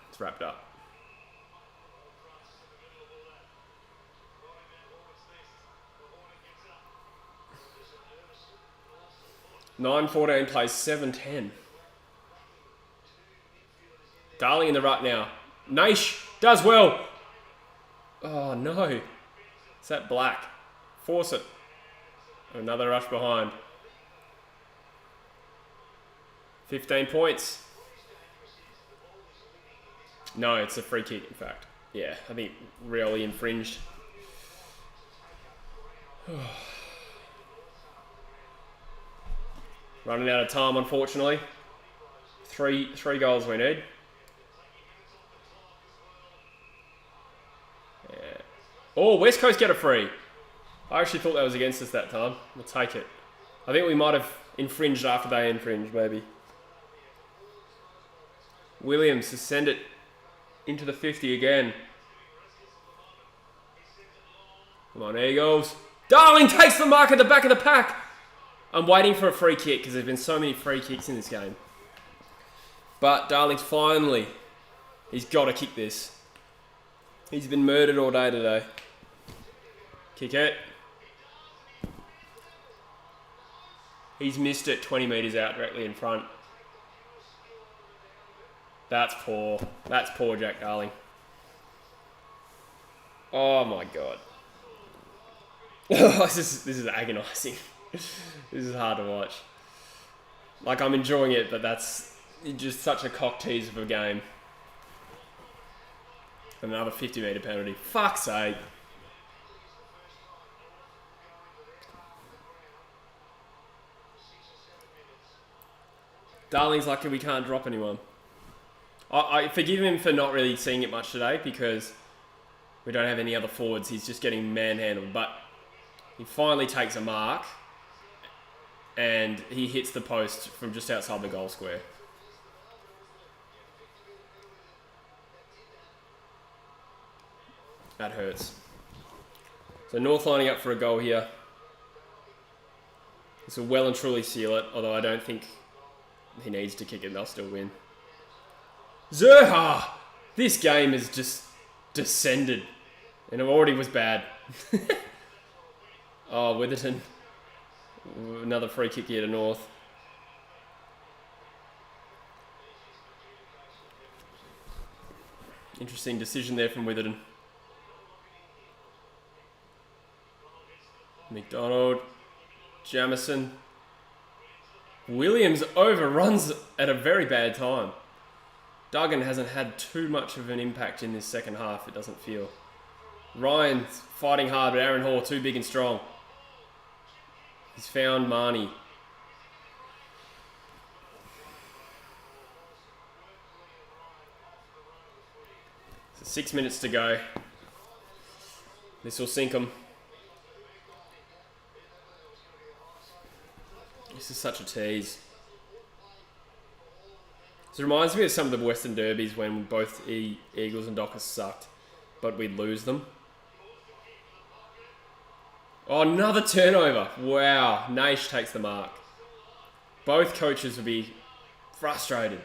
It's wrapped up. 9-14 plays 7-10. Darling in the ruck now. Naish does well. Oh no. Is that Black? Force it. Another rush behind. 15 points. No, it's a free kick, in fact. Yeah, I think really infringed. Running out of time, unfortunately. Three goals we need. Yeah. Oh, West Coast get a free. I actually thought that was against us that time. We'll take it. I think we might have infringed after they infringed, maybe. Williams to send it into the 50 again. Come on, Eagles. Darling takes the mark at the back of the pack. I'm waiting for a free kick because there's been so many free kicks in this game. But Darling's finally, he's got to kick this. He's been murdered all day today. Kick it. He's missed it 20 metres out directly in front. That's poor. That's poor, Jack Darling. Oh my god. This is agonising. This is hard to watch. Like, I'm enjoying it, but that's just such a cock tease of a game. Another 50-metre penalty. Fuck's sake. Darling's lucky we can't drop anyone. I forgive him for not really seeing it much today because we don't have any other forwards. He's just getting manhandled. But he finally takes a mark and he hits the post from just outside the goal square. That hurts. So North lining up for a goal here. This will well and truly seal it, although I don't think he needs to kick it. They'll still win. Zerha! This game has just descended. And it already was bad. Oh, Witherton. Another free kick here to North. Interesting decision there from Witherton. McDonald. Jamison. Williams overruns at a very bad time. Duggan hasn't had too much of an impact in this second half, it doesn't feel. Ryan's fighting hard, but Aaron Hall too big and strong. He's found Marnie. So 6 minutes to go. This will sink them. This is such a tease. This reminds me of some of the Western Derbies when both Eagles and Dockers sucked, but we'd lose them. Oh, another turnover. Wow. Naish takes the mark. Both coaches would be frustrated.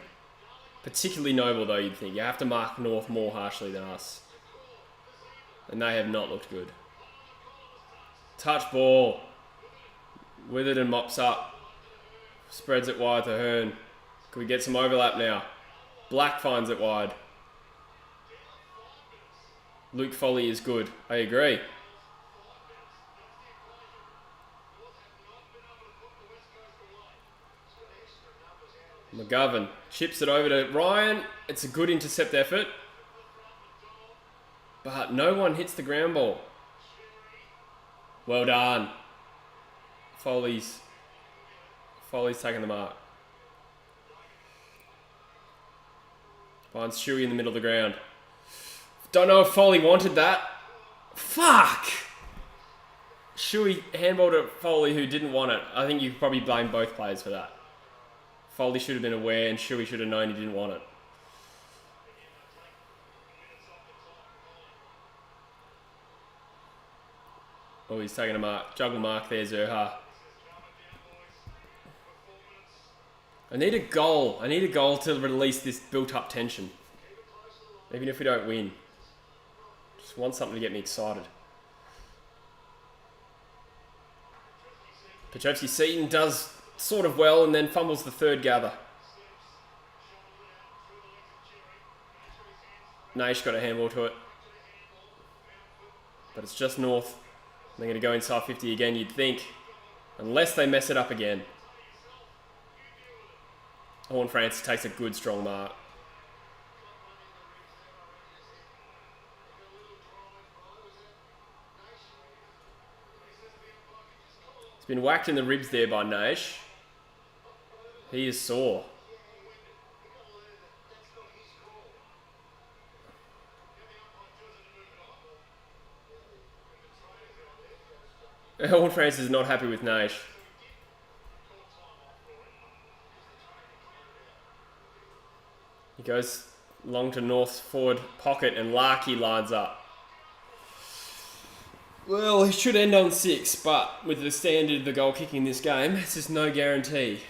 Particularly Noble, though, you'd think. You have to mark North more harshly than us. And they have not looked good. Touch ball. Witherton mops up. Spreads it wide to Hearn. Can we get some overlap now? Black finds it wide. Luke Foley is good. I agree. McGovern chips it over to Ryan. It's a good intercept effort. But no one hits the ground ball. Well done. Foley's taking the mark. Finds Shuey in the middle of the ground. Don't know if Foley wanted that. Fuck! Shuey handballed at Foley who didn't want it. I think you could probably blame both players for that. Foley should have been aware and Shuey should have known he didn't want it. Oh, he's taking a mark. Juggle mark there, Zerha. I need a goal. I need a goal to release this built-up tension. Even if we don't win. Just want something to get me excited. Petrovsky-Seton does sort of well and then fumbles the third gather. Naish got a handball to it. But it's just North. They're going to go inside 50 again, you'd think. Unless they mess it up again. Horn Francis takes a good strong mark. He's been whacked in the ribs there by Naish. He is sore. Horn Francis is not happy with Naish. He goes long to North's forward pocket and Larkey lines up. Well, he should end on 6, but with the standard of the goal kicking in this game, it's just no guarantee.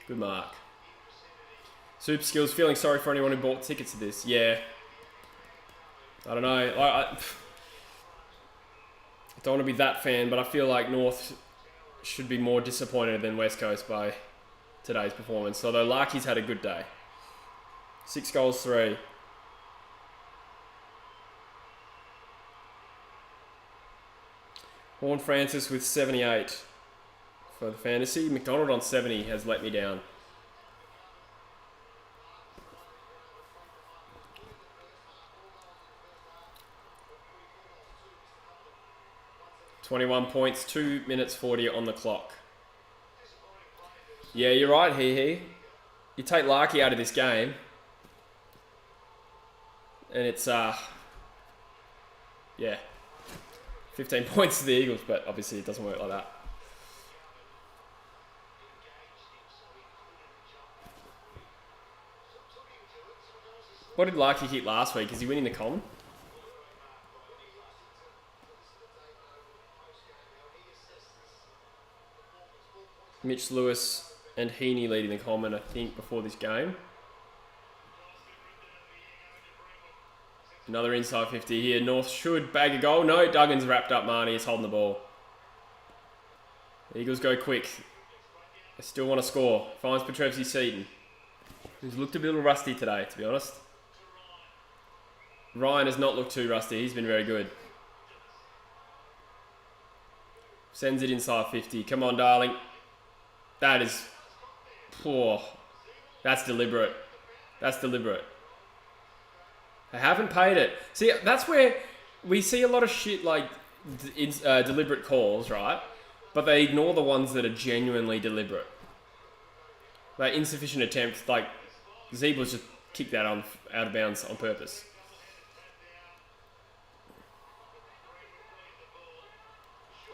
Good mark. Super Skills, feeling sorry for anyone who bought tickets to this. Yeah. I don't know. I don't want to be that fan, but I feel like North should be more disappointed than West Coast by today's performance. Although Larky's had a good day. 6 goals, 3. Horn Francis with 78 for the fantasy. McDonald on 70 has let me down. $21 points, 2 minutes 40 on the clock. Yeah, you're right, Hee. You take Larky out of this game, and it's, yeah, 15 points to the Eagles, but obviously it doesn't work like that. What did Larky hit last week? Is he winning the Common? Mitch Lewis and Heaney leading the Common, I think, before this game. Another inside 50 here. North should bag a goal. No, Duggan's wrapped up Marnie. He's holding the ball. The Eagles go quick. They still want to score. Finds Petrovsky-Seton, who's looked a little rusty today, to be honest. Ryan has not looked too rusty. He's been very good. Sends it inside 50. Come on, darling. That is poor. That's deliberate. That's deliberate. They haven't paid it. See, that's where we see a lot of shit like deliberate calls, right? But they ignore the ones that are genuinely deliberate. Like insufficient attempts, like Zeebler's just kicked that out of bounds on purpose.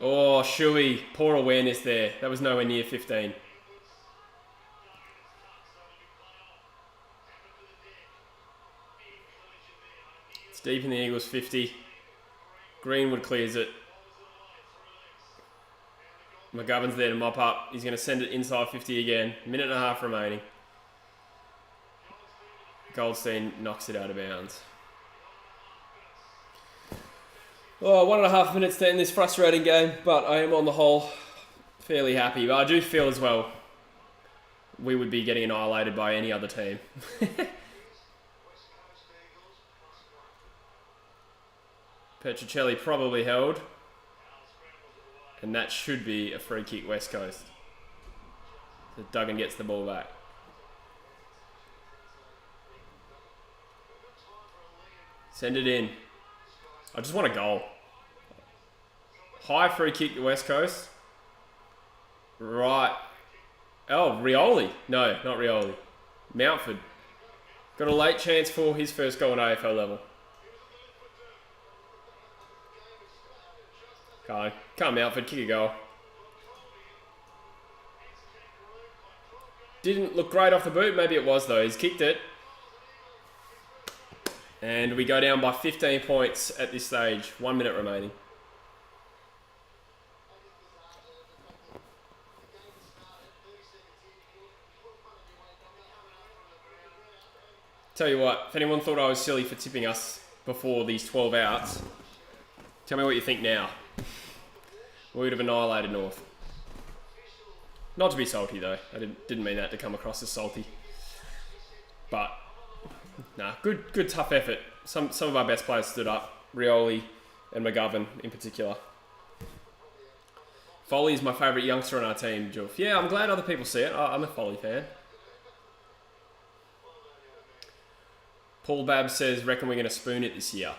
Oh, Shuey. Poor awareness there. That was nowhere near 15. It's deep in the Eagles 50. Greenwood clears it. McGovern's there to mop up. He's going to send it inside 50 again. Minute and a half remaining. Goldstein knocks it out of bounds. Oh, 1.5 minutes to end this frustrating game, but I am on the whole fairly happy. But I do feel as well we would be getting annihilated by any other team. Petricelli probably held, and that should be a free kick West Coast. So Duggan gets the ball back. Send it in. I just want a goal. High free kick to West Coast. Right. Oh, Rioli. No, not Rioli. Mountford. Got a late chance for his first goal at AFL level. Come Mountford, kick a goal. Didn't look great off the boot. Maybe it was though. He's kicked it. And we go down by 15 points at this stage. 1 minute remaining. Tell you what, if anyone thought I was silly for tipping us before these 12 outs, tell me what you think now. We would have annihilated North. Not to be salty though. I didn't mean that to come across as salty. But nah, good tough effort. Some of our best players stood up. Rioli and McGovern in particular. Foley is my favourite youngster on our team, Joof. Yeah, I'm glad other people see it. I'm a Foley fan. Paul Babb says, reckon we're going to spoon it this year.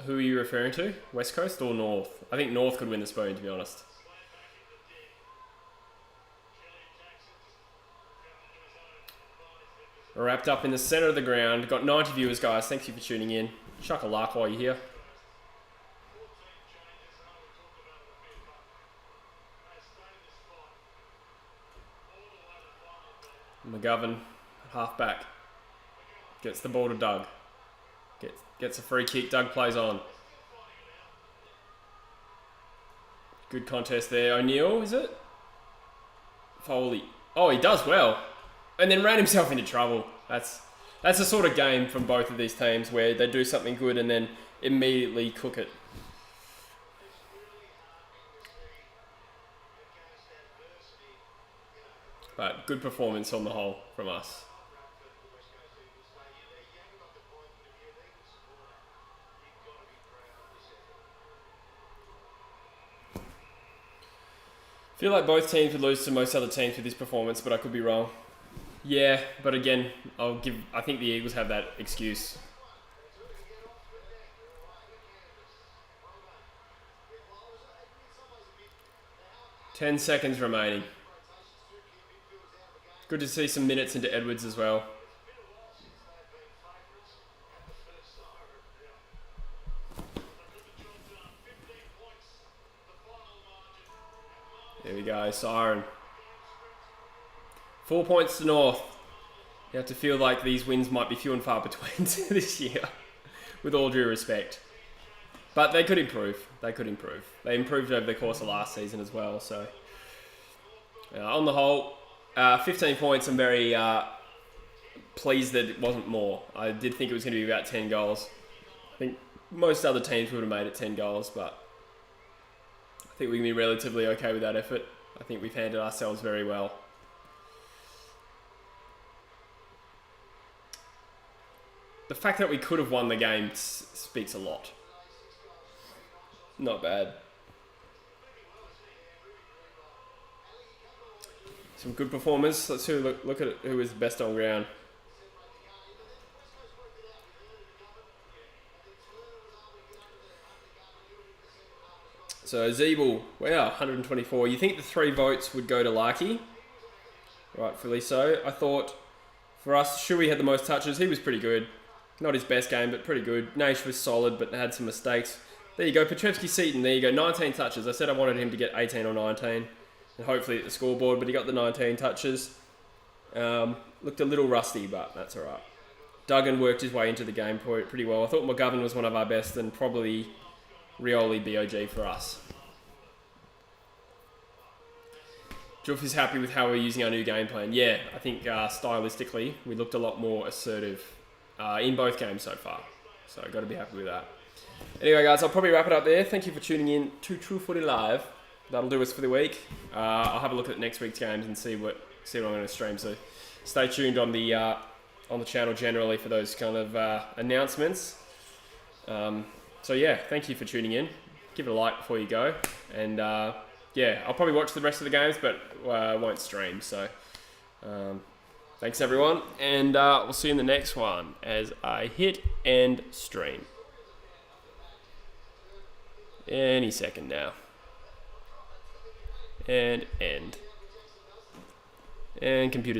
Who are you referring to? West Coast or North? I think North could win the spoon, to be honest. We're wrapped up in the centre of the ground. Got 90 viewers, guys. Thank you for tuning in. Chuck a like while you're here. McGovern, half back. Gets the ball to Doug. Gets a free kick. Doug plays on. Good contest there. O'Neill, is it? Foley. Oh, he does well. And then ran himself into trouble. That's the sort of game from both of these teams where they do something good and then immediately cook it. But good performance on the whole from us. I feel like both teams would lose to most other teams with this performance, but I could be wrong. Yeah, but again, I think the Eagles have that excuse. Ten seconds remaining. Good to see some minutes into Edwards as well. There we go, siren. 4 points to North. You have to feel like these wins might be few and far between this year, with all due respect. But they could improve. They improved over the course of last season as well. So, on the whole, 15 points. I'm very pleased that it wasn't more. I did think it was going to be about 10 goals. I think most other teams would have made it 10 goals, but I think we can be relatively okay with that effort. I think we've handled ourselves very well. The fact that we could have won the game speaks a lot. Not bad. Some good performers. Let's look at who was the best on ground. So Zeeble, wow, 124. You think the 3 votes would go to Larky? Rightfully so. I thought for us, Shuey had the most touches. He was pretty good. Not his best game, but pretty good. Naish was solid, but had some mistakes. There you go, Petrevsky-Seaton, there you go, 19 touches. I said I wanted him to get 18 or 19, and hopefully at the scoreboard, but he got the 19 touches. Looked a little rusty, but that's all right. Duggan worked his way into the game pretty well. I thought McGovern was one of our best, and probably Rioli BOG for us. Joof is happy with how we're using our new game plan. Yeah, I think stylistically, we looked a lot more assertive in both games so far. So got to be happy with that. Anyway, guys, I'll probably wrap it up there. Thank you for tuning in to True Footy Live. That'll do us for the week. I'll have a look at next week's games and see what I'm going to stream. So stay tuned on the channel generally for those kind of announcements. So yeah, thank you for tuning in. Give it a like before you go. And yeah, I'll probably watch the rest of the games, but won't stream. So thanks everyone, and we'll see you in the next one as I hit end stream. Any second now. And end. And computer.